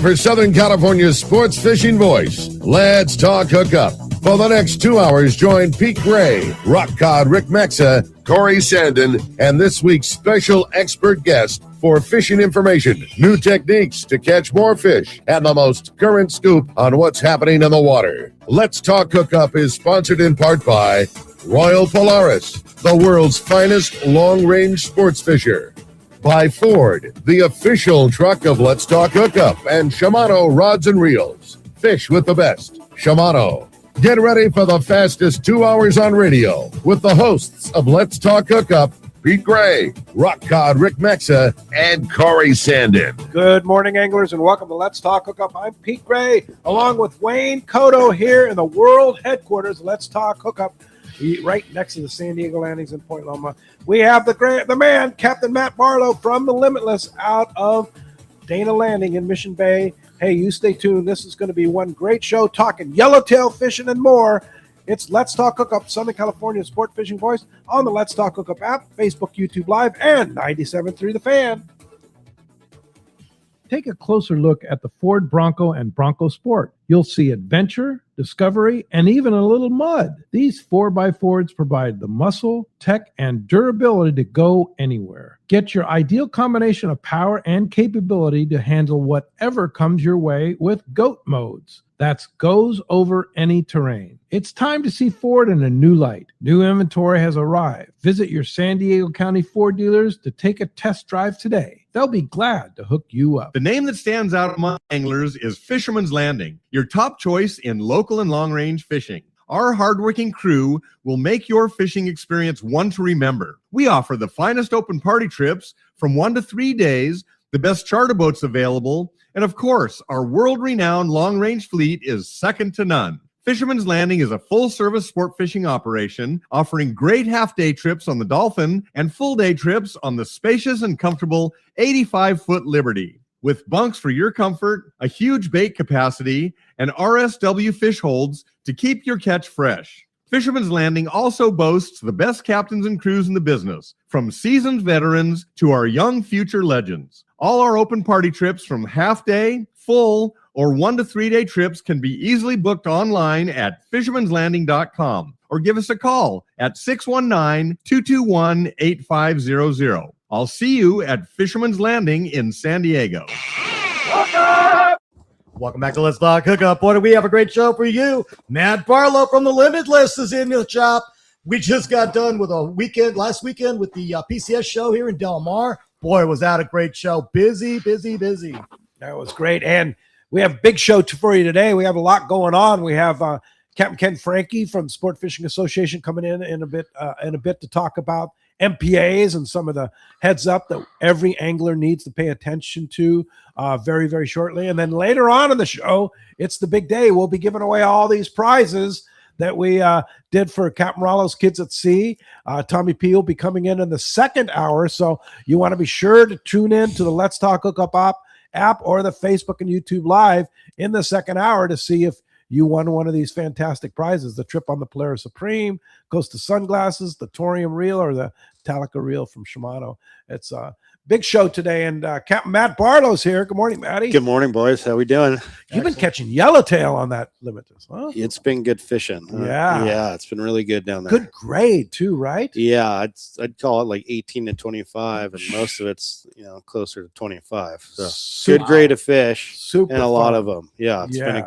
For Southern California's sports fishing voice, let's talk hookup. For the next 2 hours, join Pete Gray, Rock Cod Rick Mexa, Corey Sandin, and this week's special expert guest for fishing information, new techniques to catch more fish, and the most current scoop on what's happening in the water. Let's Talk Hookup is sponsored in part by Royal Polaris, the world's finest long-range sports fisher. By Ford, the official truck of Let's Talk Hookup, and Shimano Rods and Reels. Fish with the best. Shimano. Get ready for the fastest 2 hours on radio with the hosts of Let's Talk Hookup, Pete Gray, Rock Cod Rick Mexa, and Corey Sandin. Good morning, anglers, and welcome to Let's Talk Hookup. I'm Pete Gray, along with Wayne Cotto here in the world headquarters, Let's Talk Hookup, right next to the San Diego Landings in Point Loma. We have the man, Captain Matt Barlow from the Limitless out of Dana Landing in Mission Bay. Hey, you stay tuned. This is going to be one great show talking yellowtail fishing and more. It's Let's Talk Hookup, Southern California sport fishing voice on the Let's Talk Hookup app, Facebook, YouTube Live, and 97.3 The Fan. Take a closer look at the Ford Bronco and Bronco Sport. You'll see adventure, discovery, and even a little mud. These 4x4s provide the muscle, tech, and durability to go anywhere. Get your ideal combination of power and capability to handle whatever comes your way with GOAT modes. That's goes over any terrain. It's time to see Ford in a new light. New inventory has arrived. Visit your San Diego County Ford dealers to take a test drive today. They'll be glad to hook you up. The name that stands out among anglers is Fisherman's Landing, your top choice in local and long-range fishing. Our hardworking crew will make your fishing experience one to remember. We offer the finest open party trips from 1 to 3 days, the best charter boats available, and of course, our world-renowned long-range fleet is second to none. Fisherman's Landing is a full-service sport fishing operation offering great half-day trips on the Dolphin and full-day trips on the spacious and comfortable 85-foot Liberty. With bunks for your comfort, a huge bait capacity, and RSW fish holds to keep your catch fresh. Fisherman's Landing also boasts the best captains and crews in the business, from seasoned veterans to our young future legends. All our open party trips from half-day, full, or 1 to 3 day trips can be easily booked online at fishermanslanding.com or give us a call at 619-221-8500. I'll see you at Fisherman's Landing in San Diego. Welcome back to Let's Talk Hookup. Boy, do we have a great show for you. Matt Barlow from the Limitless is in the shop. We just got done with last weekend with the PCS show here in Del Mar. Boy, was that a great show. Busy. That was great. And we have a big show for you today. We have a lot going on. We have Captain Ken Frankie from the Sport Fishing Association coming in a bit to talk about MPAs and some of the heads up that every angler needs to pay attention to very, very shortly. And then later on in the show, it's the big day. We'll be giving away all these prizes that we did for Captain Rollo's Kids at Sea. Tommy P will be coming in the second hour. So you want to be sure to tune in to the Let's Talk Hookup app or the Facebook and YouTube Live in the second hour to see if you won one of these fantastic prizes. The trip on the Polaris Supreme, goes to sunglasses, the Torium reel, or the Talica reel from Shimano. It's a big show today, and Captain Matt Barlow's here. Good morning, Matty. Good morning, boys. How we doing? You've been catching yellowtail on that Limitless, huh? It's been good fishing. Yeah, it's been really good down there. Good grade too, right? Yeah, I'd call it like 18 to 25, and most of it's closer to 25. So good grade of fish, and a lot of them. Yeah, it's been a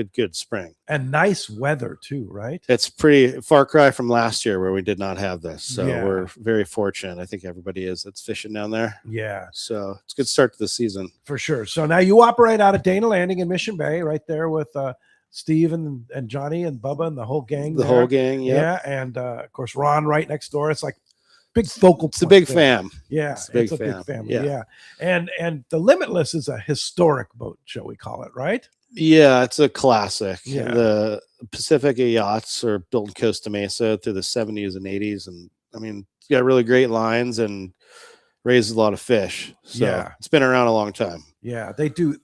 good spring. And nice weather too, right? It's pretty far cry from last year where we did not have this. So we're very fortunate. I think everybody is that's fishing down there. Yeah. So it's a good start to the season. For sure. So now you operate out of Dana Landing in Mission Bay, right there with Steve and Johnny and Bubba and the whole gang. Whole gang, yeah. And of course, Ron right next door. It's like big focal point. It's a big fam. Yeah. It's a big family. Yeah. And the Limitless is a historic boat, shall we call it, right? Yeah, it's a classic. Yeah. The Pacifica yachts are built in Costa Mesa through the 70s and 80s. And I mean, it's got really great lines and raises a lot of fish. So it's been around a long time. Yeah, they do.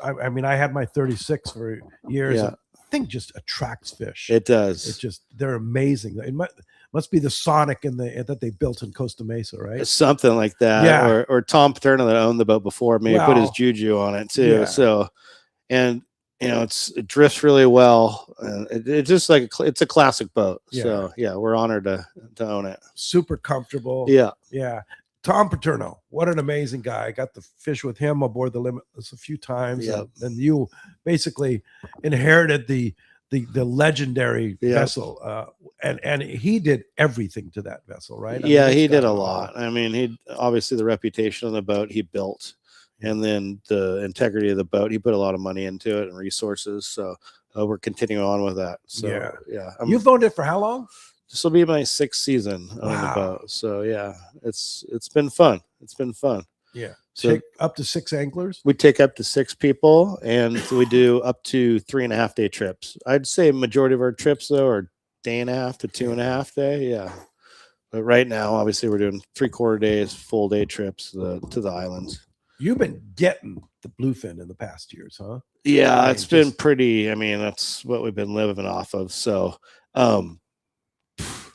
I mean, I had my 36 for years. Yeah. I think just attracts fish. It does. It's just, they're amazing. must be the Sonic in that they built in Costa Mesa, right? Something like that. Yeah. Or Tom Paterno that owned the boat before maybe put his juju on it too. Yeah. So, and it drifts really well. It's just like it's a classic boat. Yeah. So yeah, we're honored to own it. Super comfortable. Yeah. Yeah. Tom Paterno, what an amazing guy. I got to fish with him aboard the Limitless a few times. Yep. And you basically inherited the legendary vessel. And he did everything to that vessel, right? Yeah, he did a lot. I mean, he obviously the reputation of the boat he built, and then the integrity of the boat. He put a lot of money into it and resources. So we're continuing on with that. So yeah. You've owned it for how long? This will be my 6th season on the boat. So yeah, it's been fun. It's been fun. Yeah. So take up to 6 anglers. We take up to 6 people, and we do up to 3.5 day trips. I'd say majority of our trips though are 1.5 to 2.5 day. Yeah. But right now, obviously, we're doing 3/4 days, full day trips to the islands. You've been getting the bluefin in the past years, huh? Yeah, it's been pretty. I mean, that's what we've been living off of. So,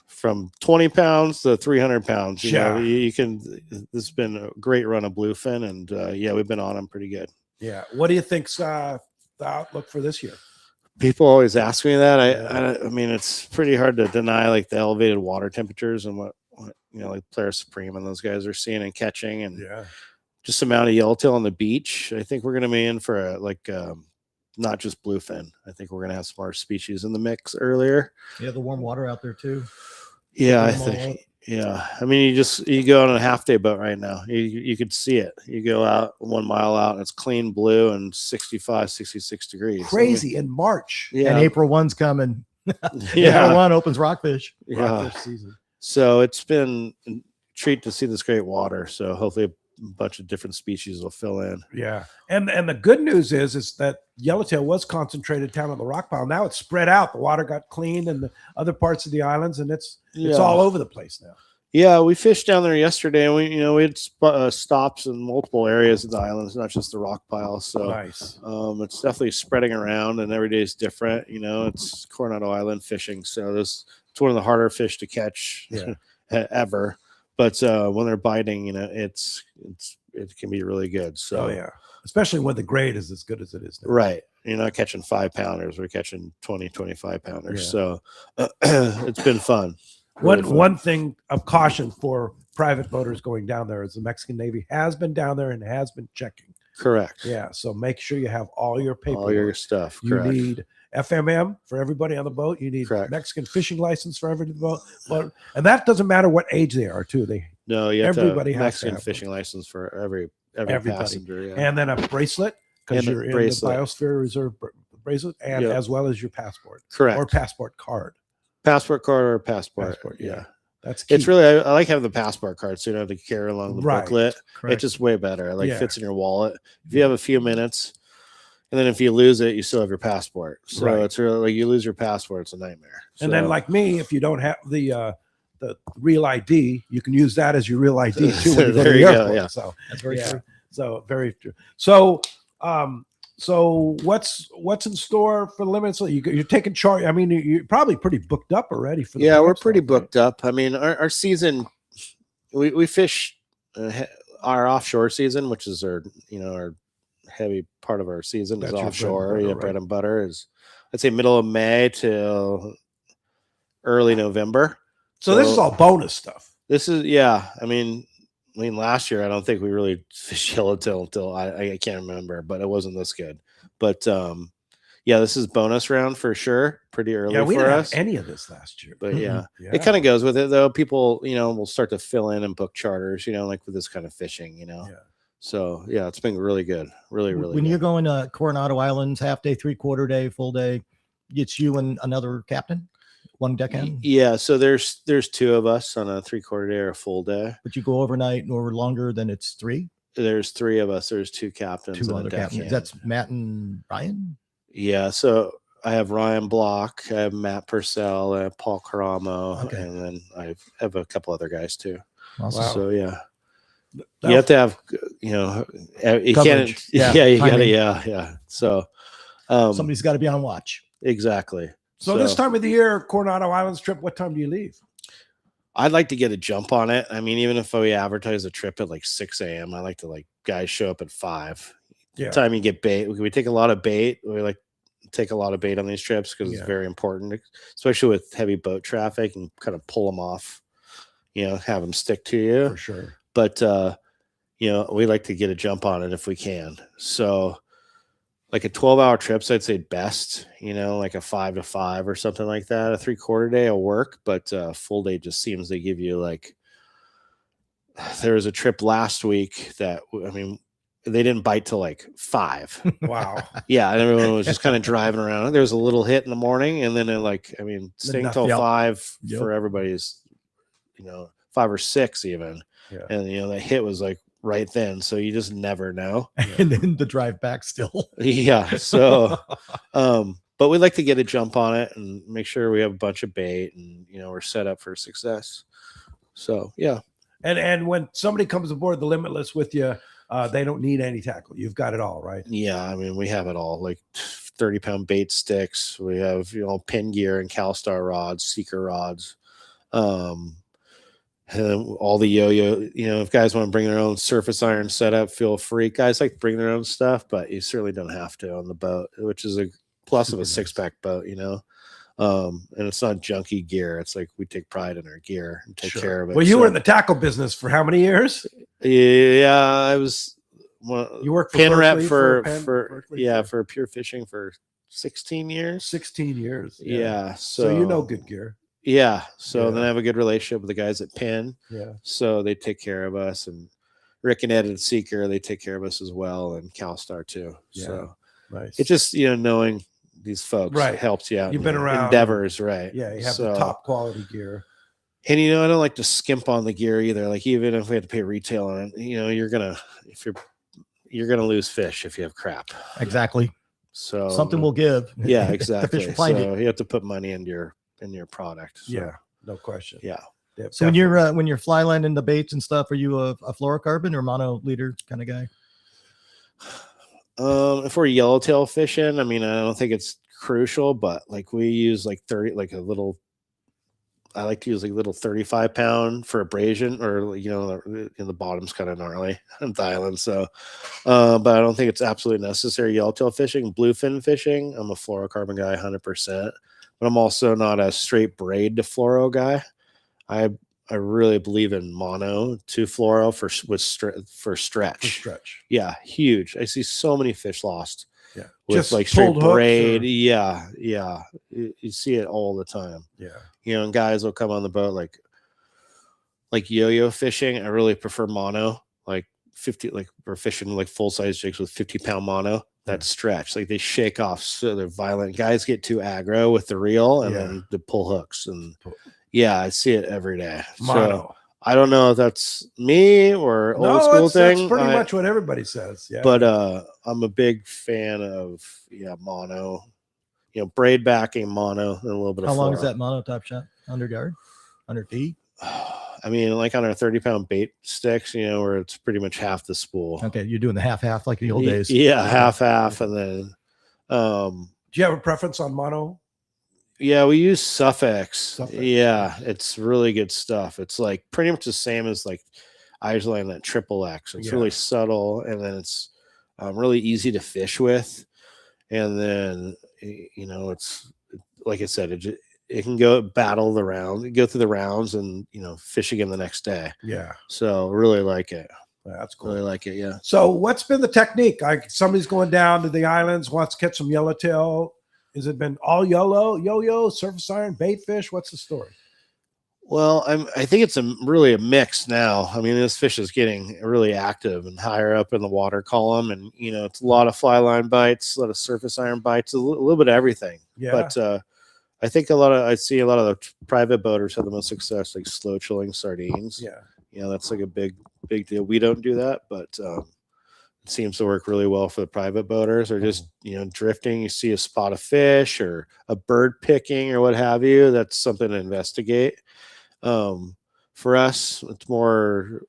from 20 pounds to 300 pounds, you know, you can. This has been a great run of bluefin, and yeah, we've been on them pretty good. Yeah. What do you think's the outlook for this year? People always ask me that. I mean, it's pretty hard to deny like the elevated water temperatures and what like Player Supreme and those guys are seeing and catching, and just the amount of yellowtail on the beach. I think we're going to be in for not just bluefin. I think we're going to have some more species in the mix earlier. Yeah, the warm water out there too. Yeah, I think. Yeah, I mean, you go on a half-day boat right now. You could see it. You go out 1 mile out, and it's clean blue and 65, 66 degrees. Crazy in March. Yeah, and April 1's coming. Yeah, April 1 opens rockfish. Rockfish season. So it's been a treat to see this great water. So hopefully a bunch of different species will fill in. Yeah, and the good news is that yellowtail was concentrated down on the rock pile. Now it's spread out. The water got cleaned in the other parts of the islands, and it's all over the place now. Yeah, we fished down there yesterday, and we had stops in multiple areas of the islands, not just the rock pile. So nice. It's definitely spreading around, and every day is different. It's Coronado Island fishing, so it's one of the harder fish to catch ever. But when they're biting, it can be really good. So especially when the grade is as good as it is now. Right. You're not catching 5-pounders. We're catching 20, 25-pounders. So it's been fun. One thing of caution for private boaters going down there is the Mexican Navy has been down there and has been checking. Correct. Yeah. So make sure you have all your paperwork. All your stuff. You need FMM for everybody on the boat. You need Mexican fishing license for everybody on the boat. And that doesn't matter what age they are, too. Everybody has Mexican fishing license for every passenger. Yeah. And then a bracelet because you're in the Biosphere Reserve bracelet, and as well as your passport. Correct. Or passport card. Passport card or passport. Yeah. That's key. It's really, I like having the passport card so you don't have to carry along the booklet. Correct. It's just way better. Fits in your wallet. If you have a few minutes, and then if you lose it, you still have your passport. So it's really like you lose your passport, it's a nightmare. And then like me, if you don't have the real ID, you can use that as your real ID too when you go to the airport. So that's very true. So very true. So what's in store for the limits? So you're taking charge. I mean, you're probably pretty booked up already for the we're pretty booked up. I mean, our season, we fish our offshore season, which is our heavy part of our season. Is offshore. Bread and butter is, I'd say, middle of May till early November. So this is all bonus stuff. This is I mean, last year I don't think we really fished yellowtail until I can't remember, but it wasn't this good. But this is bonus round for sure. Pretty early for us. We didn't have any of this last year. But it kind of goes with it though. People will start to fill in and book charters. Like with this kind of fishing. So it's been really good. Really good. When you're going to Coronado Islands, half day, 3/4 day, full day, it's you and another captain. One deckhand? Yeah, so there's 2 of us on a 3/4 day or a full day. But you go overnight or longer than it's 3? There's 3 of us. There's 2 captains. 2 other captains. That's Matt and Ryan? Yeah, so I have Ryan Block, I have Matt Purcell, I have Paul Caramo, and then I have a couple other guys too. Awesome. Wow. So you have to have, you coverage. can't, So somebody's got to be on watch. Exactly. So this time of the year, Coronado Islands trip, what time do you leave? I'd like to get a jump on it. I mean, even if we advertise a trip at like 6 a.m., I like to like guys show up at 5. Yeah. Time you get bait. We take a lot of bait. We like take a lot of bait on these trips because it's very important, especially with heavy boat traffic, and kind of pull them off, have them stick to you. For sure. But, we like to get a jump on it if we can. So like a 12-hour trips, I'd say best, like a 5 to 5 or something like that. A 3/4 day will work, but a full day just seems to give you like, there was a trip last week that, I mean, they didn't bite till like 5. Wow. Yeah. And everyone was just kind of driving around. There was a little hit in the morning, and then staying till 5 for everybody's, 5 or 6 even. Yeah. And, that hit was like right then. So you just never know. And then the drive back still. Yeah. So, but we'd like to get a jump on it and make sure we have a bunch of bait and, we're set up for success. So, yeah. And when somebody comes aboard the Limitless with you, they don't need any tackle. You've got it all, right? Yeah. I mean, we have it all, like 30-pound bait sticks. We have, pin gear and CalStar rods, Seeker rods. All the yo-yo, if guys want to bring their own surface iron setup, feel free. Guys like to bring their own stuff, but you certainly don't have to on the boat, which is a plus of a 6-pack boat, and it's not junky gear. It's like we take pride in our gear and take care of it. Well, you were in the tackle business for how many years? Yeah, I was. You worked for pin rep Berkeley, for Pure Fishing for 16 years. 16 years. Yeah. So good gear. Yeah. So then I have a good relationship with the guys at Penn. Yeah. So they take care of us, and Rick and Ed at Seeker, they take care of us as well, and CalStar too. Yeah. So nice. It's just, knowing these folks helps you out. You've been around endeavors, right? Yeah. You have the top quality gear. And, I don't like to skimp on the gear either. Like, even if we have to pay retail on it, you're going to lose fish if you have crap. Exactly. So something will give. Yeah, exactly. The fish will find so you have to put money into your product. So, yeah, no question. Yeah. So when you're fly landing the baits and stuff, are you a fluorocarbon or mono leader kind of guy? If we're yellowtail fishing, I mean, I don't think it's crucial, but like we use like 30, like a little. I like to use like a little 35-pound for abrasion, or the bottom's kind of gnarly on the island. So, but I don't think it's absolutely necessary. Yellowtail fishing, bluefin fishing, I'm a fluorocarbon guy, 100%. But I'm also not a straight braid to fluoro guy. I really believe in mono to fluoro for stretch. Yeah, huge. I see so many fish lost. Yeah, with just like straight braid. Or... Yeah. You see it all the time. Yeah. And guys will come on the boat like yo-yo fishing. I really prefer mono, like 50, like we're fishing like full-size jigs with 50-pound mono. That stretch, like they shake off, so they're violent. Guys get too aggro with the reel and then the pull hooks, and I see it every day. Mono. So I don't know if that's me or old school thing. That's pretty much what everybody says. Yeah. But I'm a big fan of mono. Braid backing mono and a little bit of. How long is that mono top shot? 100 yard, 100 feet. I mean, like on our 30-pound bait sticks, where it's pretty much half the spool. Okay, you're doing the half like the old days. Yeah, half, and then. Do you have a preference on mono? Yeah, we use Suffix. Yeah, it's really good stuff. It's like pretty much the same as like Island that Triple X. It's really subtle, and then it's really easy to fish with. And then it's like I said, it can go battle the round, go through the rounds, and fish again the next day. Yeah. So really like it. That's cool. Really like it. Yeah. So what's been the technique? Like somebody's going down to the islands, wants to catch some yellowtail. Has it been all yo-yo, surface iron, bait fish? What's the story? Well, I think it's really a mix now. I mean, this fish is getting really active and higher up in the water column, and it's a lot of fly line bites, a lot of surface iron bites, a little bit of everything. Yeah. But I think I see a lot of the private boaters have the most success, like slow chilling sardines. Yeah. That's like a big deal. We don't do that, but it seems to work really well for the private boaters, or just drifting. You see a spot of fish or a bird picking or what have you. That's something to investigate. For us, it's more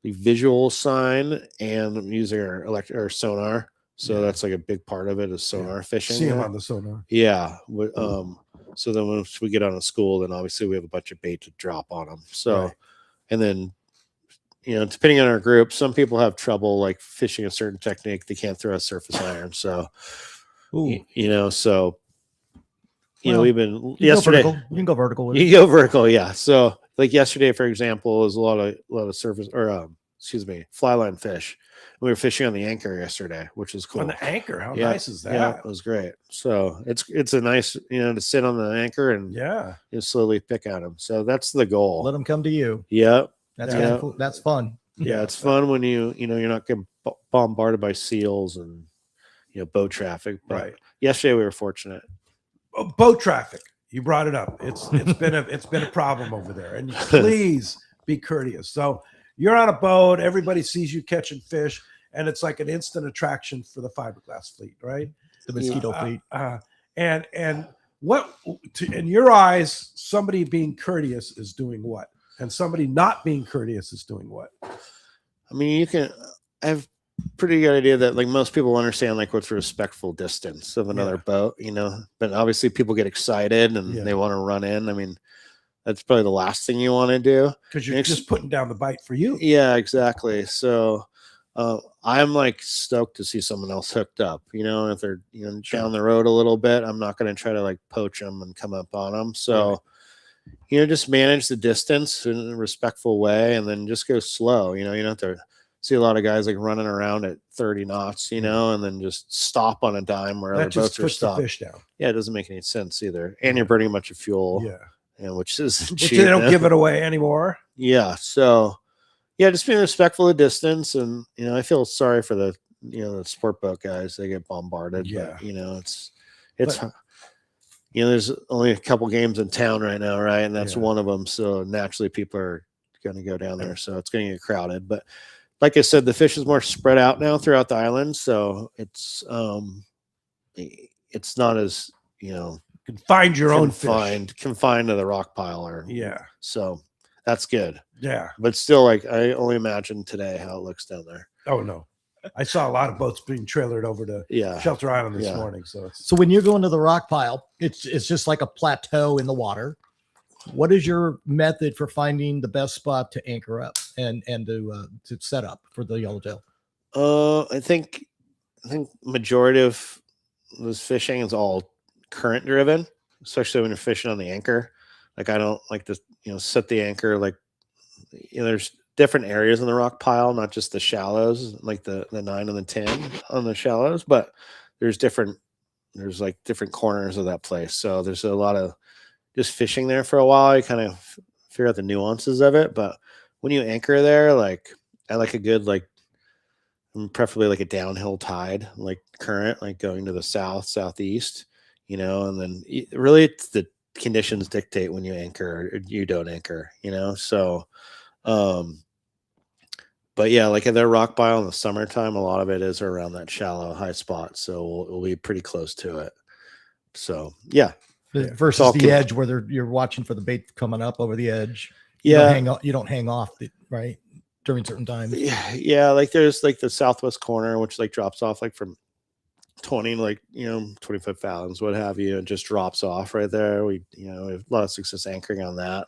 the visual sign, and I'm using our sonar. So that's like a big part of it is sonar fishing. See them on the sonar. Yeah. So then once we get on a school, then obviously we have a bunch of bait to drop on them. So, Right. and then, depending on our group, some people have trouble like fishing a certain technique. They can't throw a surface iron. So, so, Well, we've been You yesterday. can go vertical with it. You go vertical, yeah. So like yesterday, for example, was a lot of surface fly line fish. We were fishing on the anchor yesterday, which is cool. On the anchor, how Yeah, nice is that? Yeah, it was great. So it's a nice, to sit on the anchor and slowly pick at them. So that's the goal. Let them come to you. Yeah, That's kind of cool. That's fun. Yeah, it's fun when you're not getting bombarded by seals and boat traffic. But yesterday we were fortunate. Boat traffic. You brought it up. It's been a problem over there, and please be courteous. So you're on a boat. Everybody sees you catching fish, and it's like an instant attraction for the fiberglass fleet, right? The mosquito fleet. And what, in your eyes, somebody being courteous is doing what, and somebody not being courteous is doing what? I mean, I have pretty good idea that like most people understand like what's a respectful distance of another boat, but obviously people get excited and they want to run in. I mean, that's probably the last thing you want to do because you're just putting down the bite for you. Yeah, exactly. So I'm like stoked to see someone else hooked up, if they're down the road a little bit. I'm not going to try to like poach them and come up on them. So just manage the distance in a respectful way and then just go slow. You don't have to see a lot of guys like running around at 30 knots, and then just stop on a dime where other boats are stopped. Fish down. Yeah, it doesn't make any sense either. And you're burning a bunch of fuel. Which they don't give it away anymore. Yeah. So just being respectful of distance. And, I feel sorry for the, the sport boat guys. They get bombarded. Yeah. But, there's only a couple games in town right now, right? And that's one of them. So naturally people are going to go down there. So it's going to get crowded. But like I said, the fish is more spread out now throughout the island. So it's not as, can find your own fish. Confined to the rock pile so that's good. Yeah. But still, like I only imagine today how it looks down there. Oh no. I saw a lot of boats being trailered over to Shelter Island this morning. So when you're going to the rock pile, it's just like a plateau in the water. What is your method for finding the best spot to anchor up and to set up for the yellowtail? I think majority of this fishing is all current driven, especially when you're fishing on the anchor. Like I don't like to set the anchor like there's different areas in the rock pile, not just the shallows like the 9 and the 10 on the shallows, but there's like different corners of that place. So there's a lot of just fishing there for a while. You kind of figure out the nuances of it, but when you anchor there, like I like a good preferably like a downhill tide, like current, like going to the southeast, and then really it's the conditions dictate when you anchor or you don't anchor, so but yeah, like at their rock pile in the summertime, a lot of it is around that shallow high spot, so we'll be pretty close to it. So versus the edge where you're watching for the bait coming up over the edge. You don't hang off right during certain times. Like there's like the southwest corner, which like drops off like from 20 like 25 fathoms, what have you, and just drops off right there. We have a lot of success anchoring on that,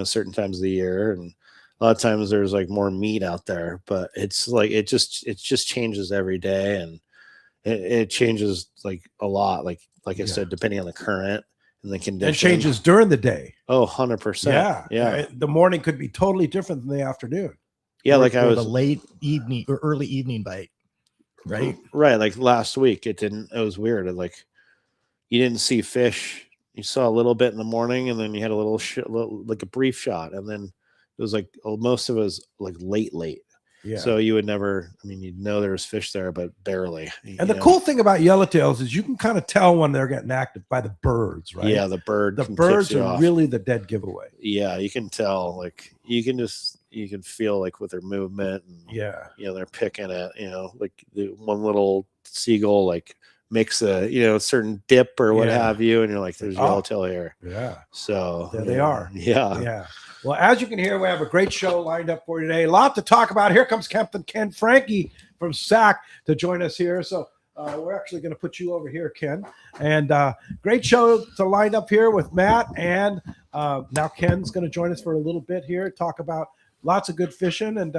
certain times of the year, and a lot of times there's like more meat out there, but it's like it just changes every day, and it changes like a lot, like I said, depending on the current and the condition. It changes during the day. Oh, 100%. Yeah. The morning could be totally different than the afternoon. Yeah, like I was the late evening or early evening bite, right? Right, like last week, it was weird. Like you didn't see fish. You saw a little bit in the morning, and then you had a little like a brief shot, and then it was like most of it was like late. Yeah. So you would never, you'd know there was fish there, but barely. And the cool thing about yellowtails is you can kind of tell when they're getting active by the birds, right? Yeah, the birds are really the dead giveaway. Yeah, you can tell. Like you can feel like with their movement. And, they're picking at, like the one little seagull like makes a certain dip or what have you, and you're like, there's yellowtail here. Yeah. So there they are. Yeah. Well, as you can hear, we have a great show lined up for you today. A lot to talk about. Here comes Captain Ken Frankie from SAC to join us here. So we're actually going to put you over here, Ken. And great show to line up here with Matt. And now Ken's going to join us for a little bit here, talk about lots of good fishing and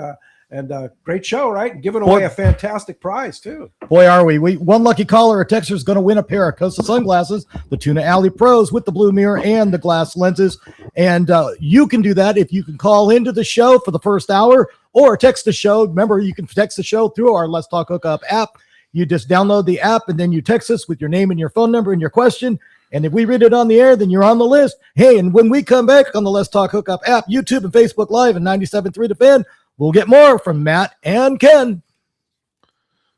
great show, right? And giving away a fantastic prize, too. Boy, are we. One lucky caller or texter is going to win a pair of Costa sunglasses, the Tuna Alley Pros with the blue mirror and the glass lenses. And you can do that if you can call into the show for the first hour or text the show. Remember, you can text the show through our Let's Talk Hookup app. You just download the app and then you text us with your name and your phone number and your question. And if we read it on the air, then you're on the list. Hey, and when we come back on the Let's Talk Hookup app, YouTube and Facebook Live and 97.3 The Fan, we'll get more from Matt and Ken.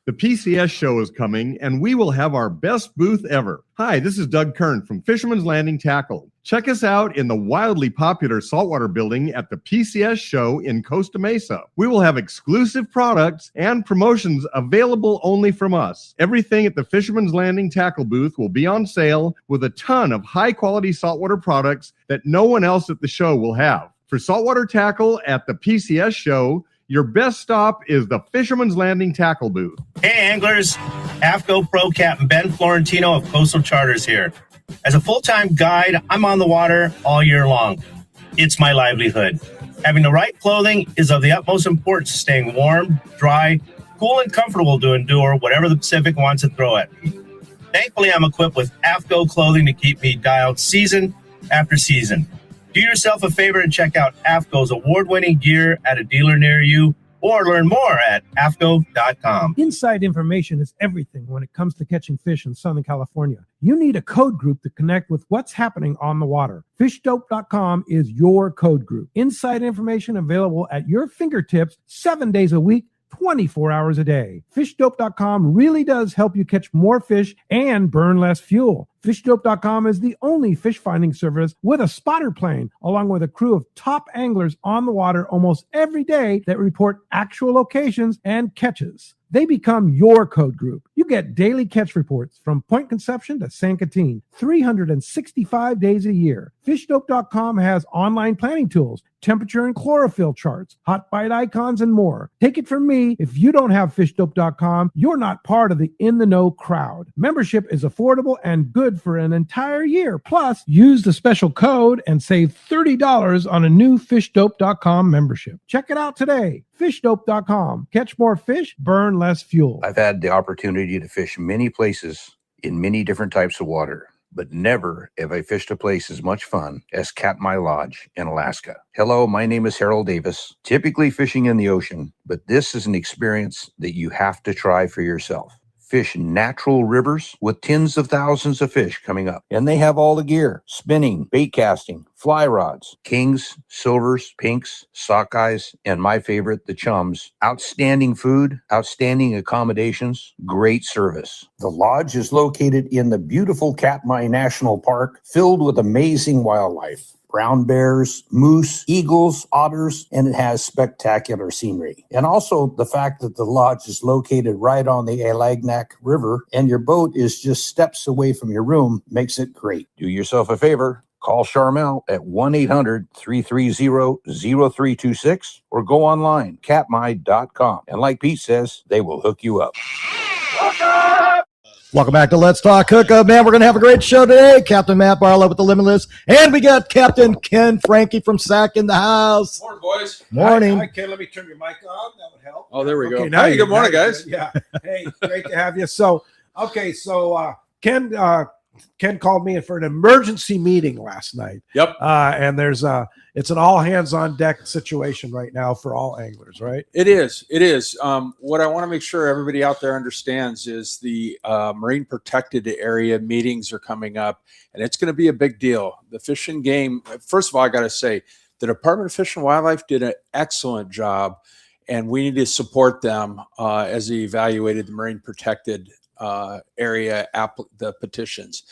The PCS show is coming, and we will have our best booth ever. Hi, this is Doug Kern from Fisherman's Landing Tackle. Check us out in the wildly popular saltwater building at the PCS show in Costa Mesa. We will have exclusive products and promotions available only from us. Everything at the Fisherman's Landing Tackle booth will be on sale with a ton of high-quality saltwater products that no one else at the show will have. For saltwater tackle at the PCS show, your best stop is the Fisherman's Landing Tackle booth. Hey anglers, AFCO Pro Captain Ben Florentino of Coastal Charters here. As a full-time guide, I'm on the water all year long. It's my livelihood. Having the right clothing is of the utmost importance to staying warm, dry, cool, and comfortable to endure whatever the Pacific wants to throw at me. Thankfully, I'm equipped with AFCO clothing to keep me dialed season after season. Do yourself a favor and check out AFCO's award-winning gear at a dealer near you, or learn more at AFCO.com. Inside information is everything when it comes to catching fish in Southern California. You need a code group to connect with what's happening on the water. FishDope.com is your code group. Inside information available at your fingertips 7 days a week, 24 hours a day. FishDope.com really does help you catch more fish and burn less fuel. FishDope.com is the only fish finding service with a spotter plane, along with a crew of top anglers on the water almost every day that report actual locations and catches. They become your code group. You get daily catch reports from Point Conception to San Quintin, 365 days a year. FishDope.com has online planning tools, temperature and chlorophyll charts, hot bite icons, and more. Take it from me, if you don't have FishDope.com, you're not part of the in-the-know crowd. Membership is affordable and good for an entire year. Plus, use the special code and save $30 on a new FishDope.com membership. Check it out today. FishDope.com. Catch more fish, burn less fuel. I've had the opportunity to fish many places in many different types of water, but never have I fished a place as much fun as Katmai Lodge in Alaska. Hello, my name is Harold Davis, typically fishing in the ocean, but this is an experience that you have to try for yourself. Fish natural rivers with tens of thousands of fish coming up. And they have all the gear: spinning, bait casting, fly rods, kings, silvers, pinks, sockeyes, and my favorite, the chums. Outstanding food, outstanding accommodations, great service. The lodge is located in the beautiful Katmai National Park, filled with amazing wildlife. Brown bears, moose, eagles, otters, and it has spectacular scenery. And also the fact that the lodge is located right on the Alagnak River and your boat is just steps away from your room makes it great. Do yourself a favor. Call Charmel at 1-800-330-0326 or go online, katmai.com. And like Pete says, they will hook you up. Welcome back to Let's Talk Hookup, man. We're going to have a great show today. Captain Matt Barlow with the Limitless. And we got Captain Ken Frankie from SAC in the house. Morning, boys. Morning. Hi, Ken. Let me turn your mic on. That would help. Oh, there we go. Now Hey, good morning, guys. Yeah. Hey, great to have you. So Ken called me in for an emergency meeting last night. Yep. And it's an all hands on deck situation right now for all anglers, right? It is. What I want to make sure everybody out there understands is the marine protected area meetings are coming up, and it's going to be a big deal. The Fish and Game, first of all, I got to say, the Department of Fish and Wildlife did an excellent job, and we need to support them as they evaluated the marine protected area, the petitions.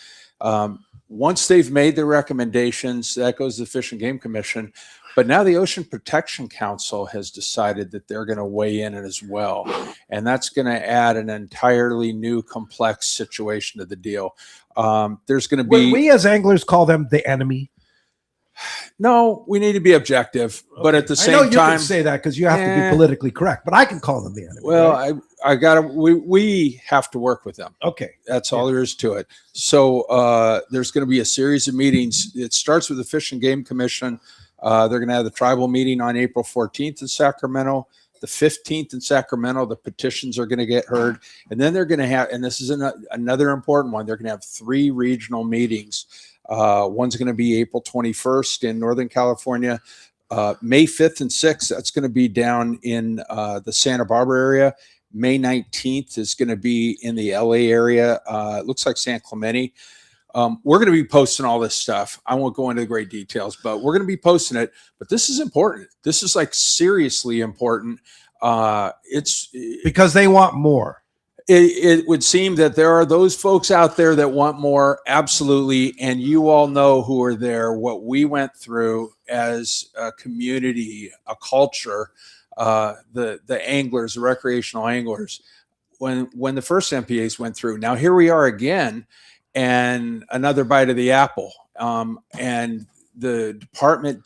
Once they've made the recommendations, that goes to the Fish and Game Commission. But now the Ocean Protection Council has decided that they're going to weigh in as well. And that's going to add an entirely new complex situation to the deal. There's going to be... We as anglers call them the enemy. No, we need to be objective. Okay. But at the same time... I know you can say that because you have to be politically correct, but I can call them the enemy. Well, right? we have to work with them. Okay. That's all there is to it. So there's going to be a series of meetings. It starts with the Fish and Game Commission. They're going to have the tribal meeting on April 14th in Sacramento. The 15th in Sacramento, the petitions are going to get heard. And then they're going to have, and this is another important one, they're going to have 3 regional meetings. One's going to be April 21st in Northern California. May 5th and 6th, that's going to be down in the Santa Barbara area. May 19th is going to be in the LA area. It looks like San Clemente. We're going to be posting all this stuff. I won't go into the great details, but we're going to be posting it. But this is important. This is like seriously important. It's because they want more. It would seem that there are those folks out there that want more. Absolutely. And you all know who are there, what we went through as a community, a culture, the anglers, the recreational anglers, when the first MPAs went through. Now here we are again, and another bite of the apple. And the department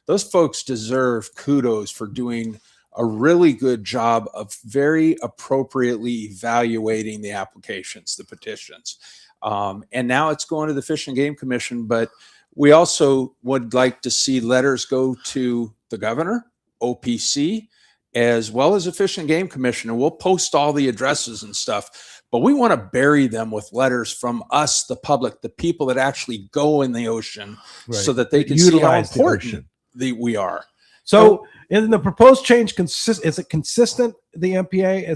those folks deserve kudos for doing a really good job of very appropriately evaluating the applications, the petitions. And now it's going to the Fish and Game Commission, but we also would like to see letters go to the governor, OPC, as well as the Fish and Game Commission. And we'll post all the addresses and stuff. But we want to bury them with letters from us, the public, the people that actually go in the ocean, so that they can see how important we are. So in the proposed change, is it consistent, the MPA?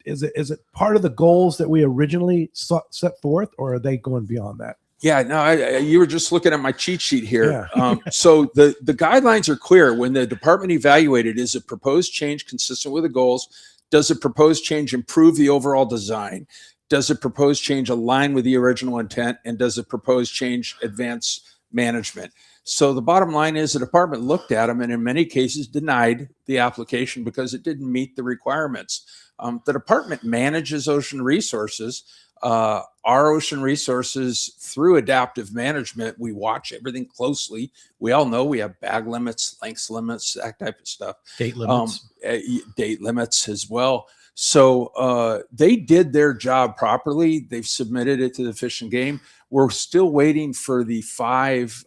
Is it part of the goals that we originally set forth, or are they going beyond that? Yeah, no, you were just looking at my cheat sheet here. Yeah. So the guidelines are clear. When the department evaluated, is a proposed change consistent with the goals? Does the proposed change improve the overall design? Does the proposed change align with the original intent? And does the proposed change advance management? So the bottom line is the department looked at them and in many cases denied the application because it didn't meet the requirements. The department manages ocean resources. Our ocean resources through adaptive management, we watch everything closely. We all know we have bag limits, lengths limits, that type of stuff. Date limits. Date limits as well. So they did their job properly. They've submitted it to the Fish and Game. We're still waiting for the 5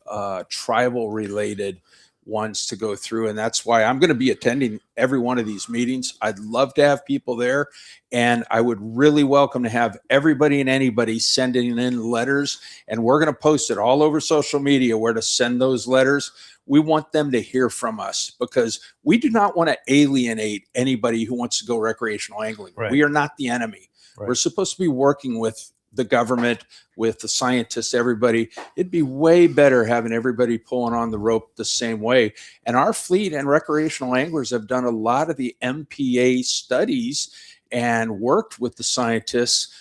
tribal related ones to go through. And that's why I'm going to be attending every one of these meetings. I'd love to have people there. And I would really welcome to have everybody and anybody sending in letters. And we're going to post it all over social media where to send those letters. We want them to hear from us because we do not want to alienate anybody who wants to go recreational angling. Right. We are not the enemy. Right. We're supposed to be working with the government, with the scientists, everybody. It'd be way better having everybody pulling on the rope the same way. And our fleet and recreational anglers have done a lot of the MPA studies and worked with the scientists.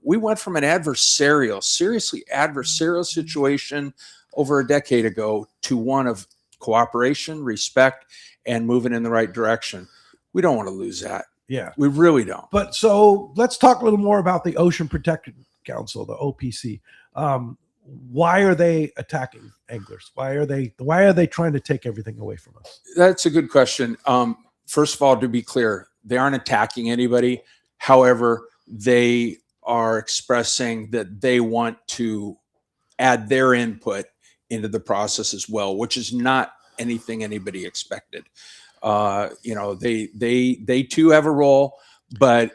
We went from an seriously adversarial situation over a decade ago to one of cooperation, respect, and moving in the right direction. We don't want to lose that. Yeah, we really don't. But so let's talk a little more about the Ocean Protection Council, the OPC. Why are they attacking anglers? Why are they trying to take everything away from us? That's a good question. First of all, to be clear, they aren't attacking anybody. However, they are expressing that they want to add their input into the process as well, which is not anything anybody expected. They too have a role, but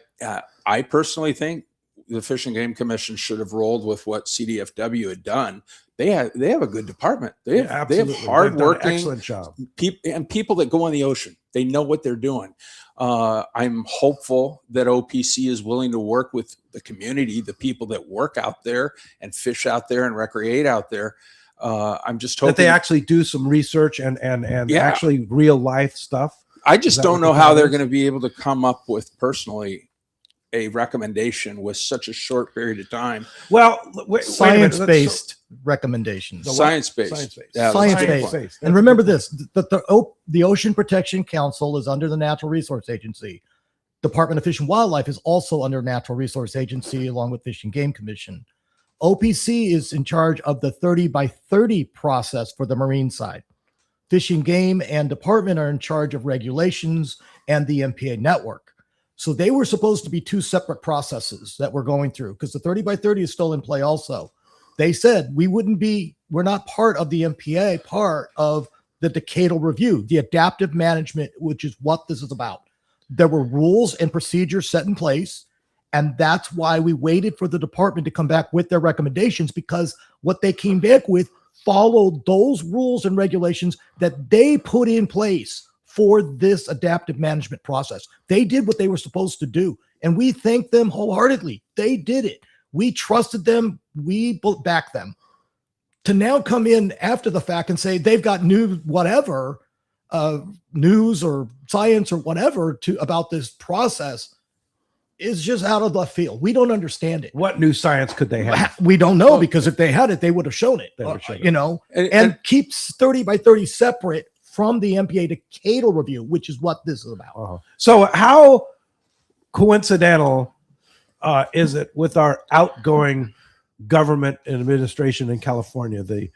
I personally think the Fish and Game Commission should have rolled with what CDFW had done. They have a good department. They have hardworking, excellent job. People that go in the ocean. They know what they're doing. I'm hopeful that OPC is willing to work with the community, the people that work out there and fish out there and recreate out there. I'm just hoping that they actually do some research and actually real life stuff. I just don't know how they're going to be able to come up with personally a recommendation with such a short period of time. Well, science-based recommendations. Science-based. Science-based. And remember this, the Ocean Protection Council is under the Natural Resource Agency. Department of Fish and Wildlife is also under Natural Resource Agency along with Fish and Game Commission. OPC is in charge of the 30 by 30 process for the marine side. Fish and Game and Department are in charge of regulations and the MPA network. So they were supposed to be two separate processes that we're going through, because the 30 by 30 is still in play also. They said we're not part of the MPA, part of the decadal review, the adaptive management, which is what this is about. There were rules and procedures set in place, and that's why we waited for the department to come back with their recommendations, because what they came back with followed those rules and regulations that they put in place for this adaptive management process. They did what they were supposed to do, and we thank them wholeheartedly. They did it. We trusted them. We backed them. To now come in after the fact and say they've got new whatever, news or science or whatever about this process is just out of left field. We don't understand it. What new science could they have? We don't know, because if they had it, they would have shown it. And keeps 30 by 30 separate from the MPA decadal review, which is what this is about. So how coincidental is it with our outgoing government and administration in California, the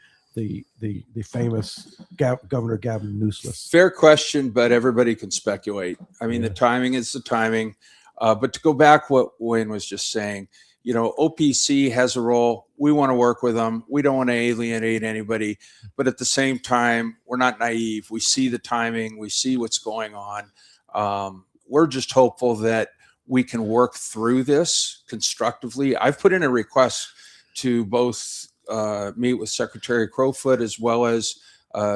famous Governor Gavin Newsom? Fair question, but everybody can speculate. I mean, the timing is the timing. But to go back what Wayne was just saying, OPC has a role. We want to work with them. We don't want to alienate anybody. But at the same time, we're not naive. We see the timing. We see what's going on. We're just hopeful that we can work through this constructively. I've put in a request to both meet with Secretary Crowfoot as well as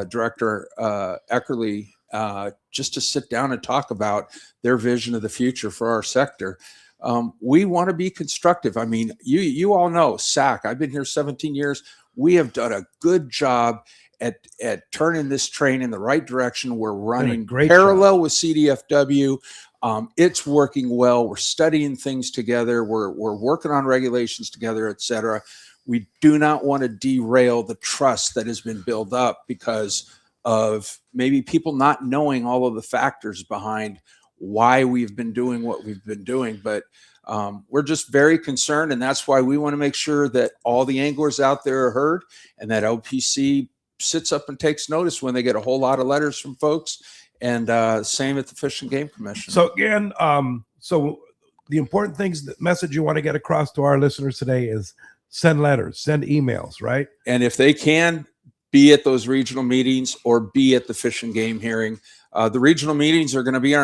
Director Eckerly, just to sit down and talk about their vision of the future for our sector. We want to be constructive. I mean, you all know SAC. I've been here 17 years. We have done a good job at turning this train in the right direction. We're running parallel with CDFW. It's working well. We're studying things together. We're working on regulations together, et cetera. We do not want to derail the trust that has been built up because of maybe people not knowing all of the factors behind why we've been doing what we've been doing. But we're just very concerned, and that's why we want to make sure that all the anglers out there are heard, and that OPC sits up and takes notice when they get a whole lot of letters from folks, and same at the Fish and Game Commission. So again, so the important things, the message you want to get across to our listeners today is send letters, send emails, right? And if they can, be at those regional meetings or be at the Fish and Game hearing. The regional meetings are going to be in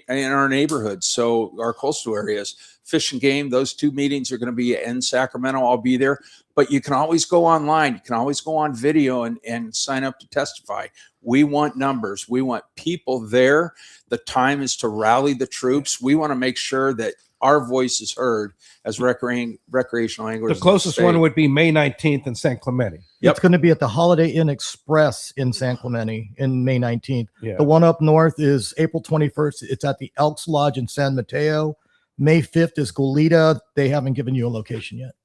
our neighborhoods, so our coastal areas. Fish and Game, those two meetings are going to be in Sacramento. I'll be there. But you can always go online. You can always go on video and sign up to testify. We want numbers. We want people there. The time is to rally the troops. We want to make sure that our voice is heard as recreational anglers. The closest one would be May 19th in San Clemente. It's going to be at the Holiday Inn Express in San Clemente in May 19th. Yeah. The one up north is April 21st. It's at the Elks Lodge in San Mateo. May 5th is Goleta. They haven't given you a location yet.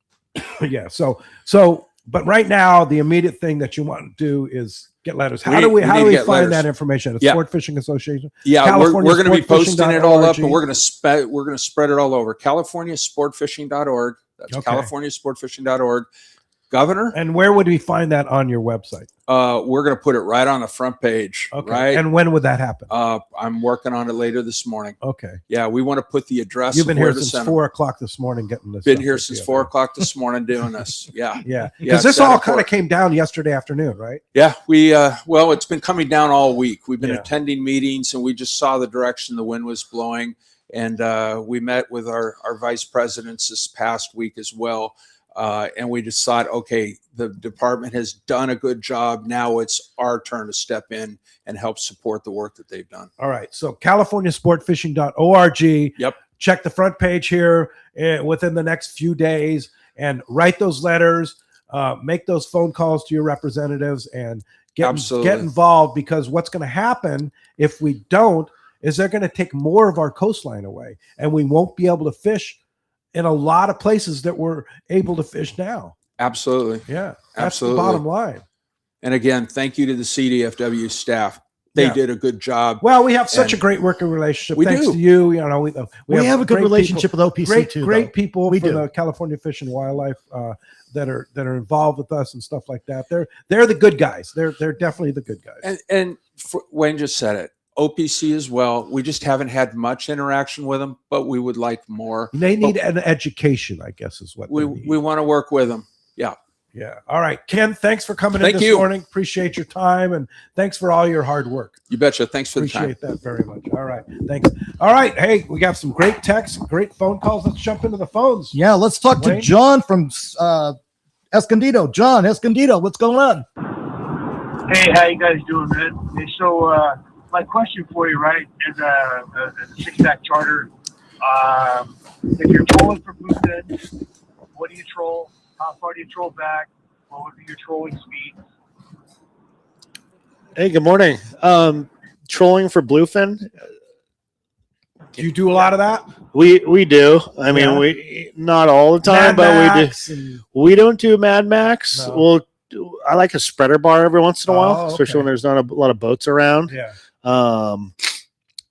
Yeah. So, but right now, the immediate thing that you want to do is get letters. How do we find letters. that information? At Yeah. Sport Fishing Association. Yeah, we're going to be posting it all up, California and we're going to spread it all over. CaliforniaSportFishing.org. That's Okay. CaliforniaSportFishing.org. Governor. And where would we find that on your website? We're going to put it right on the front page. Okay. Right. And when would that happen? I'm working on it later this morning. Okay. Yeah, we want to put the address. You've been of where here the since center- 4 o'clock this morning getting this. Been stuff here put since together. 4 o'clock this morning doing this. Yeah. Yeah. Yeah, Because this it's that all kind of important. came down yesterday afternoon, right? Yeah, we well, it's been coming down all week. We've been Yeah. attending meetings, and we just saw the direction the wind was blowing. And we met with our vice presidents this past week as well. And we just thought, okay, the department has done a good job. Now it's our turn to step in and help support the work that they've done. All right. So CaliforniaSportFishing.org. Yep. Check the front page here within the next few days and write those letters, make those phone calls to your representatives, and get Absolutely. involved, because what's going to happen if we don't is they're going to take more of our coastline away, and we won't be able to fish in a lot of places that we're able to fish now. Absolutely. Yeah. That's Absolutely. the bottom line. And again, thank you to the CDFW staff. They Yeah. did a good job. Well, we have such a And great working relationship. we Thanks do. to you. You know, we have a good great relationship people, with OPC great, too. Great though. people We from do. the California Fish and Wildlife that are involved with us and stuff like that. They're the good guys. They're definitely the good guys. And Wayne just said it. OPC as well. We just haven't had much interaction with them, but we would like more. They need an education, I guess, is what We they need. we want to work with them. Yeah. Yeah. All right, Ken, thanks for coming in Thank this you. morning. Appreciate your time, and thanks for all your hard work. You betcha. Thanks for the time. Appreciate that very much. All right. Thanks. All right. Hey, we got some great texts, great phone calls. Let's jump into the phones. Yeah, let's talk to Wayne? John from Escondido. John, Escondido, what's going on? Hey, how you guys doing, man? Hey, so my question for you, right, is a six-pack charter. If you're trolling for bluefin, what do you troll? How far do you troll back? What would be your trolling speed? Hey, good morning. Trolling for bluefin. Do you do a lot of that? We do. I mean, Yeah. we not all the time, Mad but Max we do. and- We don't do Mad Max. No. I like a spreader bar every once in a while, Oh, especially okay. when there's not a lot of boats around. Yeah.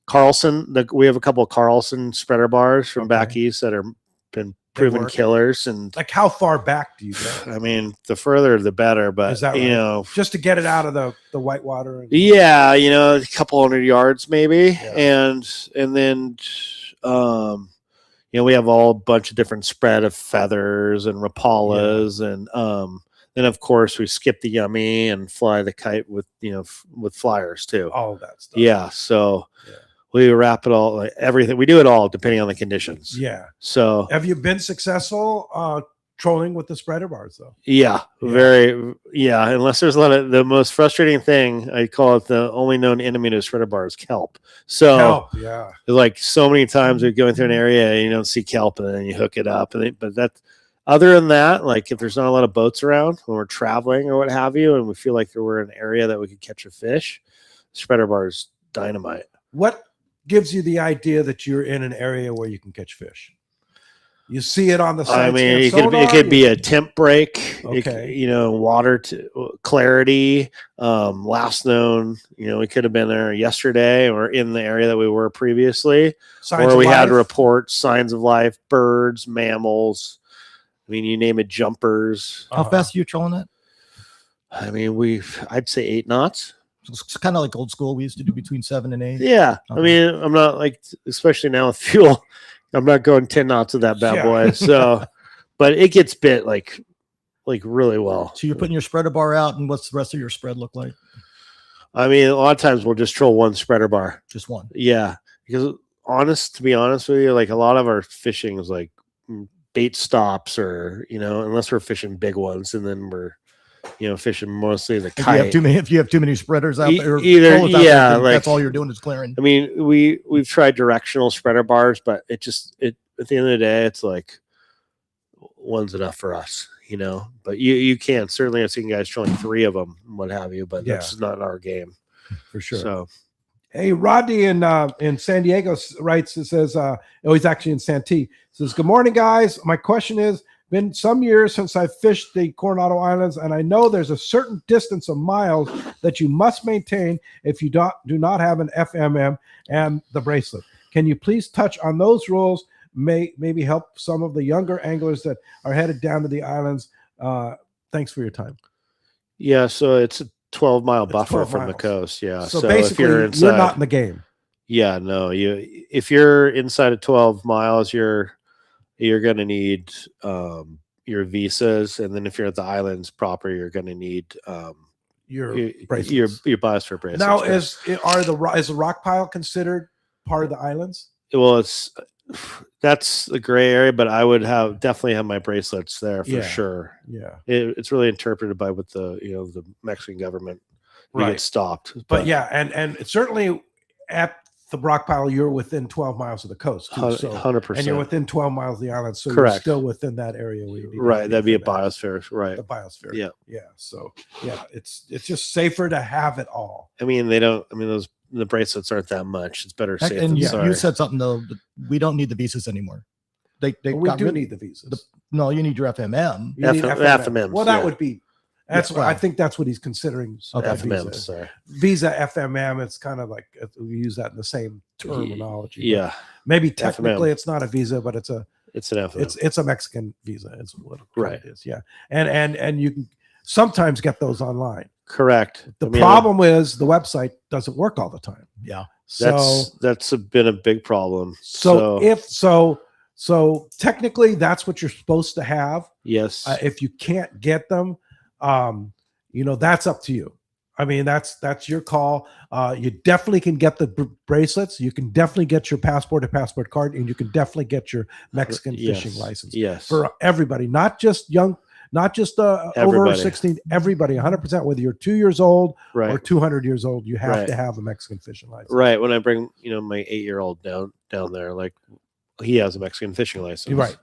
Carlson, we have a couple of Carlson spreader bars from back Okay. east that are been proven work. killers, and Like, how far back do you go? I mean, the further the better. But Is that you right? know, Just to get it out of the white water. And, yeah, you know, a couple 100 yards maybe, Yeah. and then you know, we have all a bunch of different spread of feathers and rapalas, and then of course we skip the yummy and fly the kite with with flyers too. all of that stuff. Yeah, so Yeah. we wrap it all, like everything. We do it all depending on the conditions. Yeah. So Have you been successful trolling with the spreader bars, though? yeah, unless there's a lot of, the most frustrating thing, I call it the only known enemy to spreader bar is kelp. So Help. Yeah. like so many times we're going through an area and you don't see kelp, and then you hook it up, but that, other than that, like if there's not a lot of boats around when we're traveling or what have you, and we feel like we're in an area that we could catch a fish, spreader bar is dynamite. What gives you the idea that you're in an area where you can catch fish? You see it on the side. I mean, it could be a temp break, Okay. water clarity. Last known, we could have been there yesterday or in the area that we were previously, signs or of we had life. reports, signs of life, birds, mammals. I mean, you name it, jumpers. How fast are you trolling it? I mean, I'd say 8 knots. It's kind of like old school. We used to do between 7 and 8. Yeah. Okay. I mean, I'm not like, especially now with fuel, I'm not going 10 knots with that bad Yeah. boy. So, but it gets bit like really well. So you're putting your spreader bar out, and what's the rest of your spread look like? I mean, a lot of times we'll just troll one spreader bar. Just one. Yeah. Because to be honest with you, like a lot of our fishing is like bait stops, or, unless we're fishing big ones, and then we're, fishing mostly the kite. If you have too many spreaders out there, Either, trolls out there, yeah, then like, that's all you're doing is clearing. I mean, we've tried directional spreader bars, but it at the end of the day, it's like one's enough for us, but you can certainly, I've seen guys trolling 3 of them and what have you, but that's just not our game for sure. So, Hey, Rodney in San Diego writes, it says, he's actually in Santee. Says, good morning, guys. My question is, been some years since I fished the Coronado Islands, and I know there's a certain distance of miles that you must maintain if you do not have an FMM and the bracelet. Can you please touch on those rules? Maybe help some of the younger anglers that are headed down to the islands. Thanks for your time. yeah, so it's a 12-mile buffer 12 from the miles. coast. Yeah. So if basically, you're you're not in the game. Yeah, no, if you're inside of 12 miles, you're going to need your visas, and then if you're at the islands proper, you're going to need Your your biosphere bracelets. Now, correct. is the rock pile considered part of the islands? Well, that's the gray area, but I would definitely have my bracelets there for Yeah. sure. Yeah. It's really interpreted by what the Mexican government you Right. get stopped. But yeah, and certainly at the rock pile, you're within 12 miles of the coast, too, so 100%. and you're within 12 miles of the island, so Correct. you're still within that area. Where you need to Right, that'd be a within that- biosphere, right? The biosphere. Yeah. Yeah. So yeah, it's just safer to have it all. I mean, the bracelets aren't that much. It's better safe And than you sorry. said something though. That we don't need the visas anymore. They But we got do rid- need the visas. No, you need your FMM. You need FMMs, Well, that yeah. would be. That's Yeah, what I well. think. That's what he's considering. Okay. FMMs, Visa. sorry. Visa FMM. It's kind of like we use that in the same terminology. but Yeah, maybe technically FMM. it's not a visa, but it's it's an FMM. it's a Mexican visa. It's what Right. it is. Yeah, and you can. sometimes get those online. Correct. The problem is the website doesn't work all the time. Yeah. So that's been a big problem. So technically that's what you're supposed to have. Yes. If you can't get them, that's up to you. I mean, that's your call. You definitely can get the bracelets. You can definitely get your passport or passport card, and you can definitely get your Mexican fishing license. Yes. For everybody, not just young, not just over 16, everybody, 100%, whether you're 2 years old or 200 years old, you have to have a Mexican fishing license. Right. When I bring, my 8-year-old down there, like he has a Mexican fishing license. Right.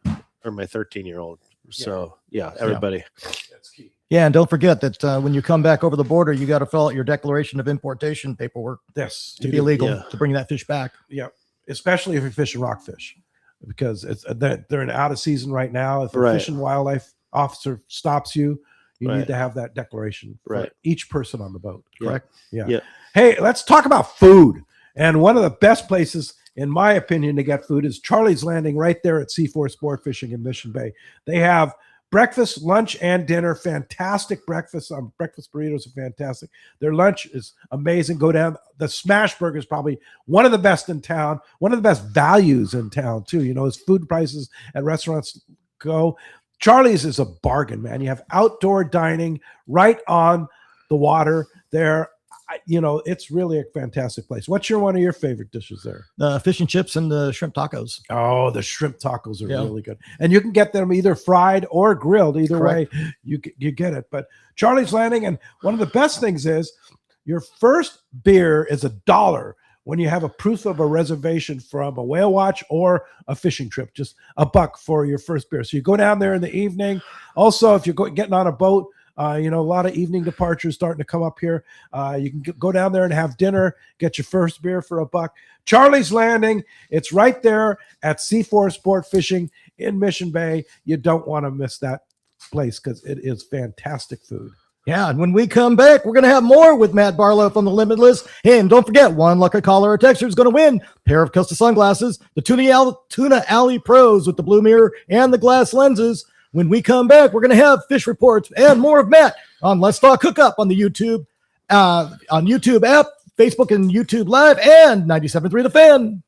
Or my 13-year-old. So everybody. That's key. Yeah, and don't forget that when you come back over the border, you got to fill out your declaration of importation paperwork. Yes, to be illegal to bring that fish back. Yeah, especially if you're fishing rockfish, because they're in out of season right now. If a fish and wildlife officer stops you, you need to have that declaration for each person on the boat. Correct? Yeah. Hey, let's talk about food. And one of the best places, in my opinion, to get food is Charlie's Landing right there at C4 Sport Fishing in Mission Bay. They have breakfast, lunch, and dinner. Fantastic breakfast. Breakfast burritos are fantastic. Their lunch is amazing. Go down. The smash burger is probably one of the best in town. One of the best values in town, too. As food prices at restaurants go. Charlie's is a bargain, man. You have outdoor dining right on the water there. It's really a fantastic place. What's one of your favorite dishes there? The fish and chips and the shrimp tacos. Oh, the shrimp tacos are really good. And you can get them either fried or grilled. Either way, you get it. But Charlie's Landing, and one of the best things is your first beer is $1 when you have a proof of a reservation from a whale watch or a fishing trip. Just $1 for your first beer. So you go down there in the evening. Also, if you're getting on a boat, a lot of evening departures starting to come up here. You can go down there and have dinner, get your first beer for $1. Charlie's Landing, it's right there at C4 Sport Fishing in Mission Bay. You don't want to miss that place because it is fantastic food. Yeah, and when we come back, we're going to have more with Matt Barlow from the Limitless. And don't forget, one lucky caller or texter is going to win a pair of custom sunglasses, the Tuna Alley Pros with the blue mirror and the glass lenses. When we come back, we're going to have fish reports and more of Matt on Let's Talk Hookup on the YouTube app, Facebook and YouTube Live, and 97.3 The Fan.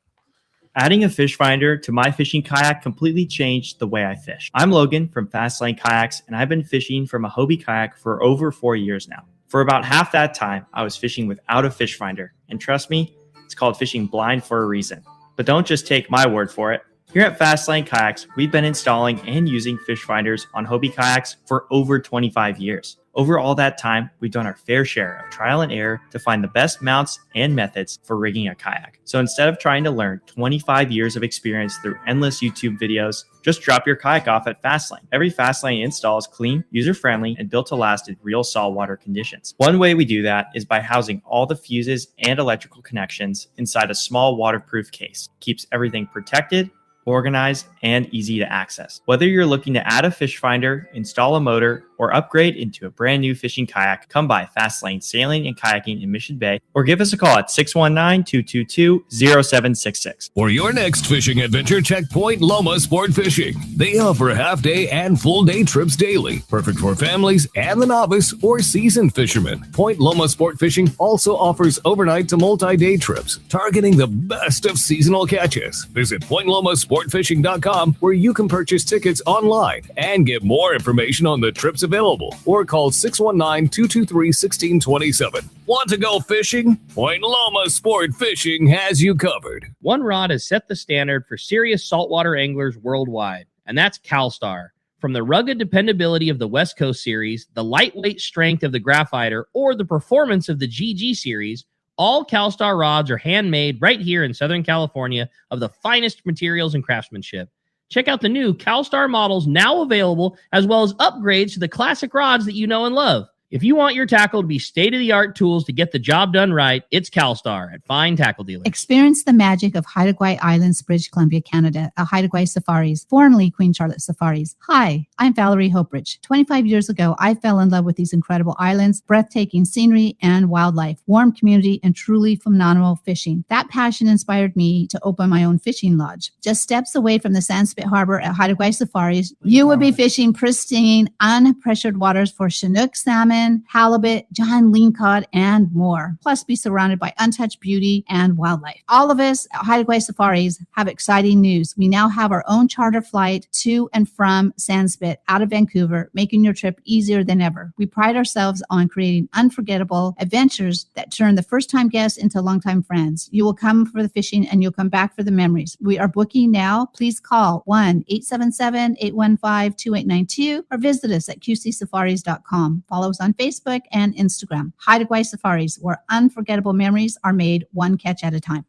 Adding a fish finder to my fishing kayak completely changed the way I fish. I'm Logan from Fastlane Kayaks, and I've been fishing from a Hobie kayak for over 4 years now. For about half that time, I was fishing without a fish finder. And trust me, it's called fishing blind for a reason. But don't just take my word for it. Here at Fastlane Kayaks, we've been installing and using fish finders on Hobie kayaks for over 25 years. Over all that time, we've done our fair share of trial and error to find the best mounts and methods for rigging a kayak. So instead of trying to learn 25 years of experience through endless YouTube videos, just drop your kayak off at Fastlane. Every Fastlane install is clean, user-friendly, and built to last in real saltwater conditions. One way we do that is by housing all the fuses and electrical connections inside a small waterproof case. Keeps everything protected, organized, and easy to access. Whether you're looking to add a fish finder, install a motor, or upgrade into a brand new fishing kayak, come by Fastlane Sailing and Kayaking in Mission Bay, or give us a call at 619-222-0766. For your next fishing adventure, check Point Loma Sport Fishing. They offer half-day and full-day trips daily, perfect for families and the novice or seasoned fishermen. Point Loma Sport Fishing also offers overnight to multi-day trips, targeting the best of seasonal catches. Visit PointLomaSportFishing.com, where you can purchase tickets online and get more information on the trips available, or call 619-223-1627. Want to go fishing? Point Loma Sport Fishing has you covered. One rod has set the standard for serious saltwater anglers worldwide, and that's CalStar. From the rugged dependability of the West Coast series, the lightweight strength of the Graphiter, or the performance of the GG series, all CalStar rods are handmade right here in Southern California of the finest materials and craftsmanship. Check out the new CalStar models now available, as well as upgrades to the classic rods that you know and love. If you want your tackle to be state-of-the-art tools to get the job done right, it's CalStar at Fine Tackle Dealer. Experience the magic of Haida Gwaii Islands, British Columbia, Canada, at Haida Gwaii Safaris, formerly Queen Charlotte Safaris. Hi, I'm Valerie Hopridge. 25 years ago, I fell in love with these incredible islands, breathtaking scenery and wildlife, warm community, and truly phenomenal fishing. That passion inspired me to open my own fishing lodge. Just steps away from the Sandspit Harbor at Haida Gwaii Safaris, you will be fishing pristine, unpressured waters for Chinook salmon, halibut, John lean cod, and more. Plus, be surrounded by untouched beauty and wildlife. All of us at Haida Gwaii Safaris have exciting news. We now have our own charter flight to and from Sandspit out of Vancouver, making your trip easier than ever. We pride ourselves on creating unforgettable adventures that turn the first-time guests into longtime friends. You will come for the fishing and you'll come back for the memories. We are booking now. Please call 1-877-815-2892 or visit us at qcsafaris.com. Follow us on Facebook and Instagram. Haida Gwaii Safaris, where unforgettable memories are made one catch at a time.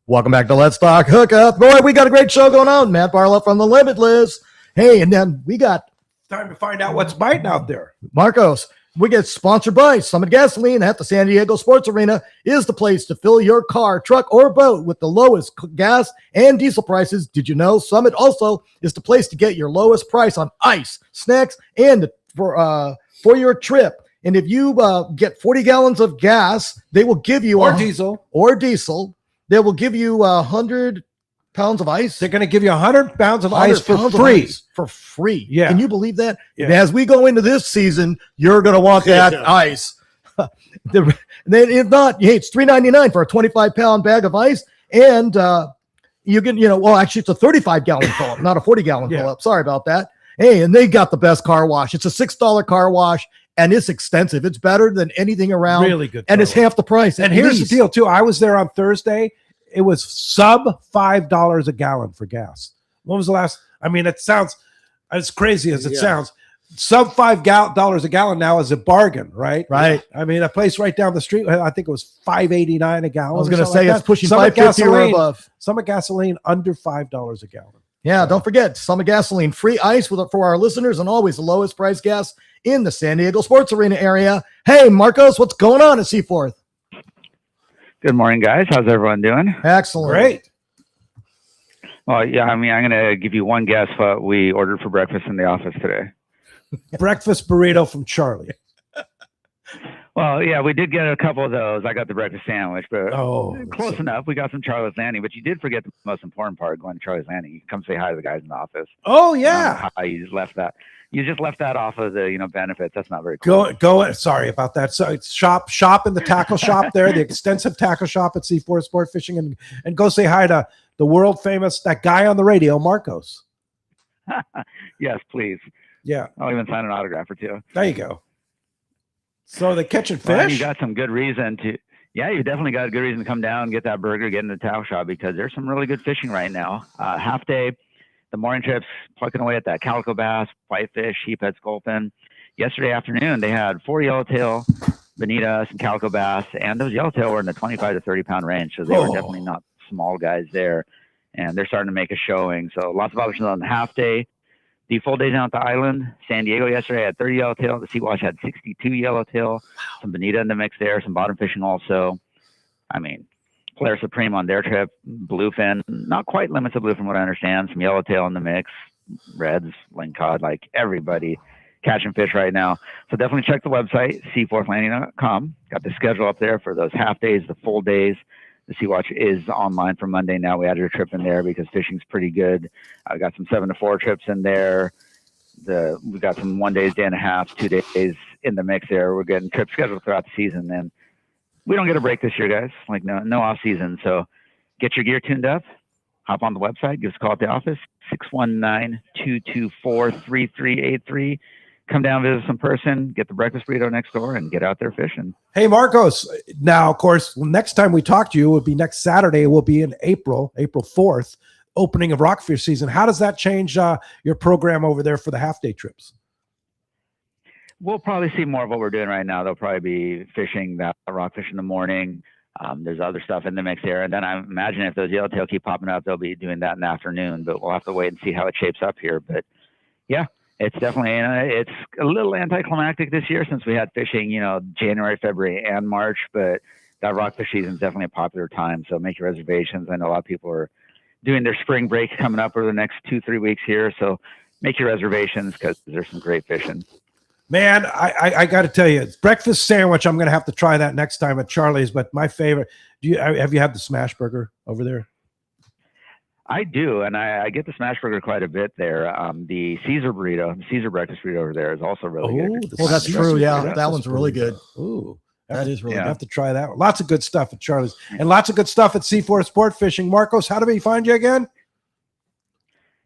Welcome back to Let's Talk Hookup. Boy, we got a great show going on. Matt Barlow from the Limitless. Hey, and then we got time to find out what's biting out there. Marcos. We get sponsored by Summit Gasoline at the San Diego Sports Arena is the place to fill your car, truck, or boat with the lowest gas and diesel prices. Did you know Summit also is the place to get your lowest price on ice, snacks, and for your trip? And if you get 40 gallons of gas, they will give you diesel. They will give you 100 pounds of ice. They're going to give you 100 pounds of ice for free. For free. Yeah. Can you believe that? Yeah. As we go into this season, you're going to want that ice. If not, hey, it's $3.99 for a 25-pound bag of ice. And you can, actually it's a 35-gallon fill-up, not a 40-gallon fill-up. Sorry about that. Hey, and they got the best car wash. It's a $6 car wash, and it's extensive. It's better than anything around. Really good. And it's half the price. And here's the deal, too. I was there on Thursday. It was sub $5 a gallon for gas. When was the last? I mean, it sounds as crazy as it sounds. Sub $5 a gallon now is a bargain, right? Right. I mean, a place right down the street, I think it was $5.89 a gallon. I was going to say it's pushing Summit $5.50 or above. Summit Gasoline under $5 a gallon. Yeah, don't forget, Summit Gasoline, free ice for our listeners, and always the lowest price gas in the San Diego Sports Arena area. Hey, Marcos, what's going on at Seaforth? Good morning, guys. How's everyone doing? Excellent. Great. Well, yeah, I mean, I'm going to give you one guess what we ordered for breakfast in the office today. Breakfast burrito from Charlie. Well, yeah, we did get a couple of those. I got the breakfast sandwich, but close so enough. We got some Charlie's Landing, but you did forget the most important part, going to Charlie's Landing. You come say hi to the guys in the office. Oh, yeah. You just left that. You just left that off of the benefits. That's not very cool. Go. Sorry about that. So it's shop in the tackle shop there, the extensive tackle shop at C4 Sport Fishing, and go say hi to the world famous, that guy on the radio, Marcos. Yes, please. Yeah. I'll even sign an autograph or two. There you go. So they're catching Well, fish? you got some good reason to. Yeah, you definitely got a good reason to come down, get that burger, get in the tackle shop, because there's some really good fishing right now. Half day. The morning trips, plucking away at that calico bass, whitefish, sheephead, sculpin. Yesterday afternoon, they had 4 yellowtail, bonita, some calico bass, and those yellowtail were in the 25 to 30 pound range, so they were definitely not small guys there. And they're starting to make a showing. So lots of options on the half day. The full day down at the island. San Diego yesterday had 30 yellowtail. The Sea Watch had 62 yellowtail. Some bonita in the mix there, some bottom fishing also. I mean, Polaris Supreme on their trip, bluefin, not quite limits of blue from what I understand, some yellowtail in the mix, reds, lingcod, like everybody catching fish right now. So definitely check the website, seaforthlanding.com. Got the schedule up there for those half days, the full days. The Sea Watch is online for Monday now. We added a trip in there because fishing's pretty good. I got some 7 to 4 trips in there. We got some 1 days, day and a half, 2 days in the mix there. We're getting trips scheduled throughout the season, and we don't get a break this year, guys. Like no off season. So get your gear tuned up. Hop on the website. Give us a call at the office, 619-224-3383. Come down, visit us in person, get the breakfast burrito next door, and get out there fishing. Hey, Marcos. Now, of course, next time we talk to you will be next Saturday. It will be in April 4th, opening of rockfish season. How does that change your program over there for the half-day trips? We'll probably see more of what we're doing right now. They'll probably be fishing that rockfish in the morning. There's other stuff in the mix there. And then I imagine if those yellowtail keep popping up, they'll be doing that in the afternoon. But we'll have to wait and see how it shapes up here. But, yeah, It's definitely, it's a little anticlimactic this year since we had fishing, January, February, and March, but that rockfish season is definitely a popular time. So make your reservations. I know a lot of people are doing their spring break coming up over the next 2-3 weeks here. So make your reservations because there's some great fishing. Man, I got to tell you, breakfast sandwich, I'm going to have to try that next time at Charlie's, but my favorite, have you had the smash burger over there? I do, and I get the smash burger quite a bit there. The Caesar burrito, Caesar breakfast burrito over there is also really good. Well, that's true. Yeah, that one's really good. Ooh, that is really good. good. I have to try that one. Lots of good stuff at Charlie's, and lots of good stuff at C4 Sport Fishing. Marcos, how do we find you again?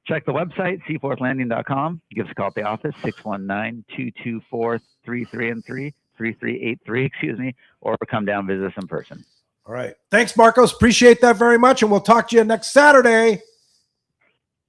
Check the website, seaforthlanding.com. Give us a call at the office, 619-224-3383, or come down visit us in person. All right. Thanks, Marcos. Appreciate that very much, and we'll talk to you next Saturday.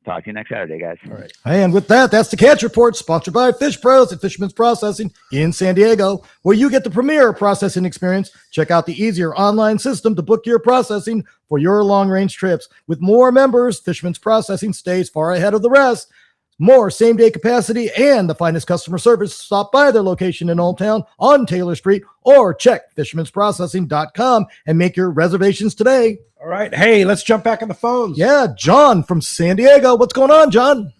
Talk to you next Saturday, guys. All right. And with that, that's the Catch Report, sponsored by Fish Pros at Fisherman's Processing in San Diego, where you get the premier processing experience. Check out the easier online system to book your processing for your long-range trips. With more members, Fisherman's Processing stays far ahead of the rest. More same-day capacity and the finest customer service. Stop by their location in Old Town on Taylor Street or check fishermansprocessing.com and make your reservations today. All right. Hey, let's jump back on the phones. Yeah, John from San Diego. What's going on, John?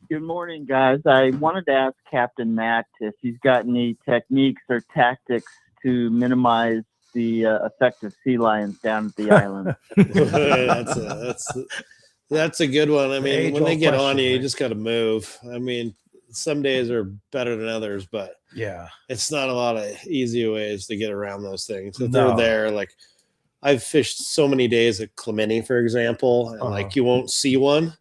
Good morning, guys. I wanted to ask Captain Matt if he's got any techniques or tactics to minimize the effect of sea lions down at the island. That's a good one. I mean, when they get question, on you, you right? just got to move. I mean, some days are better than others, but yeah, it's not a lot of easy ways to get around those things. If No. they're there, like I've fished so many days at Clementi, for example, and like you won't see one,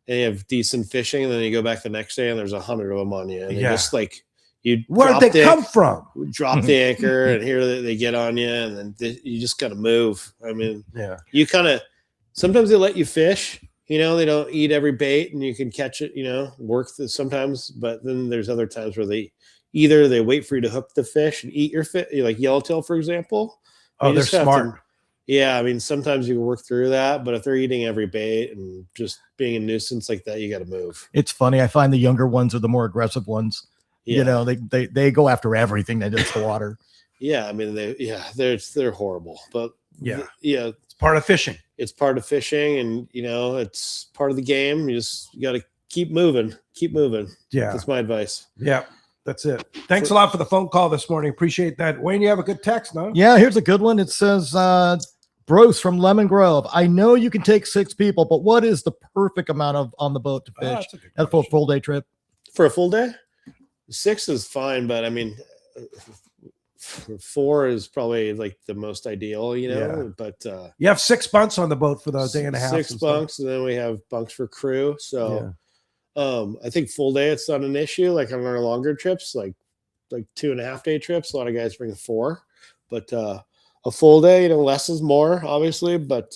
and you have decent fishing, and then you go back the next day and there's 100 of them on you, and they Yeah. just like you. Where did they come from? Drop the anchor, and here they get on you, and then you just got to move. I mean, Yeah. you kind of sometimes they let you fish. They don't eat every bait, and you can catch it. Sometimes, but then there's other times where they wait for you to hook the fish and eat your fish, like yellowtail, for example. Oh, You they're just have smart. yeah, I mean, sometimes you can work through that, but if they're eating every bait and just being a nuisance like that, you got to move. It's funny. I find the younger ones are the more aggressive ones. Yeah. They go after everything that hits the water. Yeah, I mean, they're horrible, but Yeah. it's part of fishing. It's part of fishing, and it's part of the game. You got to keep moving. Yeah. That's my advice. Yeah, that's it. Thanks a lot for the phone call this morning. Appreciate that. Wayne, you have a good text, no? Yeah, here's a good one. It says, Bruce from Lemon Grove. I know you can take 6 people, but what is the perfect amount on the boat to fish? That's for a full day trip. For a full day, 6 is fine, but I mean, 4 is probably like the most ideal, Yeah. But You have 6 bunks on the boat for the day and a half. 6 and stuff. bunks, and then we have bunks for crew. So I think full day it's not an issue. Like on our longer trips, like 2.5 day trips, a lot of guys bring 4, but a full day, less is more, obviously, but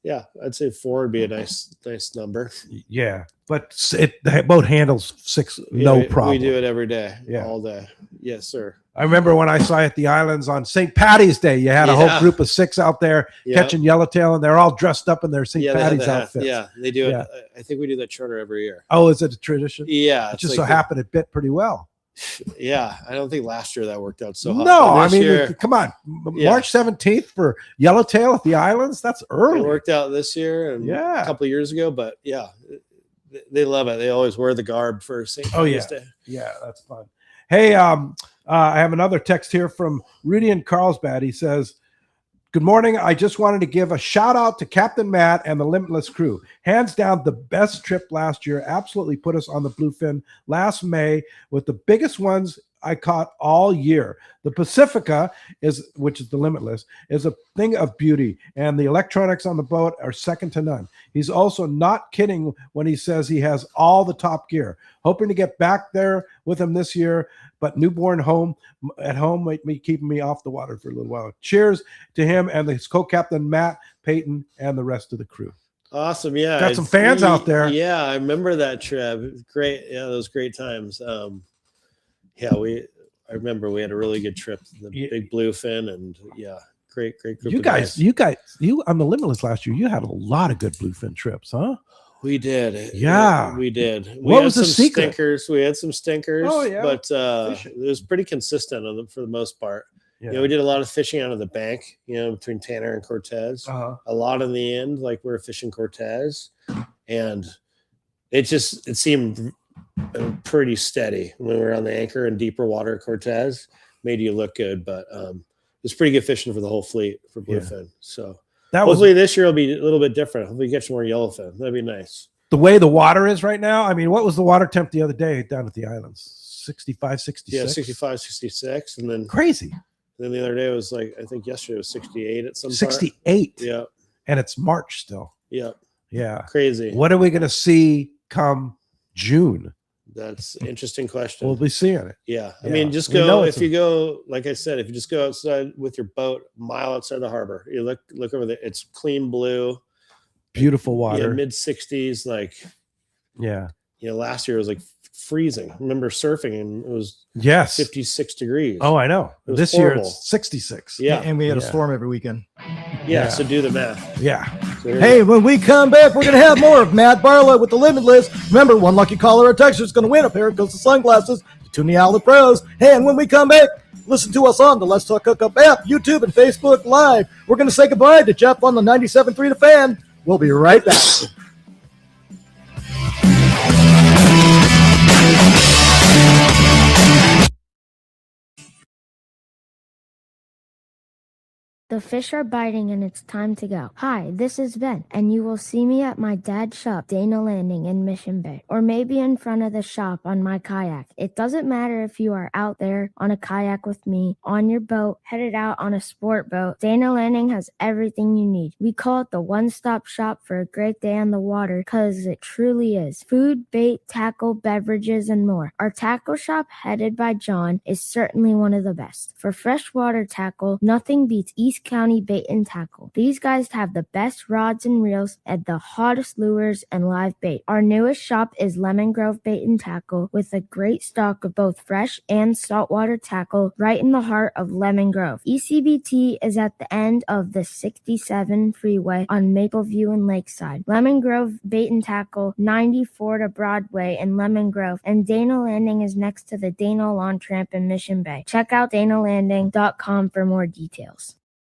yeah, I'd say 4 would be a nice number. Yeah, but the boat handles 6 no problem. We do it every day, Yeah. all day. Yes, sir. I remember when I saw you at the islands on St. Patty's Day, you had a whole group of 6 out there catching yellowtail, and they're all dressed up in their St. They have Patty's the hat. outfits. Yeah, they do Yeah. it. I think we do that charter every year. Oh, is it a tradition? Yeah, It it's just like so happened it bit pretty well. Yeah, I don't think last year that worked out so hot. No, But I this mean, year, come on. Yeah. March 17th for yellowtail at the islands? That's it early. worked out this year and a couple of years ago, but yeah, they love it. They always wear the garb for St. Oh, yeah. Patty's Day. Yeah, that's fun. Hey, I have another text here from Rudy in Carlsbad. He says, good morning. I just wanted to give a shout out to Captain Matt and the Limitless crew. Hands down, the best trip last year. Absolutely put us on the bluefin last May with the biggest ones I caught all year. The Pacifica which is the Limitless, is a thing of beauty, and the electronics on the boat are second to none. He's also not kidding when he says he has all the top gear. Hoping to get back there with him this year, but newborn at home might be keeping me off the water for a little while. Cheers to him and his co-captain Matt, Peyton, and the rest of the crew. Awesome. Yeah. Got some fans out there. Yeah, I remember that trip. Great. Yeah, those great times. I remember we had a really good trip to the big bluefin, and great group. You guys, on the Limitless last year, you had a lot of good bluefin trips, huh? We did. Yeah. We did. We What had was the some secret? stinkers. We had some stinkers. Oh, yeah. But it was pretty consistent for the most part. Yeah. You know, we did a lot of fishing out of the bank, between Tanner and Cortez. Uh-huh. A lot in the end, like we were fishing Cortez. And it seemed pretty steady when we were on the anchor in deeper water at Cortez. Made you look good, but it was pretty good fishing for the whole fleet for bluefin. So hopefully this year will be a little bit different. Hopefully catch more yellowfin. That'd be nice. The way the water is right now, I mean, what was the water temp the other day down at the islands? 65, 66? Yeah, 65, 66. And then crazy. Then the other day was like, I think yesterday was 68 at some part. 68. Yeah. And it's March still. Yep. Yeah. Crazy. What are we going to see come June? That's an interesting question. We'll be seeing it. Yeah. I Yeah. mean, just We know go, it's if you go, like I said, if you just go outside with your boat, a mile outside the harbor, you look over there, it's clean blue. Beautiful water. Yeah, mid 60s. Like, yeah. Last year it was like freezing. I remember surfing and it was 56 degrees. Oh, I know. It was This horrible. year it's 66. Yeah. And we had a Yeah. storm every weekend. Yeah, so do the math. Yeah. So here we Hey, go. when we come back, we're going to have more of Matt Barlow with the Limitless. Remember, one lucky caller or texter is going to win a pair of Coastal sunglasses to the Outlet Pros. Hey, and when we come back, listen to us on the Let's Talk Hookup app, YouTube, and Facebook Live. We're going to say goodbye to Jeff on the 97.3 The Fan. We'll be right back. The fish are biting and it's time to go. Hi, this is Ben, and you will see me at my dad's shop, Dana Landing in Mission Bay, or maybe in front of the shop on my kayak. It doesn't matter if you are out there on a kayak with me, on your boat, headed out on a sport boat. Dana Landing has everything you need. We call it the one-stop shop for a great day on the water because it truly is. Food, bait, tackle, beverages, and more. Our tackle shop, headed by John, is certainly one of the best. For freshwater tackle, nothing beats East County Bait and Tackle. These guys have the best rods and reels and the hottest lures and live bait. Our newest shop is Lemon Grove Bait and Tackle with a great stock of both fresh and saltwater tackle right in the heart of Lemon Grove. ECBT is at the end of the 67 freeway on Mapleview and Lakeside. Lemon Grove Bait and Tackle, 94 to Broadway in Lemon Grove, and Dana Landing is next to the Dana Lawn Tramp in Mission Bay. Check out danalanding.com for more details.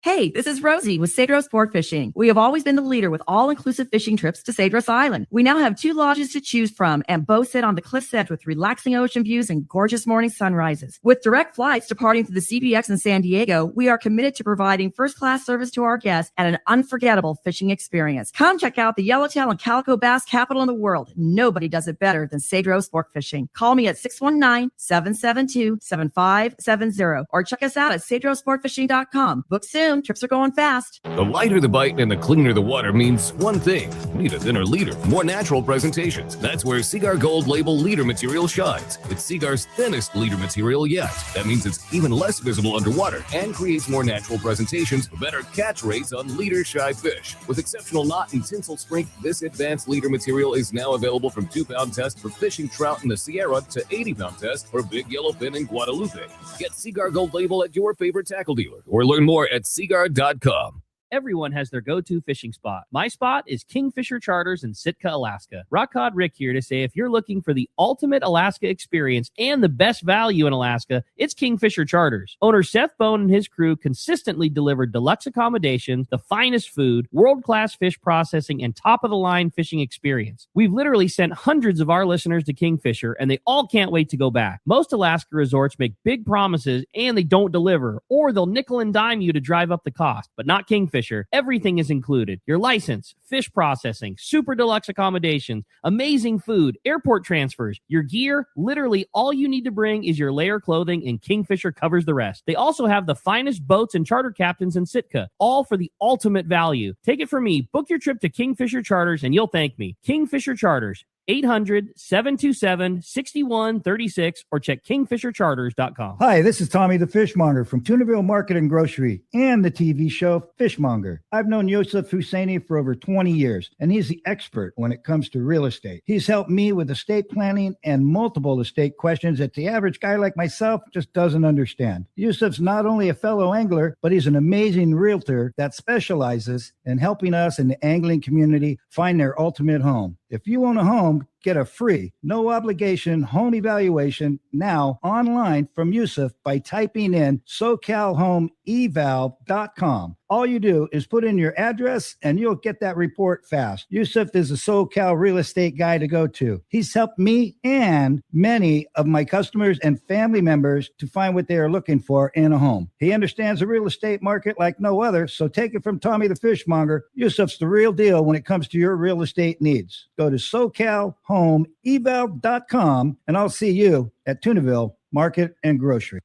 Hey, this is Rosie with Cedros Sport Fishing. We have always been the leader with all-inclusive fishing trips to Cedros Island. We now have 2 lodges to choose from and both sit on the cliff's edge with relaxing ocean views and gorgeous morning sunrises. With direct flights departing to the CBX in San Diego, we are committed to providing first-class service to our guests and an unforgettable fishing experience. Come check out the yellowtail and calico bass capital in the world. Nobody does it better than Cedros Sport Fishing. Call me at 619-772-7570 or check us out at cedrosportfishing.com. Book soon. Trips are going fast. The lighter the bite and the cleaner the water means one thing. Need a thinner leader, more natural presentations. That's where Seaguar Gold Label leader material shines. It's Seaguar's thinnest leader material yet. That means it's even less visible underwater and creates more natural presentations for better catch rates on leader-shy fish. With exceptional knot and tinsel strength, this advanced leader material is now available from 2-pound test for fishing trout in the Sierra to 80-pound test for big yellowfin in Guadalupe. Get Seaguar Gold Label at your favorite tackle dealer or learn more at seaguar.com. Everyone has their go-to fishing spot. My spot is Kingfisher Charters in Sitka, Alaska. Rock Cod Rick here to say if you're looking for the ultimate Alaska experience and the best value in Alaska, it's Kingfisher Charters. Owner Seth Bone and his crew consistently deliver deluxe accommodations, the finest food, world-class fish processing, and top-of-the-line fishing experience. We've literally sent hundreds of our listeners to Kingfisher, and they all can't wait to go back. Most Alaska resorts make big promises, and they don't deliver, or they'll nickel and dime you to drive up the cost, but not Kingfisher. Everything is included. Your license, fish processing, super deluxe accommodations, amazing food, airport transfers, your gear. Literally all you need to bring is your layer clothing, and Kingfisher covers the rest. They also have the finest boats and charter captains in Sitka, all for the ultimate value. Take it from me. Book your trip to Kingfisher Charters and you'll thank me. Kingfisher Charters. 800-727-6136 or check kingfishercharters.com. Hi, this is Tommy the Fishmonger from Tunaville Market and Grocery and the TV show Fishmonger. I've known Yosef Husseini for over 20 years, and he's the expert when it comes to real estate. He's helped me with estate planning and multiple estate questions that the average guy like myself just doesn't understand. Yosef's not only a fellow angler, but he's an amazing realtor that specializes in helping us in the angling community find their ultimate home. If you own a home, get a free, no obligation home evaluation now online from Yusuf by typing in SoCalHomeEval.com. All you do is put in your address and you'll get that report fast. Yusuf is a SoCal real estate guy to go to. He's helped me and many of my customers and family members to find what they are looking for in a home. He understands the real estate market like no other, so take it from Tommy the Fishmonger. Yusuf's the real deal when it comes to your real estate needs. Go to SoCalHomeEval.com and I'll see you at Tunaville Market and Grocery.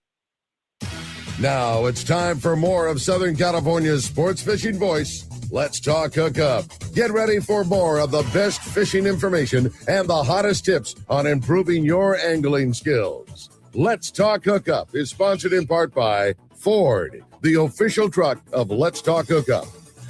Now it's time for more of Southern California's sports fishing voice. Let's talk hookup. Get ready for more of the best fishing information and the hottest tips on improving your angling skills. Let's Talk Hookup is sponsored in part by Ford, the official truck of Let's Talk Hookup.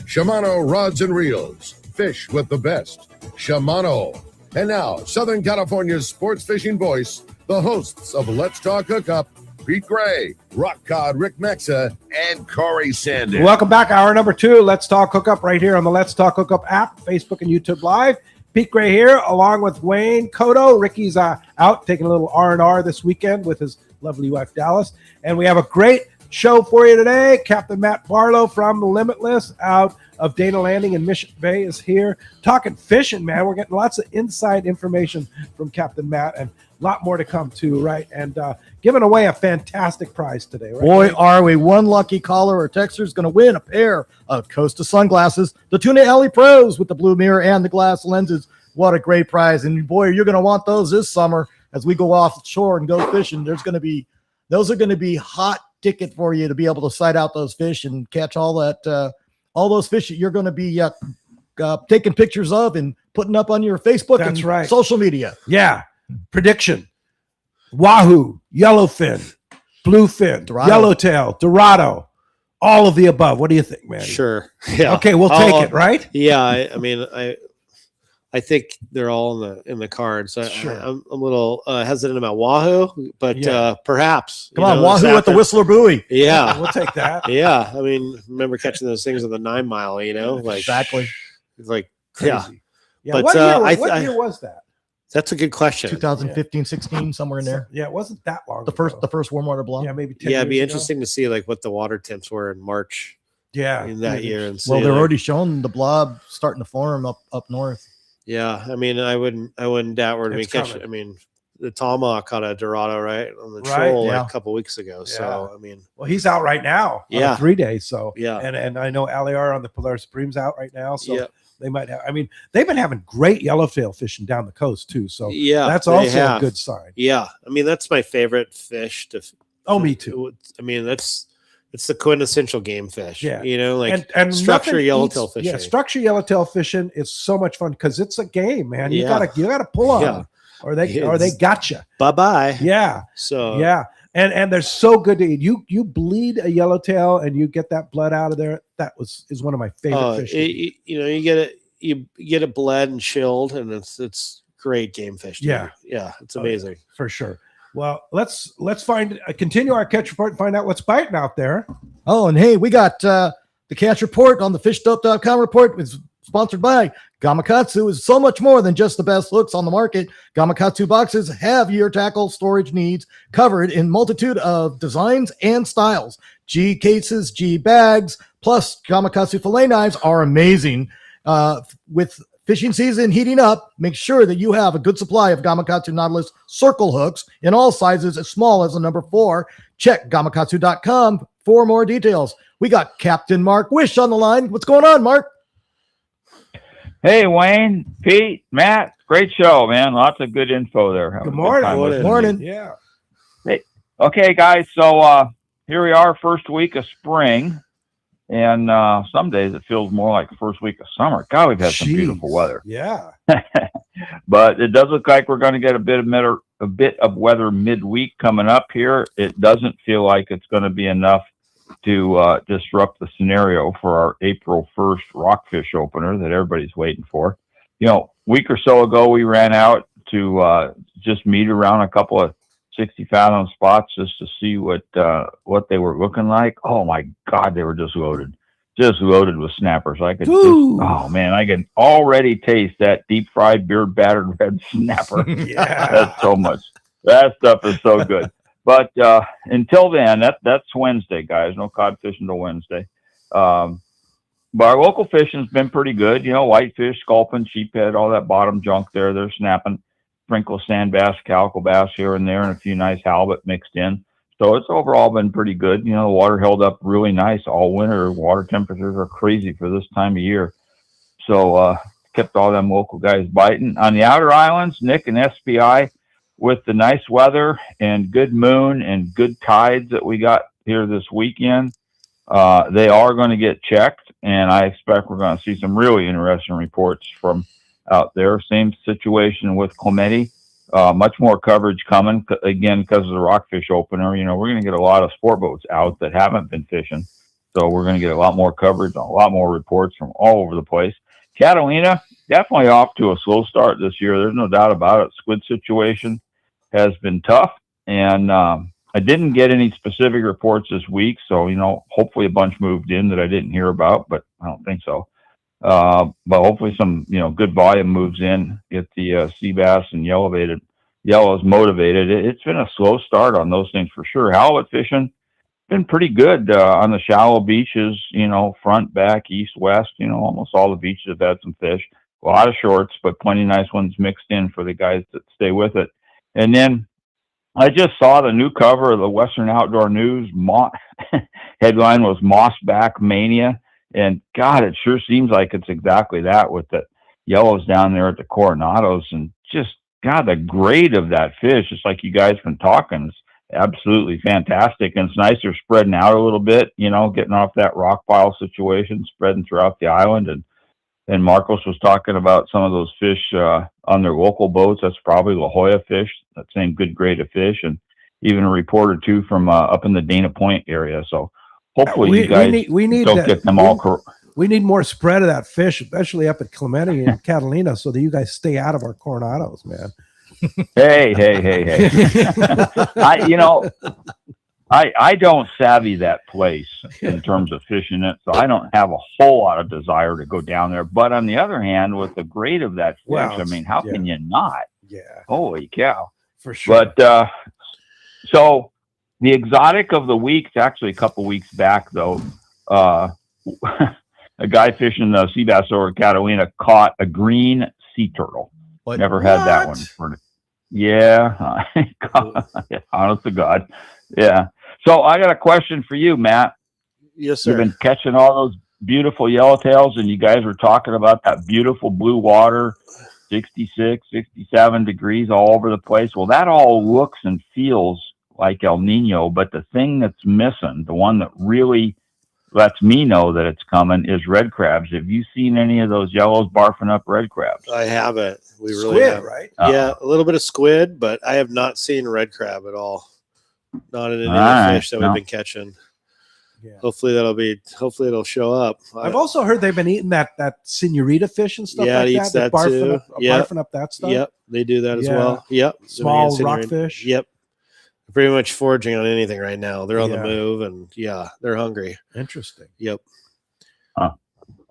Shimano Rods and Reels. Fish with the best. Shimano. And now, Southern California's sports fishing voice, the hosts of Let's Talk Hookup, Pete Gray, Rock Cod Rick Mexa, and Corey Sandin. Welcome back. Hour number 2. Let's Talk Hookup right here on the Let's Talk Hookup app, Facebook and YouTube Live. Pete Gray here, along with Wayne Cotto. Ricky's out taking a little R&R this weekend with his lovely wife, Dallas. And we have a great show for you today. Captain Matt Barlow from Limitless out of Dana Landing in Mission Bay is here talking fishing, man. We're getting lots of inside information from Captain Matt and a lot more to come too, right? And giving away a fantastic prize today, right? Boy, are we. One lucky caller or texter is going to win a pair of Costa sunglasses, the Tuna Alley Pros with the blue mirror and the glass lenses. What a great prize. And boy, you're going to want those this summer as we go offshore and go fishing. Those are going to be hot ticket for you to be able to sight out those fish and catch all those fish that you're going to be taking pictures of and putting up on your Facebook and social media. Yeah. Prediction. Wahoo, yellowfin, bluefin, Dorado. yellowtail, Dorado, all of the above. What do you think, man? Sure. Yeah. Okay, we'll take it, right? Yeah. I think they're all in the cards. Sure. I'm a little hesitant about Wahoo, but perhaps. Come on, Wahoo at the Whistler Buoy. Yeah. We'll take that. Yeah. I mean, remember catching those things on the 9 Mile, like exactly. It's like, Crazy. Yeah. But But what year was that? that's a good question. 2015, 16, somewhere in there. Yeah, it wasn't that long. The first warm water block. Yeah, maybe 10 Yeah, it'd be years interesting to see like what the water temps were in March. Yeah, in that maybe. year. And see, Well, they're like- already showing the blob starting to form up north. Yeah, I mean, I wouldn't doubt where we It's catch. coming. I mean, the Tomahawk caught a Dorado right on the Right, troll yeah. like a couple weeks ago. So I mean, Well, he's out right now. Yeah. On a 3 days. So Yeah. and I know Aliar on the Polaris Supreme's out right now. So Yeah. they might have. I mean, they've been having great yellowtail fishing down the coast too. So yeah, that's they also a have. good sign. Yeah, I mean, that's my favorite fish to. Oh, me too. I mean, it's the quintessential game fish. Yeah. You know, like and structure nothing yellowtail eats- fishing. Yeah, structure yellowtail fishing is so much fun because it's a game, man. You Yeah. gotta pull on Yeah. them, or they got you. Bye bye. Yeah. So Yeah. And they're so good to eat. You bleed a yellowtail and you get that blood out of there. That is one of my favorite fish. to eat. you get it. You get it bled and chilled, and it's great game fish. to Yeah. eat. Yeah, it's amazing. For sure. Well, let's continue our catch report and find out what's biting out there. Oh, and hey, we got the catch report on the fishdope.com report. It's sponsored by Gamakatsu. Is so much more than just the best hooks on the market. Gamakatsu boxes have your tackle storage needs covered in multitude of designs and styles. G cases, G bags, plus Gamakatsu fillet knives are amazing. With fishing season heating up, make sure that you have a good supply of Gamakatsu Nautilus circle hooks in all sizes as small as the number 4. Check gamakatsu.com for more details. We got Captain Mark Wish on the line. What's going on, Mark? Hey, Wayne, Pete, Matt, great show, man. Lots of good info there. Having Good a good morning. time listening. Morning. Yeah. Hey, okay, guys. So here we are, first week of spring, and some days it feels more like the first week of summer. God, we've had some beautiful weather. Yeah. But it does look like we're going to get a bit of weather midweek coming up here. It doesn't feel like it's going to be enough to disrupt the scenario for our April 1st rockfish opener that everybody's waiting for. You know, a week or so ago, we ran out to just meet around a couple of 60-fathom spots just to see what they were looking like. Oh my God, they were just loaded. just loaded with snappers. I could Ooh. oh man, I can already taste that deep fried beer battered red snapper. Yeah. That's so much. That stuff is so good. But until then, that's Wednesday, guys. No cod fishing till Wednesday. But our local fishing's been pretty good. You know, whitefish, sculpin, sheephead, all that bottom junk there, they're snapping. Sprinkle sand bass, calico bass here and there, and a few nice halibut mixed in. So it's overall been pretty good. You know, the water held up really nice all winter. Water temperatures are crazy for this time of year. So kept all them local guys biting. On the outer islands, Nick and SPI, with the nice weather and good moon and good tides that we got here this weekend, they are going to get checked, and I expect we're going to see some really interesting reports from out there. Same situation with Clemente. Much more coverage coming, again, because of the rockfish opener. You know, we're going to get a lot of sport boats out that haven't been fishing. So we're going to get a lot more coverage, a lot more reports from all over the place. Catalina, definitely off to a slow start this year. There's no doubt about it. Squid situation has been tough. And I didn't get any specific reports this week. So, you know, hopefully a bunch moved in that I didn't hear about, but I don't think so. But hopefully some, you know, good volume moves in, get the sea bass and yellows motivated. It's been a slow start on those things for sure. Halibut fishing been pretty good on the shallow beaches, you know, front, back, east, west, you know, almost all the beaches have had some fish. A lot of shorts, but plenty nice ones mixed in for the guys that stay with it. And then I just saw the new cover of the Western Outdoor News. Headline was Mossback Mania. And God, it sure seems like it's exactly that with the yellows down there at the Coronados. And just, God, the grade of that fish, just like you guys been talking, is absolutely fantastic. And it's nice they're spreading out a little bit, you know, getting off that rock pile situation, spreading throughout the island. And Marcos was talking about some of those fish on their local boats. That's probably La Jolla fish, that same good grade of fish. And even a report or two from up in the Dana Point area. So hopefully you guys don't get them all. We need more spread of that fish, especially up at Clemente and Catalina, so that you guys stay out of our Coronados, man. Hey. I don't savvy that place in terms of fishing it, so I don't have a whole lot of desire to go down there. But on the other hand, with the grade of that fish, I mean, how can you not? Yeah. Holy cow. For sure. But so the exotic of the week, it's actually a couple weeks back, though. A guy fishing the sea bass over Catalina caught a green sea turtle. Never had that one. Yeah. Honest to God. Yeah. So I got a question for you, Matt. Yes, sir. You've been catching all those beautiful yellowtails, and you guys were talking about that beautiful blue water, 66, 67 degrees all over the place. Well, that all looks and feels like El Nino, but the thing that's missing, the one that really lets me know that it's coming, is red crabs. Have you seen any of those yellows barfing up red crabs? I haven't. We really Squid, have. right? Yeah, a little bit of squid, but I have not seen red crab at all. Not in any of the All fish that right, we've been catching. Yeah. Hopefully it'll show up. I've also heard they've been eating that senorita fish and stuff Yeah, like it that. eats They're that too. barfing up that stuff. Yep, they do that as Yeah. well. Yep. Small They're rockfish. Yep. They're pretty much foraging on anything right now. They're on Yeah. the move, and they're hungry. Interesting. Yep.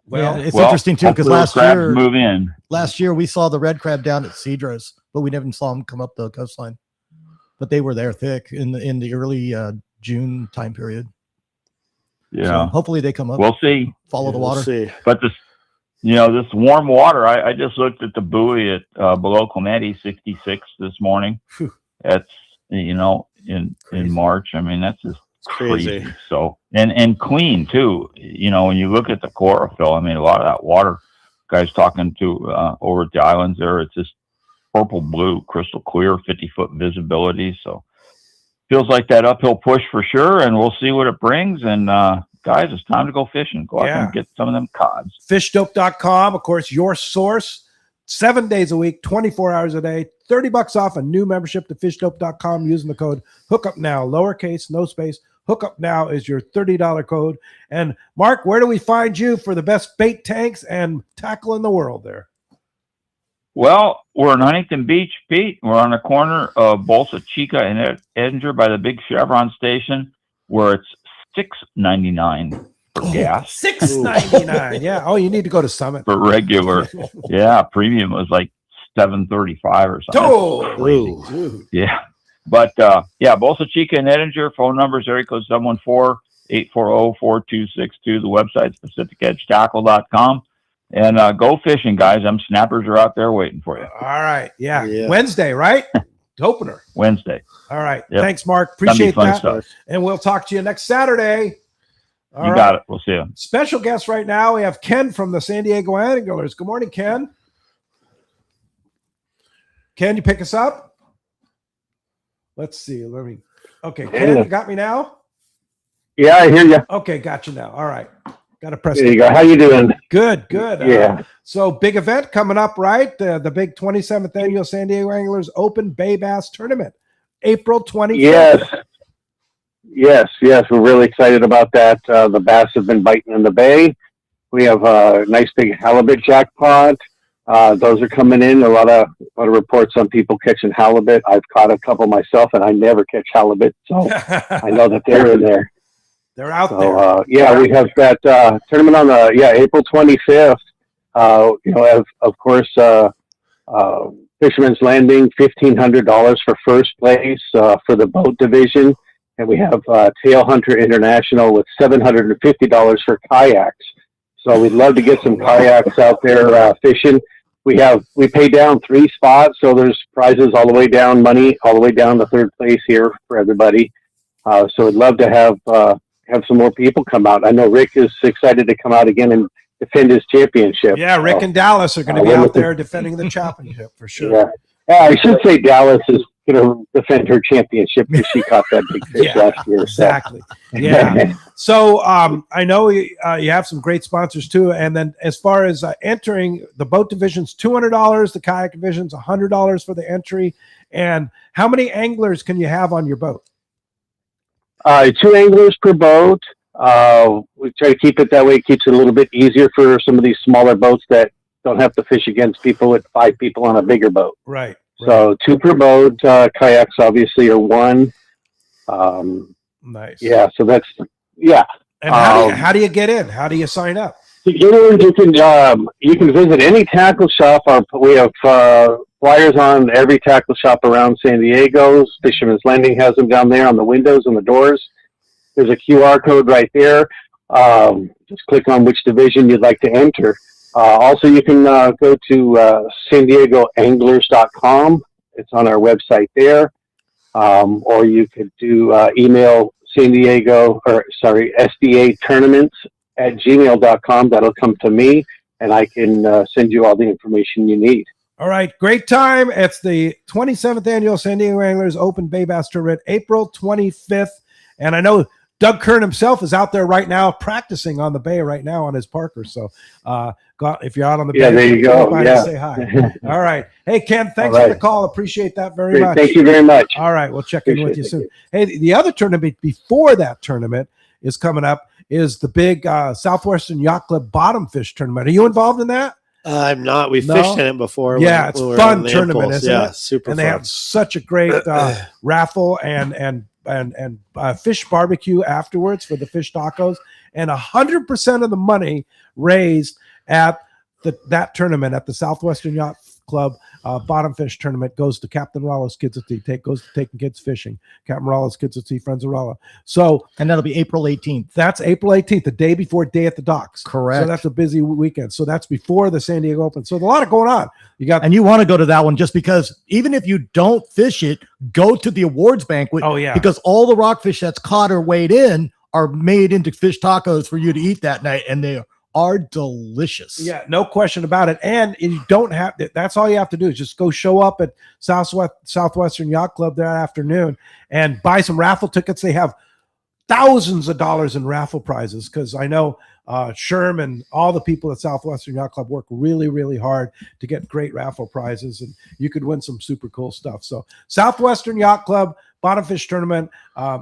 Well, it's interesting too because last year we saw the red crab down at Cedros, but we never saw them come up the coastline. But they were there thick in the early June time period. Yeah. So hopefully they come up. We'll see. Follow the water. See. But this warm water, I just looked at the buoy at below Clemente, 66 this morning. That's, in March. I mean, that's just crazy. So, and clean too. When you look at the chlorophyll, I mean, a lot of that water, guys talking to over at the islands there, it's just purple blue, crystal clear, 50-foot visibility. So feels like that uphill push for sure, and we'll see what it brings. And guys, it's time to go fishing. Go out and get some of them cods. Fishdope.com, of course, your source, 7 days a week, 24 hours a day, $30 off a new membership to fishdope.com using the code Hookup Now, lowercase, no space. Hookup Now is your $30 code. And Mark, where do we find you for the best bait tanks and tackle in the world there? Well, we're in Huntington Beach, Pete. We're on the corner of Bolsa Chica and Edinger by the big Chevron station, where it's $6.99 for gas. $6.99. Yeah. Oh, you need to go to Summit. For regular. Yeah, premium was like $7.35 or something. Oh, dude. Yeah. But Bolsa Chica and Edinger, phone numbers, area code 714-840-4262. The website's PacificEdgeTackle.com. And go fishing, guys. Them snappers are out there waiting for you. All right. Yeah. Wednesday, right? Opener. Wednesday. All right. Yep. Thanks, Mark. Gonna be Appreciate fun that. stuff. And we'll talk to you next Saturday. You got it. We'll see you. Special guest right now. We have Ken from the San Diego Anglers. Good morning, Ken. Ken, you pick us up? Let's see. Okay, Ken, you got me now? Yeah, I hear you. Okay, got you now. All right. Got to press. There you go. How you doing? Good. Yeah. So big event coming up, right? The big 27th annual San Diego Anglers Open Bay Bass Tournament, April 25th. Yes. We're really excited about that. The bass have been biting in the bay. We have a nice big halibut jackpot. Those are coming in. A lot of reports on people catching halibut. I've caught a couple myself, and I never catch halibut, so I know that they're in there. They're out there. We have that tournament on April 25th. Of course, Fisherman's Landing, $1,500 for first place for the boat division, and we have Tail Hunter International with $750 for kayaks. So we'd love to get some kayaks out there fishing. We pay down 3 spots, so there's prizes all the way down, money all the way down to third place here for everybody. So we'd love to have some more people come out. I know Rick is excited to come out again and defend his championship. Yeah, Rick and Dallas are going to be out there defending the championship for sure. Yeah, I should say Dallas is going to defend her championship because she caught that big fish last year. Exactly. Yeah. So I know you have some great sponsors too. And then as far as entering, the boat division's $200, the kayak division's $100 for the entry. And how many anglers can you have on your boat? 2 anglers per boat. We try to keep it that way. It keeps it a little bit easier for some of these smaller boats that don't have to fish against people with 5 people on a bigger boat. Right. So 2 per boat. Kayaks obviously are 1. Nice. Yeah. So that's And how do you get in? How do you sign up? To get in, you can visit any tackle shop. We have flyers on every tackle shop around San Diego. Fisherman's Landing has them down there on the windows and the doors. There's a QR code right there. Just click on which division you'd like to enter. Also, you can go to San Diego Anglers.com. It's on our website there. Or you could do email SDA tournaments at gmail.com. That'll come to me, and I can send you all the information you need. All right, great time. It's the 27th annual San Diego Anglers Open Bay Bass Tournament, April 25th. And I know Doug Kern himself is out there right now practicing on the bay right now on his Parker. So if you're out on the bay, there you go. Say hi. All right. Hey, Ken, thanks for the call. Appreciate that very much. Thank you very much. All right, we'll check in with you soon. Hey, the other tournament before that tournament is coming up is the big Southwestern Yacht Club Bottom Fish Tournament. Are you involved in that? I'm not. We fished in it before. Yeah, it's a fun tournament, isn't it? Super and fun. They have such a great raffle and fish barbecue afterwards for the fish tacos, and 100% of the money raised at that tournament at the Southwestern Yacht Club Bottom Fish Tournament goes to Captain Rolla's Kids at Sea. Goes to Taking Kids Fishing. Captain Rolla's Kids at Sea, Friends of Rolla. So, and that'll be April 18th. That's April 18th, the day before Day at the Docks. Correct. So that's a busy weekend. So that's before the San Diego Open. So a lot of going on. And you want to go to that one just because even if you don't fish it, go to the awards banquet. Oh yeah. Because all the rockfish that's caught or weighed in are made into fish tacos for you to eat that night, and they are delicious. Yeah, no question about it. And you don't have that's all you have to do is just go show up at Southwestern Yacht Club that afternoon and buy some raffle tickets. They have thousands of dollars in raffle prizes because I know Sherm and all the people at Southwestern Yacht Club work really, really hard to get great raffle prizes, and you could win some super cool stuff. So Southwestern Yacht Club Bottom Fish Tournament,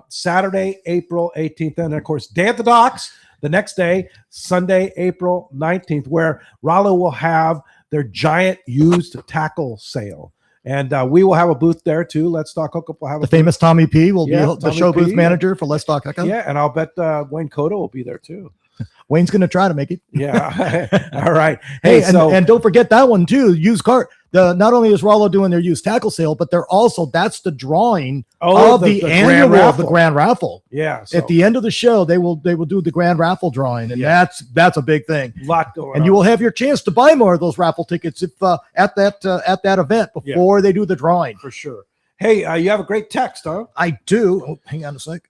Saturday, April 18th, and of course, Day at the Docks. The next day, Sunday, April 19th, where Rolla will have their giant used tackle sale. And we will have a booth there too. Let's Talk Hookup will have the famous Tommy P will be the Tommy show booth P, manager for Let's Talk Hookup. Yeah, and I'll bet Wayne Cotto will be there too. Wayne's going to try to make it. Yeah. All right. Hey, Hey, so and don't forget that one too. Used car. Not only is Rollo doing their used tackle sale, but that's the drawing of the annual grand the grand raffle. Yeah. At the end of the show, they will do the grand raffle drawing, and that's a big thing. Lot going on. And you will have your chance to buy more of those raffle tickets if at that event before they do the drawing. For sure. Hey, you have a great text, huh? I do. Oh, hang on a sec.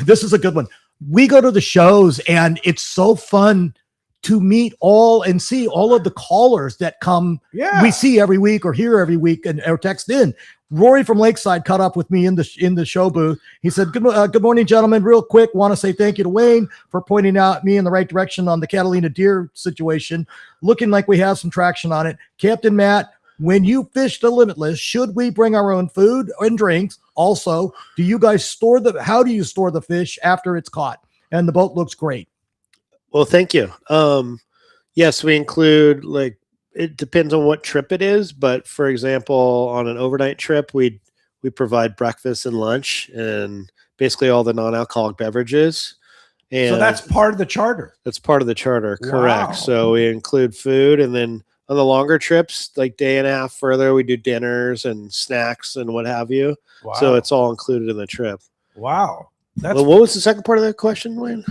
This is a good one. We go to the shows, and it's so fun to meet and see all of the callers that come. Yeah. We see every week or hear every week or text in. Rory from Lakeside caught up with me in the show booth. He said, good morning, gentlemen. Real quick, want to say thank you to Wayne for pointing out me in the right direction on the Catalina deer situation. Looking like we have some traction on it. Captain Matt, when you fish the Limitless, should we bring our own food and drinks? Also, do you guys how do you store the fish after it's caught? And the boat looks great. Well, thank you. Yes, we include, like, it depends on what trip it is, but for example, on an overnight trip, we provide breakfast and lunch and basically all the non-alcoholic beverages. And so that's part of the charter. That's part of the charter, correct. Wow. So we include food, and then on the longer trips, like day and a half further, we do dinners and snacks and what have you. Wow. So it's all included in the trip. Wow. Well, what was the second part of that question, Wayne?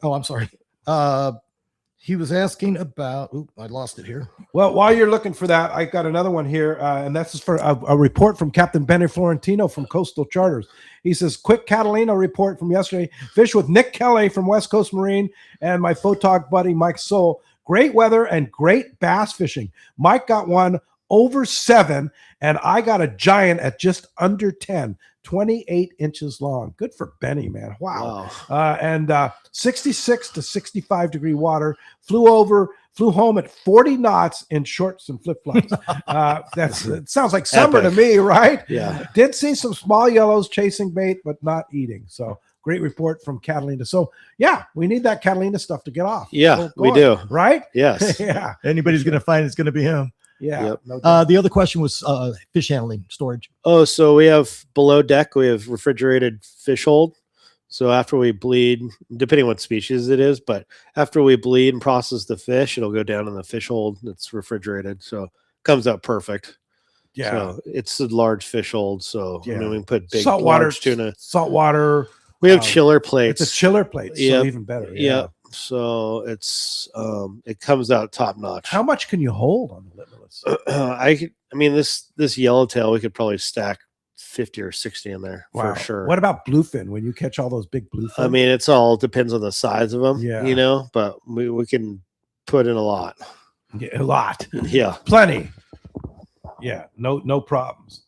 Oh, I'm sorry. He was asking about, I lost it here. Well, while you're looking for that, I got another one here, and that's for a report from Captain Benny Florentino from Coastal Charters. He says, quick Catalina report from yesterday. Fish with Nick Kelly from West Coast Marine and my photog buddy, Mike Soul. Great weather and great bass fishing. Mike got one over 7, and I got a giant at just under 10. 28 inches long. Good for Benny, man. Wow. And 66 to 65 degree water. Flew home at 40 knots in shorts and flip-flops. It sounds like summer to me, right? Yeah. Did see some small yellows chasing bait, but not eating. So great report from Catalina. So yeah, we need that Catalina stuff to get off. Yeah, So we go do. on, right? Yes. Yeah. Anybody's going to find it's going to be him. Yeah. Yep. No doubt. The other question was fish handling, storage. Oh, so we have below deck, we have refrigerated fish hold. So after we bleed, depending on what species it is, but after we bleed and process the fish, it'll go down in the fish hold that's refrigerated. So it comes out perfect. Yeah. So it's a large fish hold. So I mean, we can put big saltwater large tuna. Saltwater. We have chiller plates. It's a chiller plate. So Yep. even better. Yeah. So it's it comes out top notch. How much can you hold on the Limitless? I mean this yellowtail we could probably stack 50 or 60 in there for sure. What about bluefin? When you catch all those big bluefin? I mean, it's all depends on the size of them. Yeah. You know, but we can put in a lot. Yeah, a lot. Yeah. Plenty. Yeah. No problems.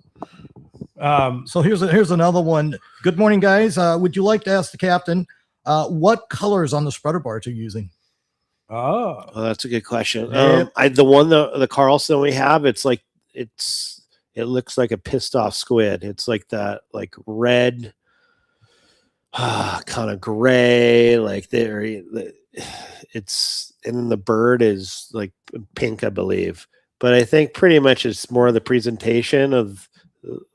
So here's another one. Good morning, guys. Would you like to ask the captain what colors on the spreader bars are using? Oh, that's a good question. Yep. The Carlson we have, it looks like a pissed off squid. It's like that, like red, kind of gray, like and then the bird is like pink, I believe. But I think pretty much it's more of the presentation of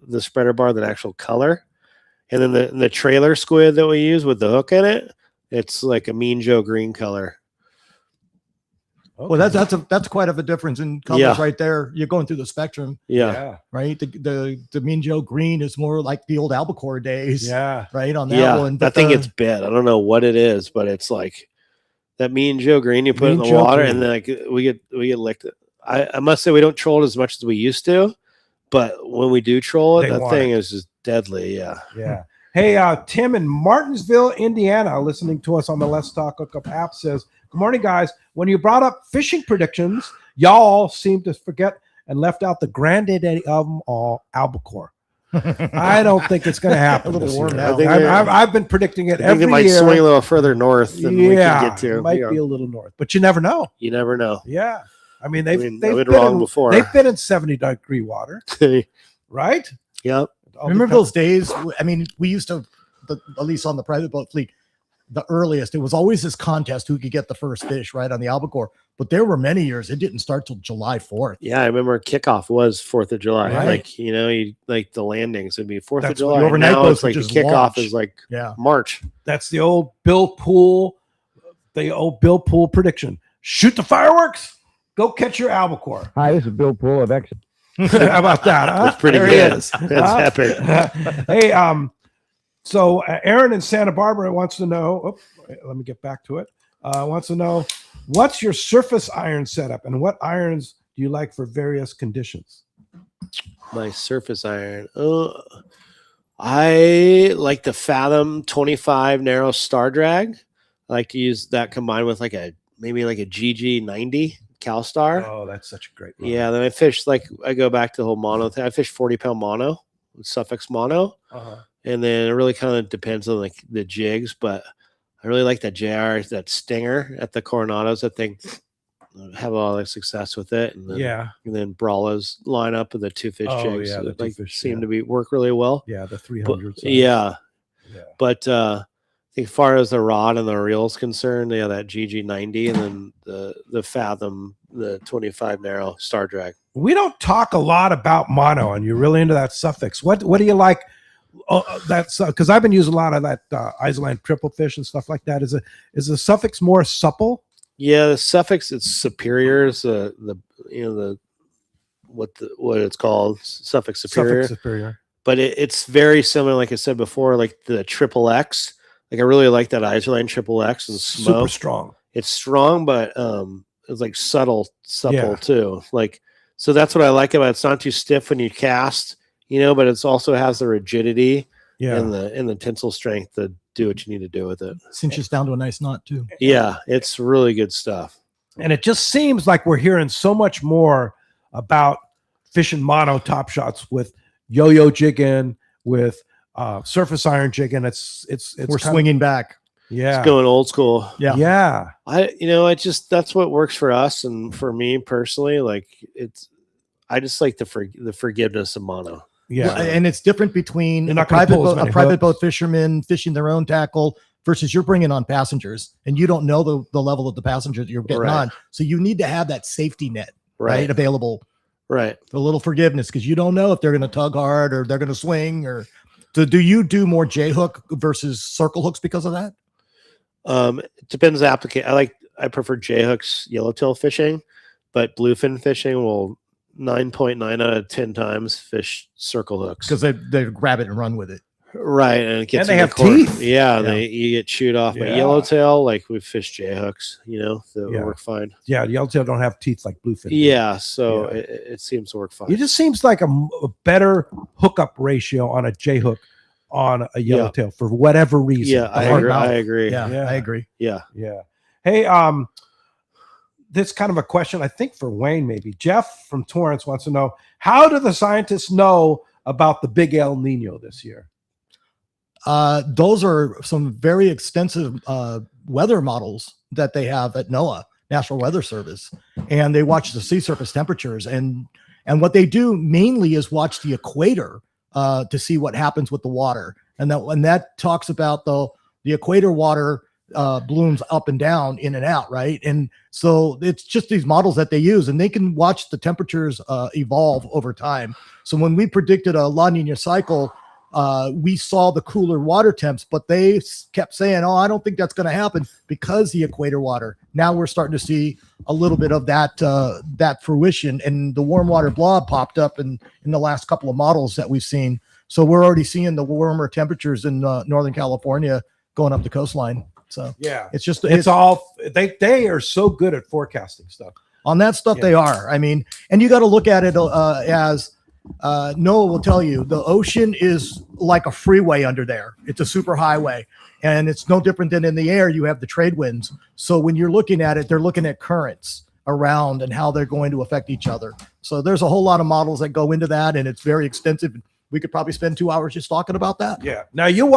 the spreader bar than actual color. And then the trailer squid that we use with the hook in it, it's like a Mean Joe green color. Okay. Well, that's quite of a difference in colors right there. You're going through the spectrum. Yeah. Right. The Mean Joe green is more like the old albacore days. Yeah. Right on that one. But I think it's bit. I don't know what it is, but it's like that Mean Joe green you put in the water, and then like we get licked. I must say we don't troll it as much as we used to, but when we do troll it, that thing is just deadly. Yeah. Yeah. Hey, Tim in Martinsville, Indiana, listening to us on the Let's Talk Hookup app says, good morning, guys. When you brought up fishing predictions, y'all seem to forget and left out the granddaddy of them all, albacore. I don't think it's going to happen. A little warm now. I've been predicting it every year. It might year. swing a little further north than we can get to. It might be a little north, but you never know. You never know. Yeah. I mean, they've been wrong before. They've been in 70-degree water, right? Yep. Remember those days? I mean, we used to, at least on the private boat fleet, the earliest, it was always this contest who could get the first fish right on the albacore. But there were many years it didn't start till July 4th. Yeah, I remember kickoff was 4th of July. Right. Like, you like the landings would be 4th of That's July. the overnight now boats it's like would the just kickoff launch. is like Yeah. March. That's the old Bill Poole the old Bill Poole prediction: shoot the fireworks, go catch your albacore. Hi, this is Bill Poole of X. How about that? Huh? That's pretty There good. he is. That's epic. Hey, so Aaron in Santa Barbara wants to know. Let me get back to it. Wants to know, what's your surface iron setup, and what irons do you like for various conditions? My surface iron. I like the Fathom 25 narrow star drag. I like to use that combined with maybe like a GG90 CalStar. Oh, that's such a great one. Yeah, then I fish, I go back to the whole mono thing. I fish 40-pound mono with Suffix mono. And then it really kind of depends on the jigs, but I really like that JR, that Stinger at the Coronados. I think have a lot of success with it. And then, and then Brawlow's lineup of the two fish jigs seem to work really well. Yeah, the 300. Yeah. But I think as far as the rod and the reel is concerned, that GG90 and then the Fathom, the 25 narrow star drag. We don't talk a lot about mono, and you're really into that Suffix. What do you like? That's because I've been using a lot of that Island triple fish and stuff like that. Is the Suffix more supple? Yeah, the Suffix, it's superior. Is what it's called, Suffix superior. Suffix superior. But it's very similar, like I said before, like the Triple X. Like I really like that Iserline Triple X and smoke. Super strong. It's strong, but it's like supple too. So that's what I like about it. It's not too stiff when you cast, but it's also has the rigidity and the tensile strength to do what you need to do with it. Cinches down to a nice knot too. Yeah, it's really good stuff. And it just seems like we're hearing so much more about fishing mono top shots with yo-yo jigging, with surface iron jigging. It's we're swinging back. Yeah, it's going old school. Yeah. That's what works for us, and for me personally, I just like the forgiveness of mono. Yeah, and it's different between You're a not gonna private pull as boat, a many private hooks. boat fisherman fishing their own tackle versus you're bringing on passengers, and you don't know the level of the passenger that you're getting on. So you need to have that safety net right available. Right, a little forgiveness because you don't know if they're going to tug hard or they're going to swing. Or do you do more J hook versus circle hooks because of that? It depends on the application. I prefer J hooks yellowtail fishing, but bluefin fishing will 9.9 out of 10 times fish circle hooks because they grab it and run with it. Right, and it gets And they in have the core. teeth. Yeah, you get chewed off. But yellowtail, we fish J hooks, that work fine. Yeah, the yellowtail don't have teeth like bluefin. Yeah, so it seems to work fine. It just seems like a better hookup ratio on a J hook on a yellowtail for whatever reason. Yeah, I agree. Yeah, I agree. Yeah. Hey, this kind of a question, I think for Wayne, maybe. Jeff from Torrance wants to know, how do the scientists know about the big El Nino this year? Those are some very extensive weather models that they have at NOAA, National Weather Service, and they watch the sea surface temperatures. And what they do mainly is watch the equator to see what happens with the water. And that talks about the equator water blooms up and down, in and out, right? And so it's just these models that they use, and they can watch the temperatures evolve over time. So when we predicted a La Nina cycle, we saw the cooler water temps, but they kept saying, "Oh, I don't think that's going to happen because the equator water." Now we're starting to see a little bit of that fruition, and the warm water blob popped up in the last couple of models that we've seen. So we're already seeing the warmer temperatures in Northern California going up the coastline. So it's all they are so good at forecasting stuff. On that stuff, they are. I mean, and you got to look at it as Noah will tell you, the ocean is like a freeway under there. It's a super highway, and it's no different than in the air. You have the trade winds. So when you're looking at it, they're looking at currents around and how they're going to affect each other. So there's a whole lot of models that go into that, and it's very extensive. We could probably spend 2 hours just talking about that. Yeah. Now you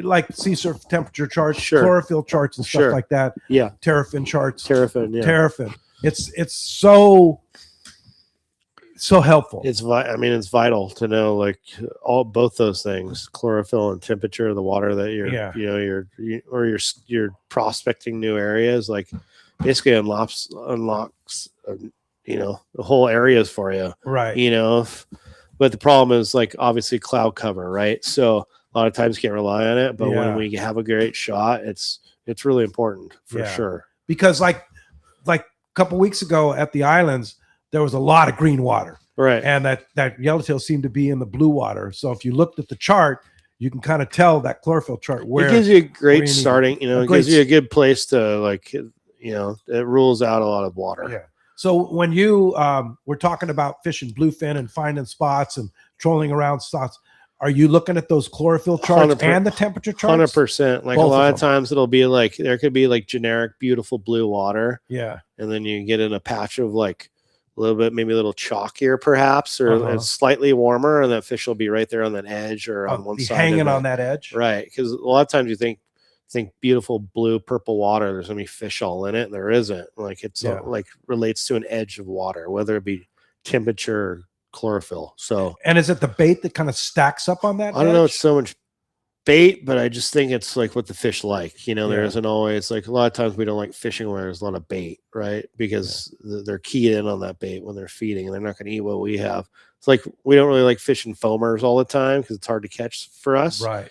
like sea surface temperature charts, chlorophyll charts, and stuff like that. Yeah. Terrafin charts. Terrafin. It's so helpful. It's vital to know both those things, chlorophyll and temperature of the water that you're prospecting new areas. Basically unlocks the whole areas for you. Right. But the problem is obviously cloud cover, right? So a lot of times you can't rely on it, but when we have a great shot, it's It's really important for Yeah. sure. Because like a couple weeks ago at the islands, there was a lot of green water. Right. And that yellowtail seemed to be in the blue water. So if you looked at the chart, you can kind of tell that chlorophyll chart where it gives you a where great need starting, it gives you a good place to like, it rules out a lot of water. Yeah. So when you we're talking about fishing bluefin and finding spots and trolling around spots, are you looking at those chlorophyll charts 100%. and the temperature charts? 100%. Like Both a of lot of them. times it'll be like, there could be like generic, beautiful blue water. Yeah. And then you get in a patch of like a little bit, maybe a little chalkier perhaps, or Uh-huh. it's slightly warmer, and that fish will be right there on that edge or on one Be side. hanging of on that edge. Right. Because a lot of times you think beautiful blue, purple water, there's gonna be fish all in it. And there isn't. Like it's Yeah. like relates to an edge of water, whether it be temperature or chlorophyll. So And is it the bait that kind of stacks up on that? I don't know. edge? It's so much bait, but I just think it's like what the fish like. There Yeah. isn't always like a lot of times we don't like fishing where there's a lot of bait, right? Because they're keyed in on that bait when they're feeding, and they're not going to eat what we have. It's like we don't really like fishing foamers all the time because it's hard to catch for us. Right.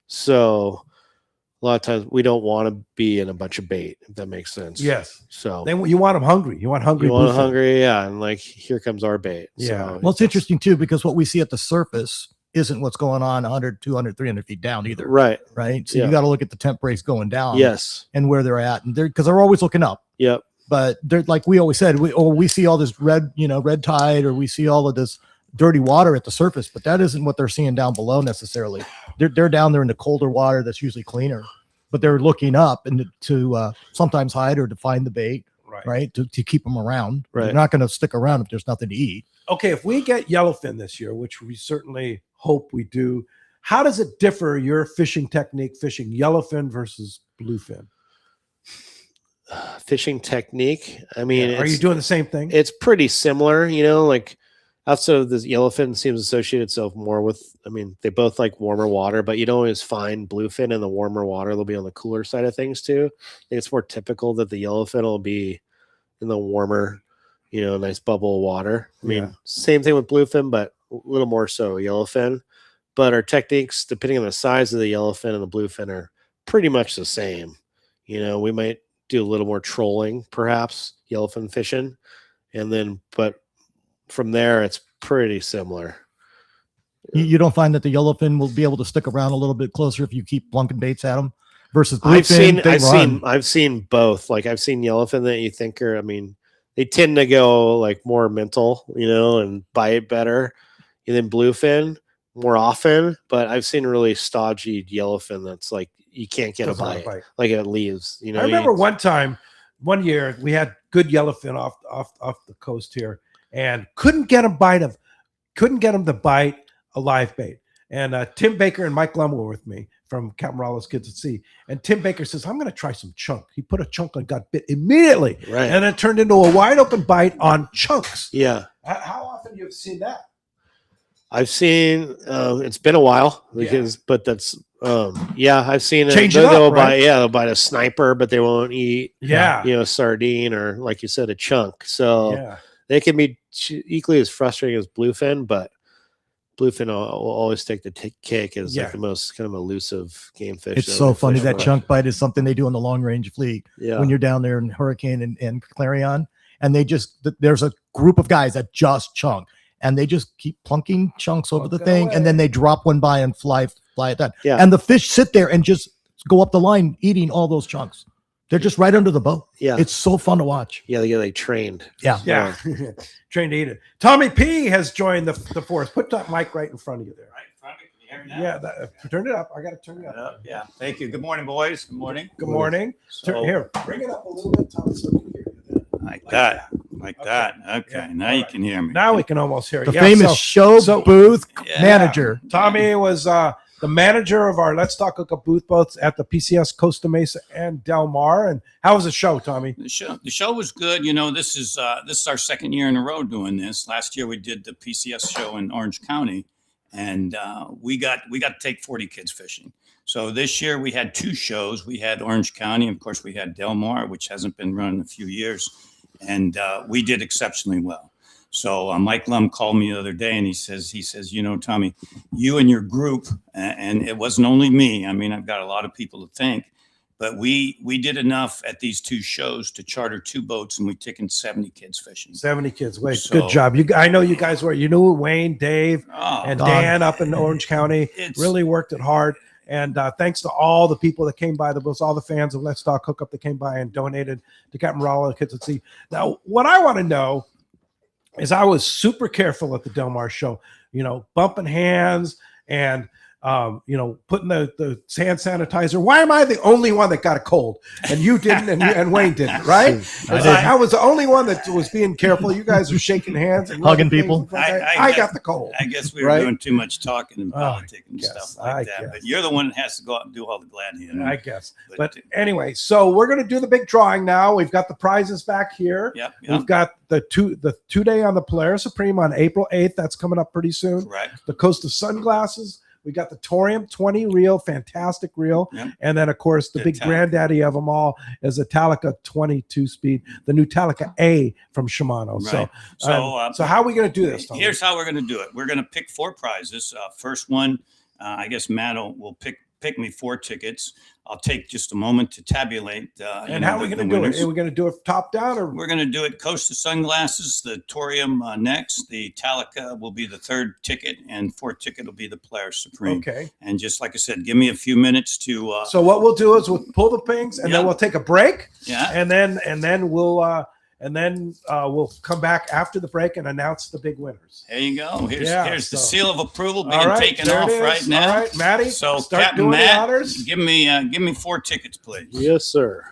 So a lot of times we don't want to be in a bunch of bait, if that makes sense. Yes. So Then you want them hungry. You want hungry. you want bluefin. hungry, yeah, and like here comes our bait. Yeah. So Well, it's interesting too, because what we see at the surface isn't what's going on 100, 200, 300 feet down either. Right. Right. So Yeah. you got to look at the temp rates going down. Yes. And where they're at. And because they're always looking up. Yep. But they're like we always said, we see all this red tide, or we see all of this dirty water at the surface, but that isn't what they're seeing down below necessarily. They're down there in the colder water that's usually cleaner, but they're looking up and to sometimes hide or to find the bait, right? To keep them around. Right. They're not going to stick around if there's nothing to eat. Okay, if we get yellowfin this year, which we certainly hope we do, how does it differ your fishing technique fishing yellowfin versus bluefin? Fishing technique. I mean, Are you doing the same thing? It's pretty similar, like outside of this, yellowfin seems to associate itself more with, I mean, they both like warmer water, but you don't always find bluefin in the warmer water. They'll be on the cooler side of things too. I think it's more typical that the yellowfin will be in the warmer, nice bubble of water. I mean, Yeah. same thing with bluefin, but a little more so yellowfin. But our techniques, depending on the size of the yellowfin and the bluefin, are pretty much the same. We might do a little more trolling, perhaps yellowfin fishing, but from there it's pretty similar. You don't find that the yellowfin will be able to stick around a little bit closer if you keep plunking baits at them versus bluefin. I've seen both. Like I've seen yellowfin that you think are, I mean, they tend to go like more mental, and bite better than bluefin more often. But I've seen really stodgy yellowfin that's like you can't get a Doesn't want bite. to bite. Like it leaves. I remember one year we had good yellowfin off the coast here, and couldn't get them to bite a live bait. And Tim Baker and Mike Lum were with me from Captain Rollo's Kids at Sea. And Tim Baker says, I'm going to try some chunk. He put a chunk and got bit immediately. Right. And it turned into a wide open bite on chunks. Yeah. How often have you seen that? I've seen it's been a while but that's I've seen it. Change it up, They'll right? they'll bite a sniper, but they won't eat Yeah. sardine or like you said, a chunk. So Yeah. they can be equally as frustrating as bluefin, but bluefin will always take the kick as like the most kind of elusive game fish. It's so funny that chunk bite is something they do on the long range fleet. Yeah. When you're down there in Hurricane and Clarion, and there's a group of guys that just chunk, and they just keep plunking chunks over the thing, and then they drop one by and fly at that. Yeah. And the fish sit there and just go up the line eating all those chunks. They're just right under the boat. Yeah. It's so fun to watch. Yeah, they get like trained. Yeah. Yeah. Trained to eat it. Tommy P has joined the force. Put that mic right in front of you there. Right in front of me. Can you hear me now? Yeah. Turn it up. I got to turn it up. Yeah. Thank you. Good morning, boys. Good morning. Good morning. So- Here, bring it up a little bit, Tommy, so we can hear you. Like that. Like that. Okay. Now you can hear me. Now we can almost hear The it. famous show booth manager. Tommy was the manager of our Let's Talk Hookup booth both at the PCS Costa Mesa and Del Mar. And how was the show, Tommy? The show was good. This is our second year in a row doing this. Last year we did the PCS show in Orange County, and we got to take 40 kids fishing. So this year we had two shows. We had Orange County, and of course we had Del Mar, which hasn't been run in a few years, and we did exceptionally well. So Mike Lum called me the other day, and he says, Tommy, you and your group, and it wasn't only me. I mean, I've got a lot of people to thank, But we did enough at these 2 shows to charter 2 boats, and we taken 70 kids fishing. 70 kids. Wait, So- good job. I know you guys were. You knew Wayne, Dave, and God. Dan up in Orange County really worked it hard. And thanks to all the people that came by the booth, all the fans of Let's Talk Hookup that came by and donated to Captain Rollo and Kids at Sea. Now, what I want to know is I was super careful at the Del Mar show, bumping hands and putting the hand sanitizer. Why am I the only one that got a cold and you didn't and Wayne didn't, right? I was the only one that was being careful. You guys are shaking hands and Hugging people. I got the cold. I guess we were doing too much talking and politic and stuff like that. But you're the one that has to go out and do all the glad handing. I guess. But anyway, so we're going to do the big drawing now. We've got the prizes back here. Yep. We've got the two day on the Polaris Supreme on April 8th. That's coming up pretty soon. Right. The Costa sunglasses. We got the Torium 20 reel, fantastic reel. Yep. And then, of course, the big granddaddy of them all is a Talica 22 speed, the new Talica A from Shimano. Right. So how are we going to do this, Tony? Here's how we're going to do it. We're going to pick 4 prizes. First one, I guess Matt will pick me 4 tickets. I'll take just a moment to tabulate. And how are we going to do it? Are we going to do it top down, or we're going to do it Costa sunglasses, the Torium next, the Talica will be the 3rd ticket, and 4th ticket will be the Polaris Supreme. Okay. And just like I said, give me a few minutes to. So what we'll do is we'll pull the pings, and then we'll take a break. Yeah. And then we'll come back after the break and announce the big winners. There you go. Here's the seal of approval being All right, taken there it off is. right now. All right, Matty, So start Captain doing the Matt, honors. give me 4 tickets, please. Yes, sir.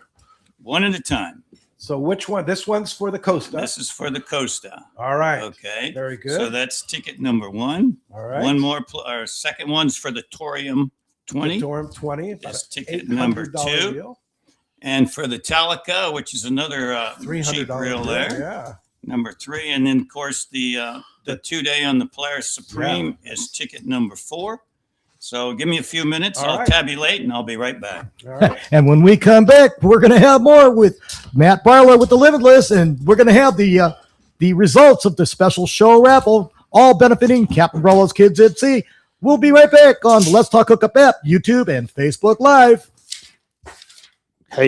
One at a time. So which one? This one's for the Costa. This is for the Costa. All right. Okay. Very good. So that's ticket number 1. All right. One more. Our second one's for the Torium 20. The Torium 20. That's ticket number 2. Reel. And for the Talica, which is another $300 cheap reel reel, there. yeah. Number 3. And then, of course, the 2 day on the Polaris Supreme is ticket number 4. So give me a few minutes. All I'll right. tabulate and I'll be right back. All right. And when we come back, we're going to have more with Matt Barlow with the Limitless, and we're going to have the results of the special show raffle, all benefiting Captain Barlow's Kids at Sea. We'll be right back on the Let's Talk Hookup app, YouTube, and Facebook Live.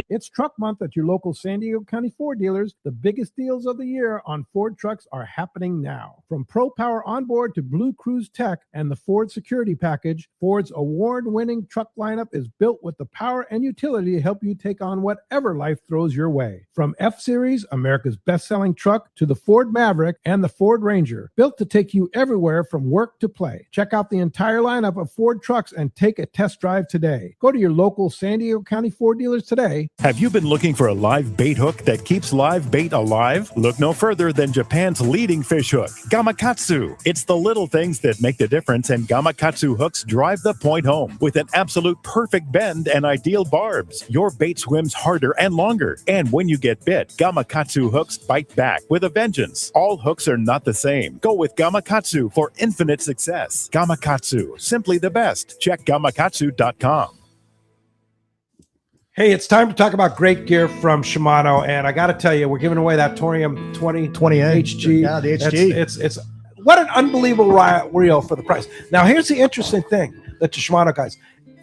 It's truck month at your local San Diego County Ford dealers. The biggest deals of the year on Ford trucks are happening now. From Pro Power Onboard to Blue Cruise Tech and the Ford Security Package, Ford's award-winning truck lineup is built with the power and utility to help you take on whatever life throws your way. From F-Series, America's best-selling truck, to the Ford Maverick and the Ford Ranger, built to take you everywhere from work to play. Check out the entire lineup of Ford trucks and take a test drive today. Go to your local San Diego County Ford dealers today. Have you been looking for a live bait hook that keeps live bait alive? Look no further than Japan's leading fish hook, Gamakatsu. It's the little things that make the difference, and Gamakatsu hooks drive the point home. With an absolute perfect bend and ideal barbs, your bait swims harder and longer. And when you get bit, Gamakatsu hooks bite back with a vengeance. All hooks are not the same. Go with Gamakatsu for infinite success. Gamakatsu, simply the best. Check gamakatsu.com. Hey, it's time to talk about great gear from Shimano, and I got to tell you, we're giving away that Torium 20 HG. Yeah, the HG. It's what an unbelievable reel for the price. Now, here's the interesting thing that the Shimano guys,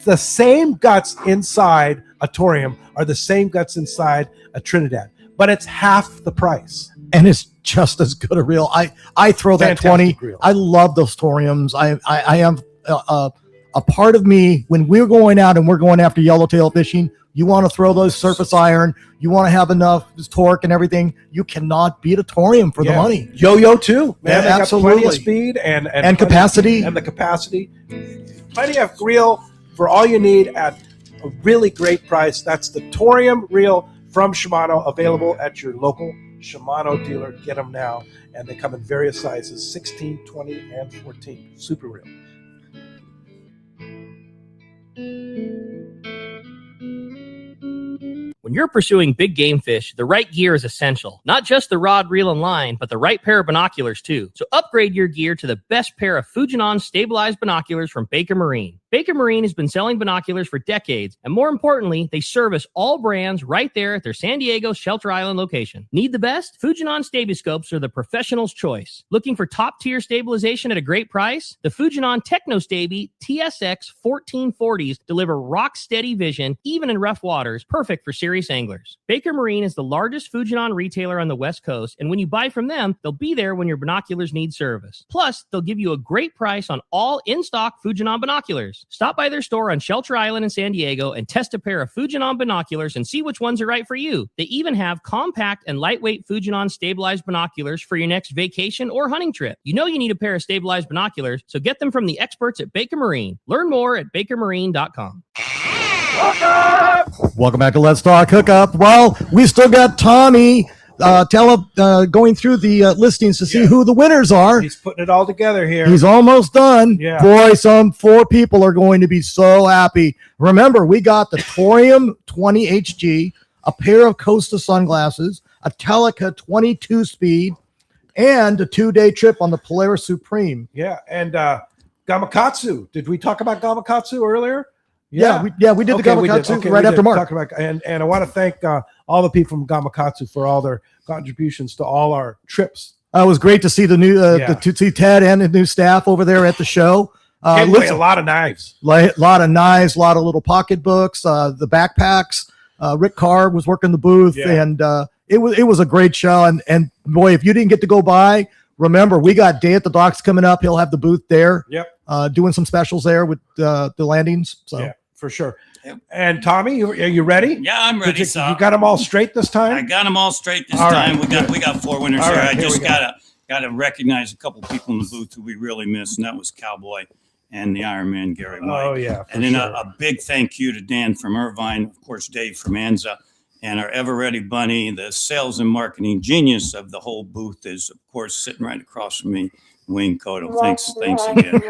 the same guts inside a Torium are the same guts inside a Trinidad, but it's half the price. And it's just as good a reel. I throw that Fantastic 20. reel. I love those Toriums. I am a part of me when we're going out and we're going after yellowtail fishing. You want to throw those surface iron. You want to have enough torque and everything. You cannot beat a Torium for the money. Yo-yo too, man. They got Absolutely. plenty of speed and And capacity. and the capacity. Plenty of reel for all you need at a really great price. That's the Torium reel from Shimano, available at your local Shimano dealer. Get them now, and they come in various sizes: 16, 20, and 14. Super reel. When you're pursuing big game fish, the right gear is essential. Not just the rod, reel, and line, but the right pair of binoculars too. So upgrade your gear to the best pair of Fujinon stabilized binoculars from Baker Marine. Baker Marine has been selling binoculars for decades, and more importantly, they service all brands right there at their San Diego Shelter Island location. Need the best? Fujinon Stabiscopes are the professional's choice. Looking for top-tier stabilization at a great price? The Fujinon Technostabi TSX 1440s deliver rock-steady vision, even in rough waters, perfect for serious anglers. Baker Marine is the largest Fujinon retailer on the West Coast, and when you buy from them, they'll be there when your binoculars need service. Plus, they'll give you a great price on all in-stock Fujinon binoculars. Stop by their store on Shelter Island in San Diego and test a pair of Fujinon binoculars and see which ones are right for you. They even have compact and lightweight Fujinon stabilized binoculars for your next vacation or hunting trip. You know you need a pair of stabilized binoculars, so get them from the experts at Baker Marine. Learn more at bakermarine.com. Welcome back to Let's Talk Hookup. Well, we still got Tommy going through the listings to see who the winners are. He's putting it all together here. He's almost done. Yeah. Boy, some 4 people are going to be so happy. Remember, we got the Torium 20 HG, a pair of Costa sunglasses, a Telica 22 speed, and a 2-day trip on the Polaris Supreme. Yeah, and Gamakatsu. Did we talk about Gamakatsu earlier? Yeah, we did the Gamakatsu right after Mark. And I want to thank all the people from Gamakatsu for all their contributions to all our trips. It was great to see the new to see Ted and the new staff over there at the show. A lot of knives. A lot of knives, a lot of little pocketbooks, the backpacks. Rick Carr was working the booth, and it was a great show. And boy, if you didn't get to go by, remember, we got Day at the Docks coming up. He'll have the booth there. Yep. Doing some specials there with the landings. So. Yeah, for sure. And Tommy, are you ready? Yeah, I'm ready. You got them all straight this time? I got them all straight this All time. right. We got 4 winners All here. right, I here just we go. gotta recognize a couple people in the booth who we really missed, and that was Cowboy and the Iron Man Gary White. Oh, yeah, for and then sure. a big thank you to Dan from Irvine, of course, Dave from Anza, and our ever ready Bunny, the sales and marketing genius of the whole booth, is of course sitting right across from me. Wayne Cotto. Thanks again.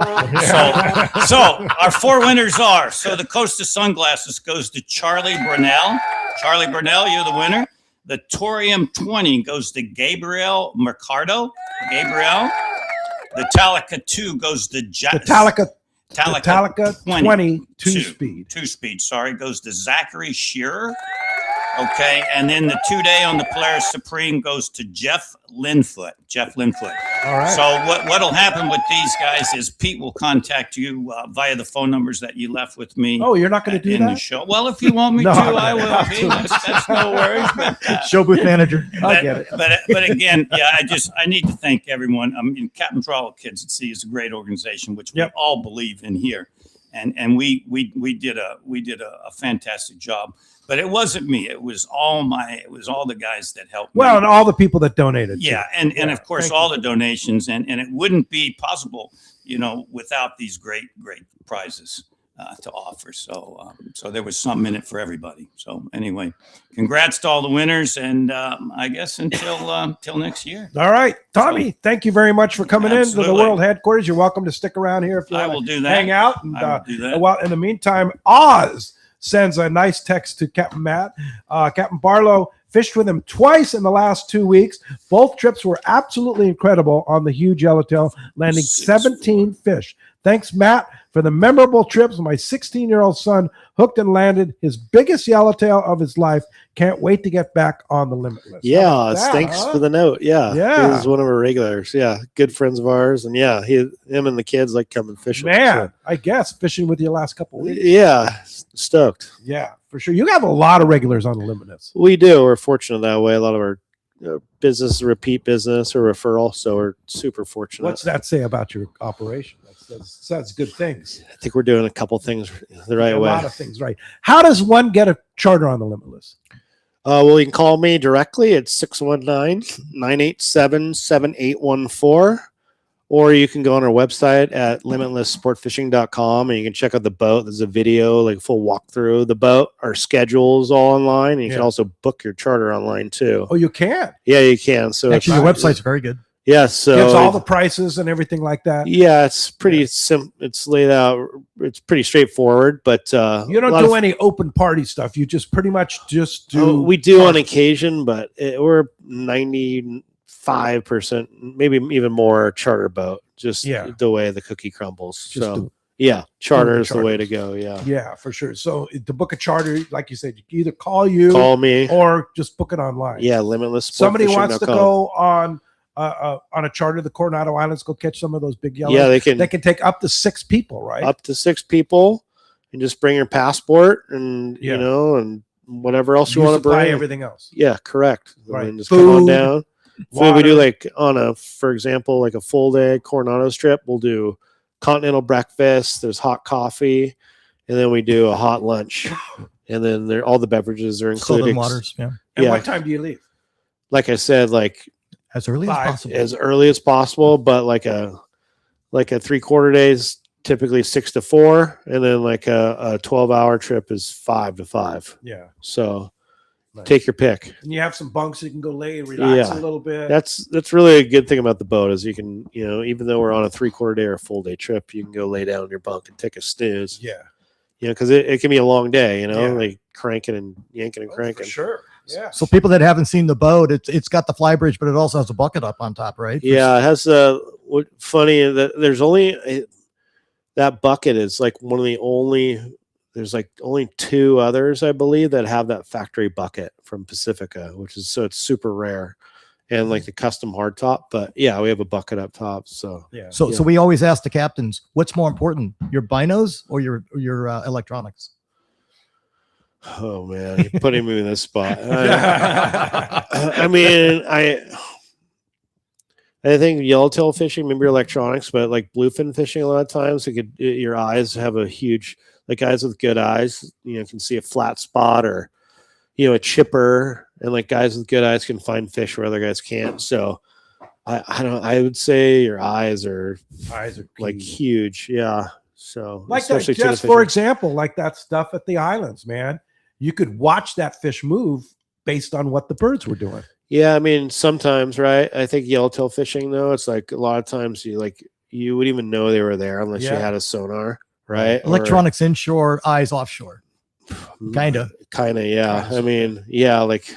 So our 4 winners are, so the Costa sunglasses goes to Charlie Brunell. Charlie Brunell, you're the winner. The Torium 20 goes to Gabriel Mercado. Gabriel. The Telica 2 goes to The Telica 20 2-speed. 2-speed, sorry, goes to Zachary Shearer. Okay, and then the 2-day on the Polaris Supreme goes to Jeff Linfoot. All right. So what'll happen with these guys is Pete will contact you via the phone numbers that you left with me. Oh, you're not going to do in that? the show. Well, if you want me No, to, I'm I not. will. Pete. That's no worries. But, Show booth manager. I get it. But again, I need to thank everyone. I mean, Captain for All Kids at Sea is a great organization, which we all believe in here, and we did a fantastic job. But it wasn't me. It was all the guys that helped. Well, me. and all the people that donated. Yeah, too. and of course all the donations, and it wouldn't be possible, without these great prizes to offer. So there was something in it for everybody. So anyway, congrats to all the winners, and I guess until next year. All right, Tommy, thank you very much for coming in to the Absolutely. world headquarters. You're welcome to stick around here if you I want will to do that. hang out. And, I will do that. Well, in the meantime, Oz sends a nice text to Captain Matt. Captain Barlow fished with him twice in the last 2 weeks. Both trips were absolutely incredible on the huge yellowtail, landing 17 fish. Thanks, Matt, for the memorable trips. My 16-year-old son hooked and landed his biggest yellowtail of his life. Can't wait to get back on the Limitless. Yeah, thanks for the note. Yeah, he's one of our regulars. Yeah, good friends of ours, and him and the kids like coming fishing. Man, I guess fishing with you last couple of weeks. Yeah, stoked. Yeah, for sure. You have a lot of regulars on the Limitless. We do. We're fortunate that way. A lot of our business, repeat business or referral, so we're super fortunate. What's that say about your operation? That's good things. I think we're doing a couple things the right way. A lot of things right. How does one get a charter on the Limitless? Well, you can call me directly at 619-987-7814, or you can go on our website at limitlesssportfishing.com and you can check out the boat. There's a video, like a full walkthrough of the boat. Our schedule's all online, and you can also book your charter online too. Oh, you can? Yeah, you can. So Actually, your website's very good. Yeah, so Gives all the prices and everything like that. yeah, it's pretty simple. It's laid out. It's pretty straightforward, but You don't do any open party stuff. You just pretty much just do. we do on occasion, but we're 95%, maybe even more charter boat. Just the way the cookie crumbles. Just So Yeah, charter the is the way to charters. go. Yeah. Yeah, for sure. So to book a charter, like you said, you can either call me or just book it online. Yeah, limitless. Somebody wants to go on a charter to the Coronado Islands, go catch some of those big yellows. Yeah, they can take up to 6 people, right? Up to 6 people, and just bring your passport and Yeah. and whatever else you want to supply bring. everything else. Yeah, correct. Right. And just come on Food, down. water. Food, we do like for example, like a full day Coronado trip. We'll do continental breakfast. There's hot coffee, and then we do a hot lunch, and then all the beverages are included. Southern waters. Yeah. And what time do you leave? Like I said, like as early as possible. As early as possible, but like a 3/4 days, typically 6 to 4, and then like a 12-hour trip is 5 to 5. Yeah. So Nice. take your pick. And you have some bunks you can go lay and relax a little bit. That's really a good thing about the boat is you can, even though we're on a 3/4 day or a full day trip, you can go lay down in your bunk and take a snooze. Yeah. Because it can be a long day, Yeah. like cranking and yanking and cranking. For sure. Yeah. So people that haven't seen the boat, it's got the fly bridge, but it also has a bucket up on top, right? Yeah, it has funny that there's only that bucket is like one of the only. There's like only 2 others, I believe, that have that factory bucket from Pacifica, it's super rare, and like the custom hardtop. But yeah, we have a bucket up top. So yeah. So we always ask the captains, what's more important, your binos or your electronics? Oh man, you're putting me in this spot. I mean, I think yellowtail fishing, maybe electronics, but like bluefin fishing, a lot of times your eyes have a huge. Like guys with good eyes, can see a flat spot or, a chipper, and like guys with good eyes can find fish where other guys can't. So I would say your eyes are like huge. Yeah. So like that, just for example, like that stuff at the islands, man, you could watch that fish move based on what the birds were doing. Yeah. I mean, sometimes, right. I think yellowtail fishing though, it's like a lot of times you wouldn't even know they were there unless you had a sonar. Right. Electronics inshore, eyes offshore. Kind of. Yeah. I mean, yeah, like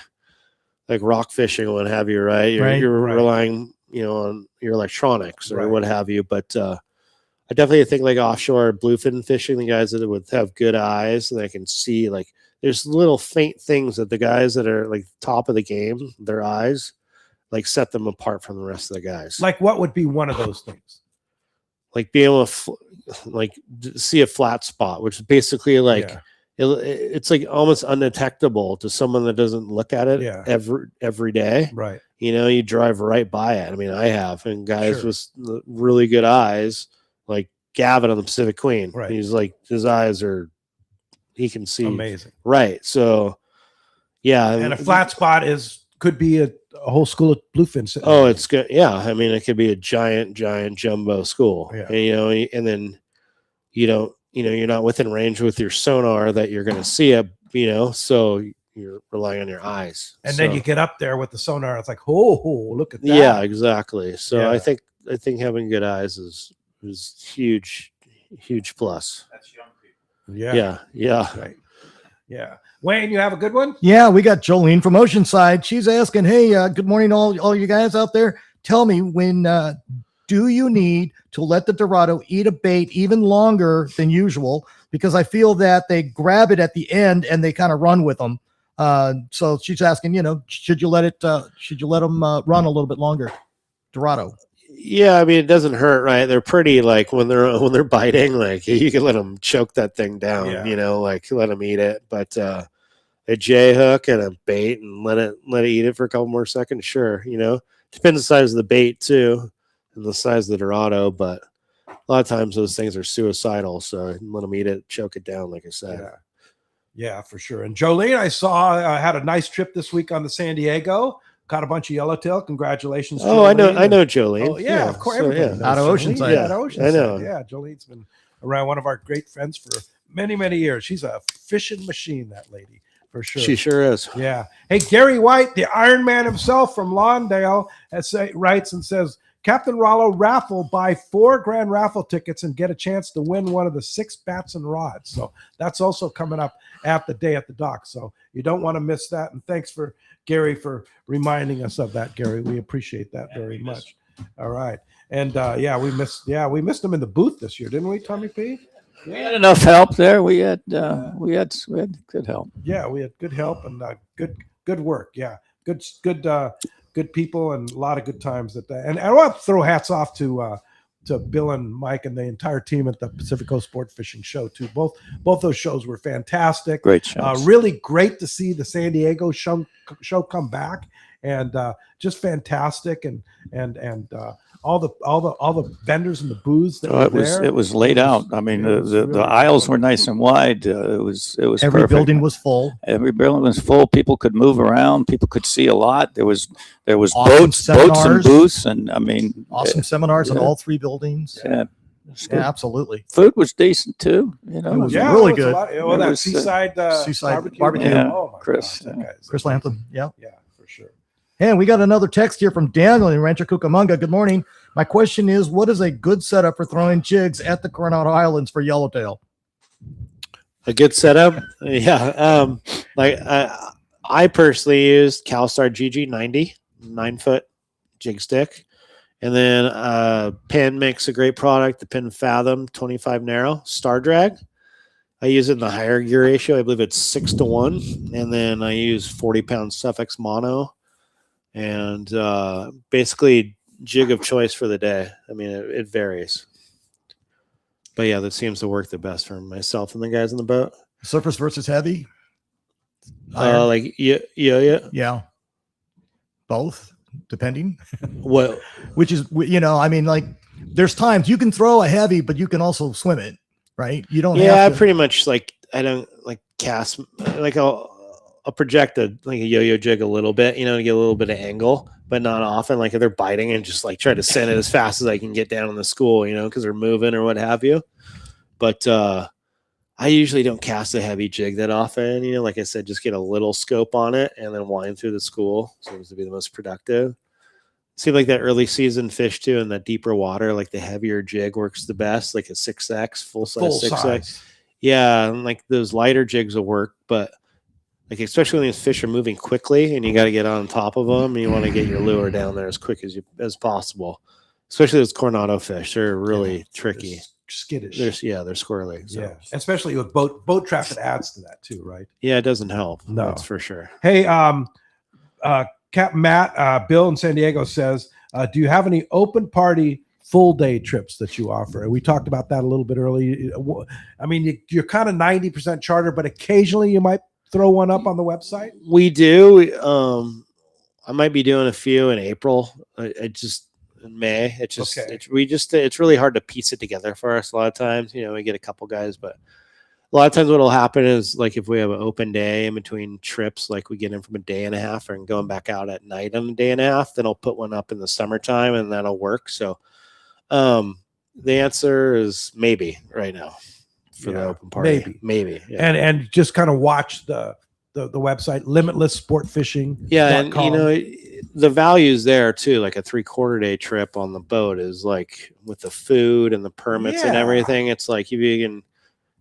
rock fishing or what have you, right? You're relying, on your electronics or what have you. But I definitely think like offshore bluefin fishing, the guys that would have good eyes and they can see like there's little faint things that the guys that are like top of the game, their eyes, like set them apart from the rest of the guys. Like what would be one of those things? Like being able to see a flat spot, which is basically like it's like almost undetectable to someone that doesn't look at it every day. Right. You drive right by it. I mean, I have, and guys with really good eyes, like Gavin on the Pacific Queen. Right. He's like his eyes he can see amazing. Right. So yeah, and a flat spot could be a whole school of bluefin. Oh, it's good. Yeah. I mean, it could be a giant jumbo school. Yeah. And then you're not within range with your sonar that you're going to see it, so you're relying on your eyes. And then you get up there with the sonar. It's like, oh, look at that. Yeah, exactly. So I think having good eyes is huge plus. That's young people. Yeah. Right. Yeah. Wayne, you have a good one? Yeah, we got Jolene from Oceanside. She's asking, hey, good morning, all you guys out there. Tell me, when do you need to let the Dorado eat a bait even longer than usual? Because I feel that they grab it at the end and they kind of run with them. So she's asking, should you let them run a little bit longer? Dorado. Yeah, I mean, it doesn't hurt, right? They're pretty, like when they're biting, like you can let them choke that thing down, like let them eat it. But a J hook and a bait and let it eat it for a couple more seconds, sure. Depends the size of the bait too and the size of the Dorado, but a lot of times those things are suicidal, so let them eat it, choke it down, like I said. Yeah, for sure. And Jolene, I saw had a nice trip this week on the San Diego. Caught a bunch of yellowtail. Congratulations. Oh, Jolene. I know Jolene. Oh, yeah, of course. So, Everybody knows out of Jolene. Oceanside. Yeah, out of Oceanside. I know. Yeah, Jolene's been around, one of our great friends for many, many years. She's a fishing machine, that lady, for sure. She sure is. Yeah. Hey, Gary White, the Iron Man himself from Lawndale, writes and says, Captain Rollo raffle, buy 4 grand raffle tickets and get a chance to win one of the 6 bats and rods. So that's also coming up at the day at the dock. So you don't want to miss that. And thanks for Gary for reminding us of that, Gary. We appreciate that very much. All right. And we missed him in the booth this year, didn't we, Tommy P? We had enough help there. We had good help. Yeah, we had good help and good work. Yeah, good people and a lot of good times at that. And I want to throw hats off to Bill and Mike and the entire team at the Pacific Coast Sport Fishing Show too. Both those shows were fantastic. Great shows. Really great to see the San Diego show come back, and just fantastic. And all the vendors and the booths that were there. It was laid out. I mean, the aisles were nice and wide. It was Every perfect. building was full. Every building was full. People could move around. People could see a lot. There was Awesome boats and seminars. booths, and I mean, Awesome seminars in yeah. all three buildings. Yeah. Yeah, absolutely. Food was decent too. You know, It was really it was a good. lot- oh, It that was, seaside barbecue. Yeah, Oh my Chris. gosh, that guy's Chris Lampton. Yeah. for sure. And we got another text here from Daniel in Rancho Cucamonga. Good morning. My question is, what is a good setup for throwing jigs at the Coronado Islands for yellowtail? A good setup, yeah. Like I personally used CalStar GG90 9-foot jig stick, and then Penn makes a great product. The Penn Fathom 25 narrow Star Drag. I use it in the higher gear ratio. I believe it's 6-to-1, and then I use 40-pound Suffix mono, and basically jig of choice for the day. I mean, it varies. But yeah, that seems to work the best for myself and the guys in the boat. Surface versus heavy? Yeah. Both, depending. Well, which is, I mean, like, there's times you can throw a heavy, but you can also swim it, right? You don't Yeah, have I pretty much I don't cast, I'll project a yo-yo jig a little bit, to get a little bit of angle, but not often. Like if they're biting, and just try to send it as fast as I can get down in the school, because they're moving or what have you. But I usually don't cast a heavy jig that often. Like I said, just get a little scope on it and then wind through the school. Seems to be the most productive. Seems like that early season fish too, in that deeper water, like the heavier jig works the best, like a 6X, full size 6X. Yeah, and like those lighter jigs will work, but especially when these fish are moving quickly and you got to get on top of them, and you want to get your lure down there as quick as possible. Especially those Coronado fish, they're really tricky. They're skittish. They're squirrely. So. Yeah, especially with boat traffic adds to that too, right? Yeah, it doesn't help. No, that's for sure. Hey, Captain Matt, Bill in San Diego says, do you have any open party full day trips that you offer? And we talked about that a little bit earlier. I mean, you're kind of 90% charter, but occasionally you might throw one up on the website. We do. I might be doing a few in April. In May. It's really hard to piece it together for us a lot of times. We get a couple guys, but a lot of times what'll happen is if we have an open day in between trips, we get in from a day and a half and going back out at night on a day and a half, then I'll put one up in the summertime and that'll work. So the answer is maybe right now for the open party. Maybe. Yeah. And just kind of watch the website, Limitless Sport Fishing. Yeah, and the values there too. Like a 3/4 day trip on the boat is with the food and the permits and everything. It's if you can,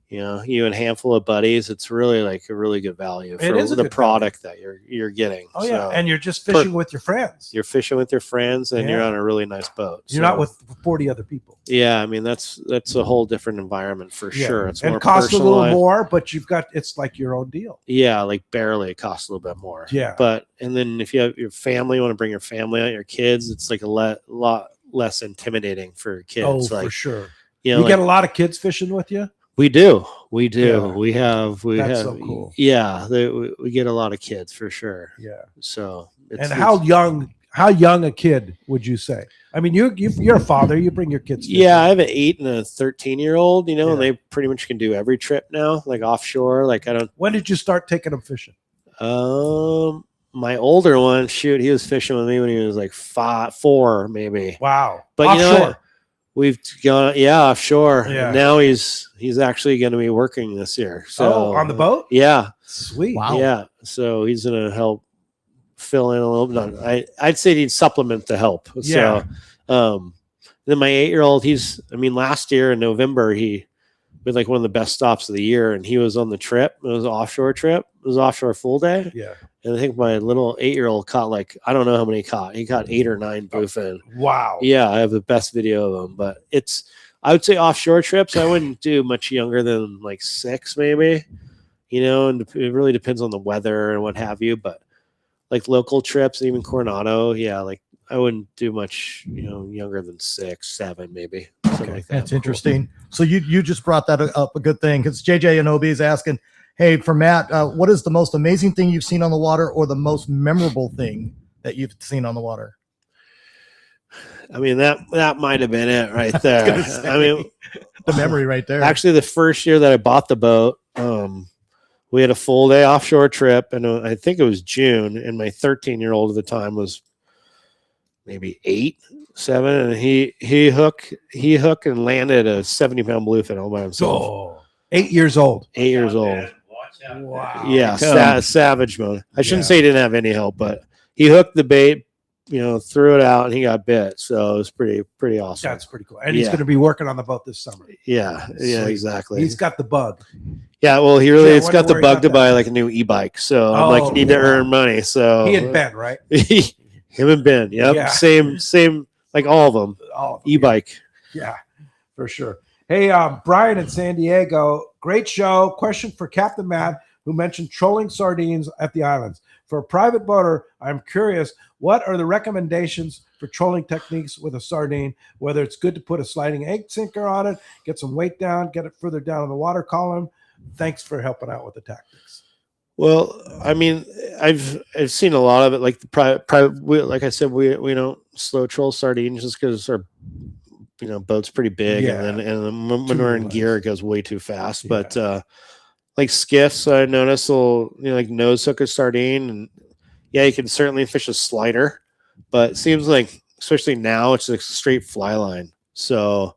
you and a handful of buddies, it's really a really good value for the product that you're getting. Oh yeah, and you're just fishing with your friends. You're fishing with your friends, and you're on a really nice boat. You're not with 40 other people. Yeah, I mean that's a whole different environment for sure. It's more costs a little more, but it's like your own deal. Yeah, barely. It costs a little bit more. Yeah, and then if you have your family, you want to bring your family out, your kids, it's a lot less intimidating for your kids. Oh, for sure. You get a lot of kids fishing with you. We do. Yeah. We have. So cool. Yeah, we get a lot of kids for sure. Yeah. So. How young a kid would you say? I mean, you're a father. You bring your kids. Yeah, I have an 8 and a 13-year-old. And they pretty much can do every trip now, offshore. I don't. When did you start taking them fishing? My older one, he was fishing with me when he was 4 maybe. Wow. But offshore. We've gone, offshore. Yeah. And now he's actually going to be working this year. So on the boat? Yeah. Sweet. Wow. Yeah. So he's going to help fill in a little bit. I'd say he'd supplement the help. Yeah. So, then my 8-year-old, last year in November, he was one of the best stops of the year, and he was on the trip. It was an offshore trip. It was offshore full day. Yeah. And I think my little 8-year-old caught I don't know how many he caught. He caught 8 or 9 bluefin. Wow. Yeah, I have the best video of him. But it's I would say offshore trips, I wouldn't do much younger than like 6, maybe. And it really depends on the weather and what have you. But like local trips, even Coronado, like I wouldn't do much, younger than 6, 7, maybe. Something like that. That's interesting. So you just brought that up a good thing, because JJ Anobi is asking, hey, for Matt, what is the most amazing thing you've seen on the water, or the most memorable thing that you've seen on the water? I mean, that might have been it right there. I mean, the memory right there. Actually, the first year that I bought the boat, we had a full day offshore trip, and I think it was June, and my 13-year-old at the time was maybe 8, 7, and he hooked and landed a 70-pound bluefin all by himself. Oh, 8 years old. 8 years old. Wow. Yeah, savage mode. I shouldn't say he didn't have any help, but he hooked the bait, threw it out, and he got bit. So it was pretty awesome. That's pretty cool. And he's going to be working on the boat this summer. Yeah, exactly. He's got the bug. Yeah, well, it's got the bug to buy like a new e-bike. So I'm like, you need to earn money. So he and Ben, right? Him and Ben. Yep. Yeah. Same, like all of them. E-bike. Yeah, for sure. Hey, Brian in San Diego, great show. Question for Captain Matt, who mentioned trolling sardines at the islands. For a private boater, I'm curious, what are the recommendations for trolling techniques with a sardine? Whether it's good to put a sliding egg sinker on it, get some weight down, get it further down in the water column. Thanks for helping out with the tactics. Well, I mean, I've seen a lot of it. Like the private, like I said, we don't slow troll sardines just because our boat's pretty big, and when we're in gear, it goes way too fast. But like skiffs, I notice will like nose hook a sardine, and you can certainly fish a slider, but it seems like, especially now, it's a straight fly line. So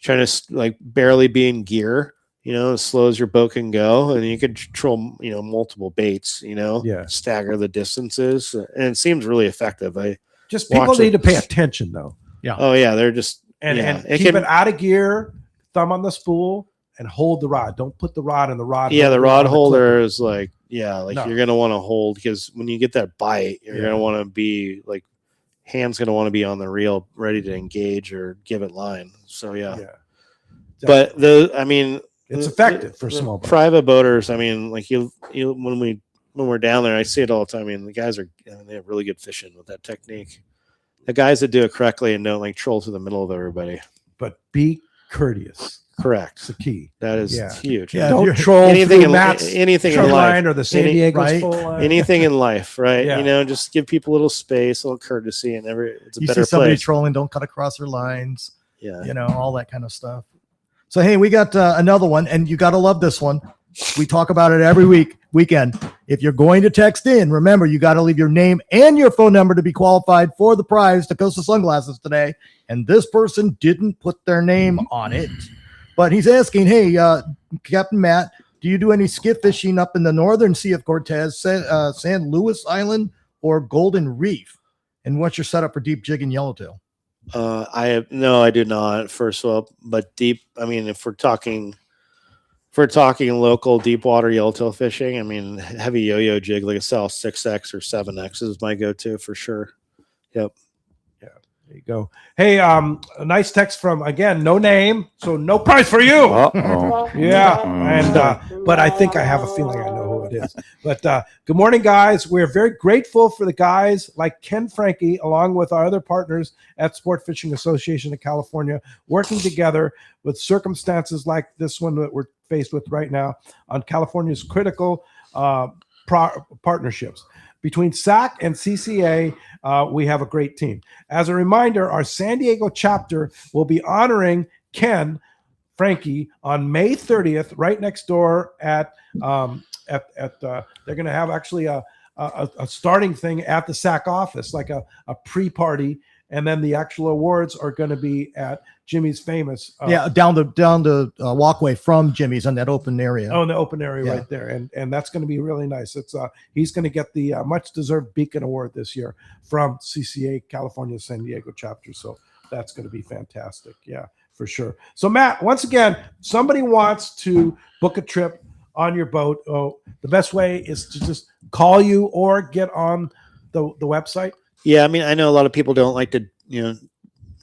trying to like barely be in gear, as slow as your boat can go, and you can control multiple baits, stagger the distances, and it seems really effective. People need to pay attention though. Yeah. Oh yeah, they're just and keep it out of gear, thumb on the spool, and hold the rod. Don't put the rod in the rod. Yeah, the rod holder is like you're gonna want to hold, because when you get that bite, you're gonna want to be like, hand's gonna want to be on the reel, ready to engage or give it line. So but it's effective for small boats. Private boaters. I mean, like when we're down there, I see it all the time. I mean, the guys they have really good fishing with that technique. The guys that do it correctly and don't like troll to the middle of everybody. But be courteous. Correct. It's the key. That is huge. Yeah, don't troll anything in Matt's anything in life, or the San Diego's full line. Anything in life, right? Yeah. Just give people a little space, a little courtesy, and it's a you better see somebody place. trolling, don't cut across their lines. Yeah, all that kind of stuff. So hey, we got another one, and you got to love this one. We talk about it every weekend. If you're going to text in, remember, you got to leave your name and your phone number to be qualified for the prize to Costa Sunglasses today. And this person didn't put their name on it, but he's asking, hey, Captain Matt, do you do any skiff fishing up in the northern Sea of Cortez, San Luis Island, or Golden Reef? And what's your setup for deep jig and yellowtail? I do not. First of all, but deep. I mean, if we're talking local deep water yellowtail fishing, I mean, heavy yo-yo jig like a South 6X or 7X is my go-to for sure. Yep. Yeah, there you go. Hey, a nice text from, again, no name, so no prize for you. Yeah, and but I think I have a feeling I know who it is. But good morning, guys. We're very grateful for the guys like Ken Frankie, along with our other partners at Sport Fishing Association of California, working together with circumstances like this one that we're faced with right now on California's critical partnerships. Between SAC and CCA, we have a great team. As a reminder, our San Diego chapter will be honoring Ken Frankie on May 30th, right next door at they're going to have actually a starting thing at the SAC office, like a pre-party, and then the actual awards are going to be at Jimmy's Famous. Down the walkway from Jimmy's on that open area. Oh, in the open area right there, and that's going to be really nice. It's he's going to get the much-deserved Beacon Award this year from CCA California San Diego chapter. So that's going to be fantastic. Yeah, for sure. So Matt, once again, somebody wants to book a trip on your boat. The best way is to just call you or get on the website. Yeah, I mean, I know a lot of people don't like to,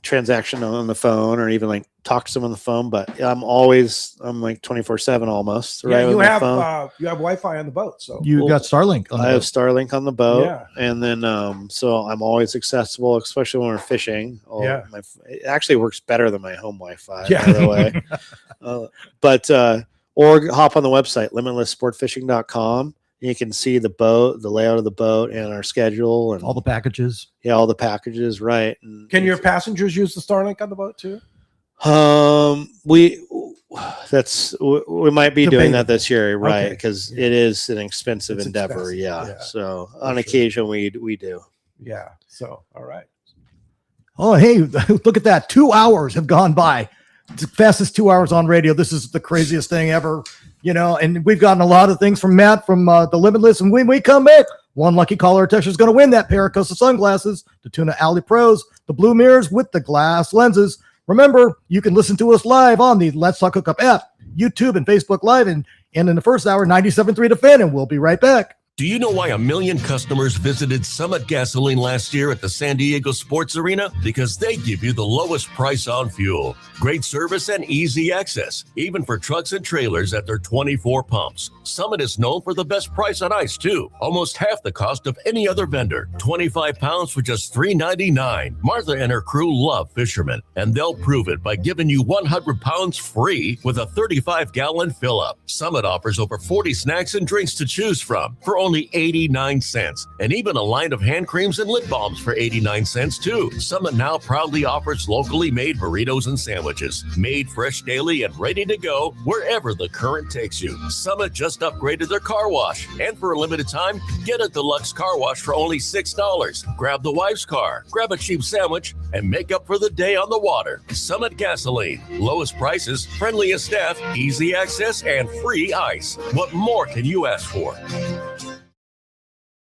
transaction on the phone or even like talk to someone on the phone, but I'm like 24/7 almost. Yeah, right, you with my have phone. you have Wi-Fi on the boat, so You got Starlink on the I have boat. Starlink on the boat, Yeah. and then so I'm always accessible, especially when we're fishing. Yeah. It actually works better than my home Wi-Fi, Yeah. by the way. Or hop on the website limitlesssportfishing.com. You can see the boat, the layout of the boat, and our schedule, and all the packages. Yeah, all the packages, right? And can your passengers use the Starlink on the boat too? we might be doing that this year, right? Okay. Because it is an expensive endeavor. Yeah. So on occasion we do. Yeah. So all right. Oh, hey, look at that. 2 hours have gone by. It's the fastest 2 hours on radio. This is the craziest thing ever, and we've gotten a lot of things from Matt from the Limitless. And when we come back, one lucky caller or texter is going to win that pair of Costa sunglasses, the Tuna Alley Pros, the blue mirrors with the glass lenses. Remember, you can listen to us live on the Let's Talk Hookup app, YouTube, and Facebook Live. And in the first hour, 97.3 The Fan, and we'll be right back. Do you know why 1 million customers visited Summit Gasoline last year at the San Diego Sports Arena? Because they give you the lowest price on fuel, great service, and easy access, even for trucks and trailers at their 24 pumps. Summit is known for the best price on ice, too. Almost half the cost of any other vendor. 25 pounds for just $3.99. Martha and her crew love fishermen, and they'll prove it by giving you 100 pounds free with a 35-gallon fill-up. Summit offers over 40 snacks and drinks to choose from for only 89 cents, and even a line of hand creams and lip balms for 89 cents too. Summit now proudly offers locally made burritos and sandwiches, made fresh daily and ready to go wherever the current takes you. Summit just upgraded their car wash, and for a limited time, get a deluxe car wash for only $6. Grab the wife's car, grab a cheap sandwich, and make up for the day on the water. Summit Gasoline, lowest prices, friendliest staff, easy access, and free ice. What more can you ask for?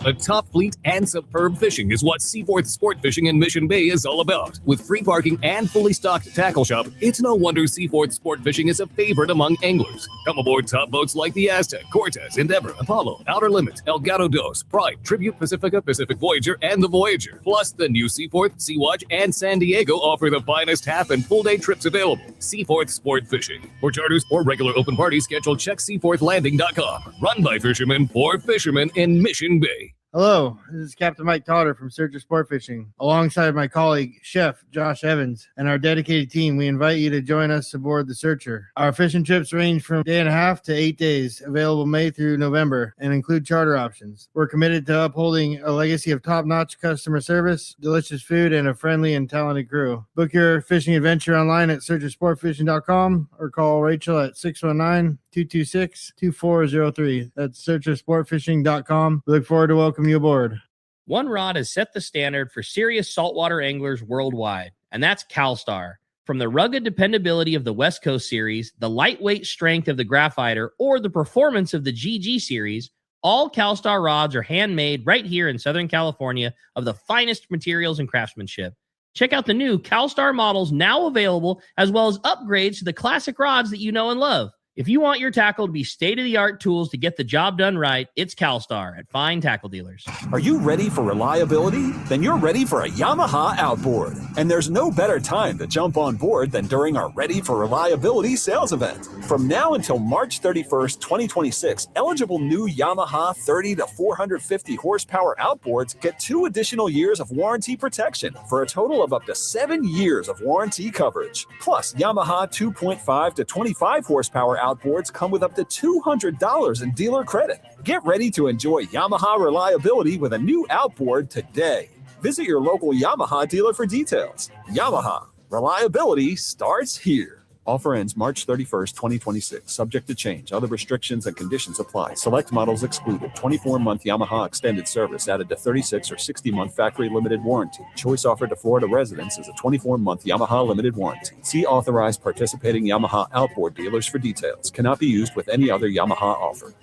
A top fleet and superb fishing is what Seaforth Sport Fishing in Mission Bay is all about. With free parking and fully stocked tackle shop, it's no wonder Seaforth Sport Fishing is a favorite among anglers. Come aboard top boats like the Aztec, Cortez, Endeavor, Apollo, Outer Limit, Elgato Dos, Pride, Tribute Pacifica, Pacific Voyager, and the Voyager. Plus, the new Seaforth, Sea-Watch, and San Diego offer the finest half and full day trips available. Seaforth Sport Fishing. For charters or regular open parties, schedule check seaforthlanding.com. Run by fishermen for fishermen in Mission Bay. Hello, this is Captain Mike Totter from Searcher Sport Fishing. Alongside my colleague, Chef Josh Evans, and our dedicated team, we invite you to join us aboard the Searcher. Our fishing trips range from a day and a half to 8 days, available May through November, and include charter options. We're committed to upholding a legacy of top-notch customer service, delicious food, and a friendly and talented crew. Book your fishing adventure online at searchersportfishing.com or call Rachel at 619-226-2403. That's searchersportfishing.com. We look forward to welcoming you aboard. One rod has set the standard for serious saltwater anglers worldwide, and that's CalStar. From the rugged dependability of the West Coast series, the lightweight strength of the Graphiter, or the performance of the GG series, all CalStar rods are handmade right here in Southern California of the finest materials and craftsmanship. Check out the new CalStar models now available, as well as upgrades to the classic rods that you know and love. If you want your tackle to be state-of-the-art tools to get the job done right, it's CalStar at fine tackle dealers. Are you ready for reliability? Then you're ready for a Yamaha outboard. And there's no better time to jump on board than during our Ready for Reliability sales event. From now until March 31st, 2026, eligible new Yamaha 30 to 450 horsepower outboards get 2 additional years of warranty protection for a total of up to 7 years of warranty coverage. Plus, Yamaha 2.5 to 25 horsepower outboards come with up to $200 in dealer credit. Get ready to enjoy Yamaha reliability with a new outboard today. Visit your local Yamaha dealer for details. Yamaha, reliability starts here. Offer ends March 31st, 2026. Subject to change. Other restrictions and conditions apply. Select models excluded. 24-month Yamaha extended service added to 36 or 60-month factory limited warranty. Choice offered to Florida residents is a 24-month Yamaha limited warranty. See authorized participating Yamaha outboard dealers for details. Cannot be used with any other Yamaha offer.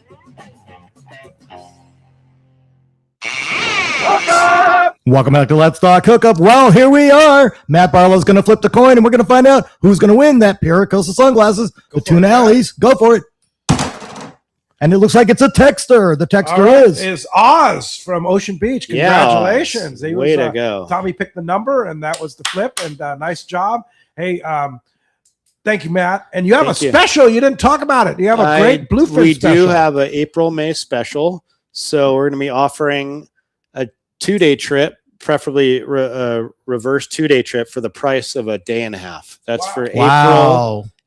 Welcome back to Let's Talk Hookup. Well, here we are. Matt Barlow's going to flip the coin, and we're going to find out who's going to win that pair of Costa sunglasses, the Tuna Alleys. Go for it. And it looks like it's a texter. The texter All right, is Oz from Ocean Beach. Congratulations. Yeah, way to go. Tommy picked the number, and that was the flip, and nice job. Hey, thank you, Matt. And you have a special. You didn't talk about it. You have a great bluefin We special. do have an April-May special. So we're going to be offering a 2-day trip, preferably reverse 2-day trip for the price of a day and a half. That's for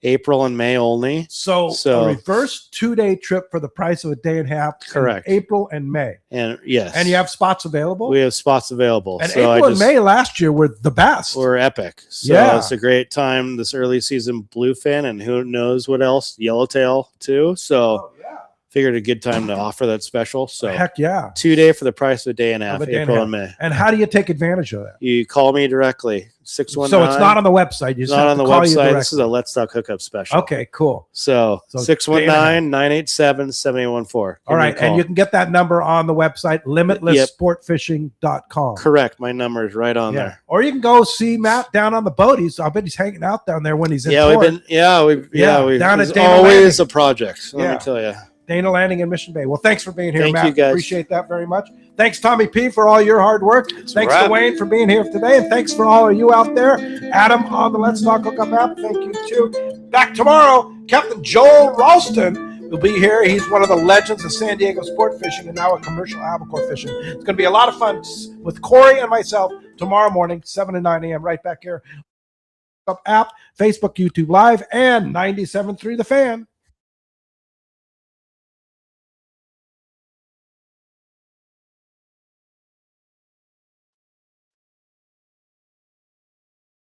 April and May only. So a reverse 2-day trip for the price of a day and a half. Correct. In April and May. And yes. And you have spots available? We have spots available. And April and May last year were the best. Were epic. So it's a great time, this early season bluefin, and who knows what else, yellowtail too. So figured a good time to offer that special. So heck yeah. 2-day for the price of a day and a half, April and May. And how do you take advantage of that? You call me directly, 619. So it's not on the website. You just not have on to the call you website. directly. This is a Let's Talk Hookup special. Okay, cool. So 619-987-7814. All right. And you can get that number on the website, limitlesssportfishing.com. Correct. My number is right on there. Or you can go see Matt down on the boat. I bet he's hanging out down there when he's in port. We've down it's at Dana always Landing. a project. Let me tell you. Dana Landing in Mission Bay. Well, thanks for being here, Thank Matt. you, guys. Appreciate that very much. Thanks, Tommy P, for all your hard work. Thanks to wrap. Wayne for being here today. And thanks for all of you out there. Adam on the Let's Talk Hookup app. Thank you, too. Back tomorrow, Captain Joel Ralston will be here. He's one of the legends of San Diego sport fishing and now a commercial albacore fishing. It's going to be a lot of fun with Corey and myself tomorrow morning, 7 to 9 a.m. right back here. App, Facebook, YouTube Live, and 97.3 The Fan.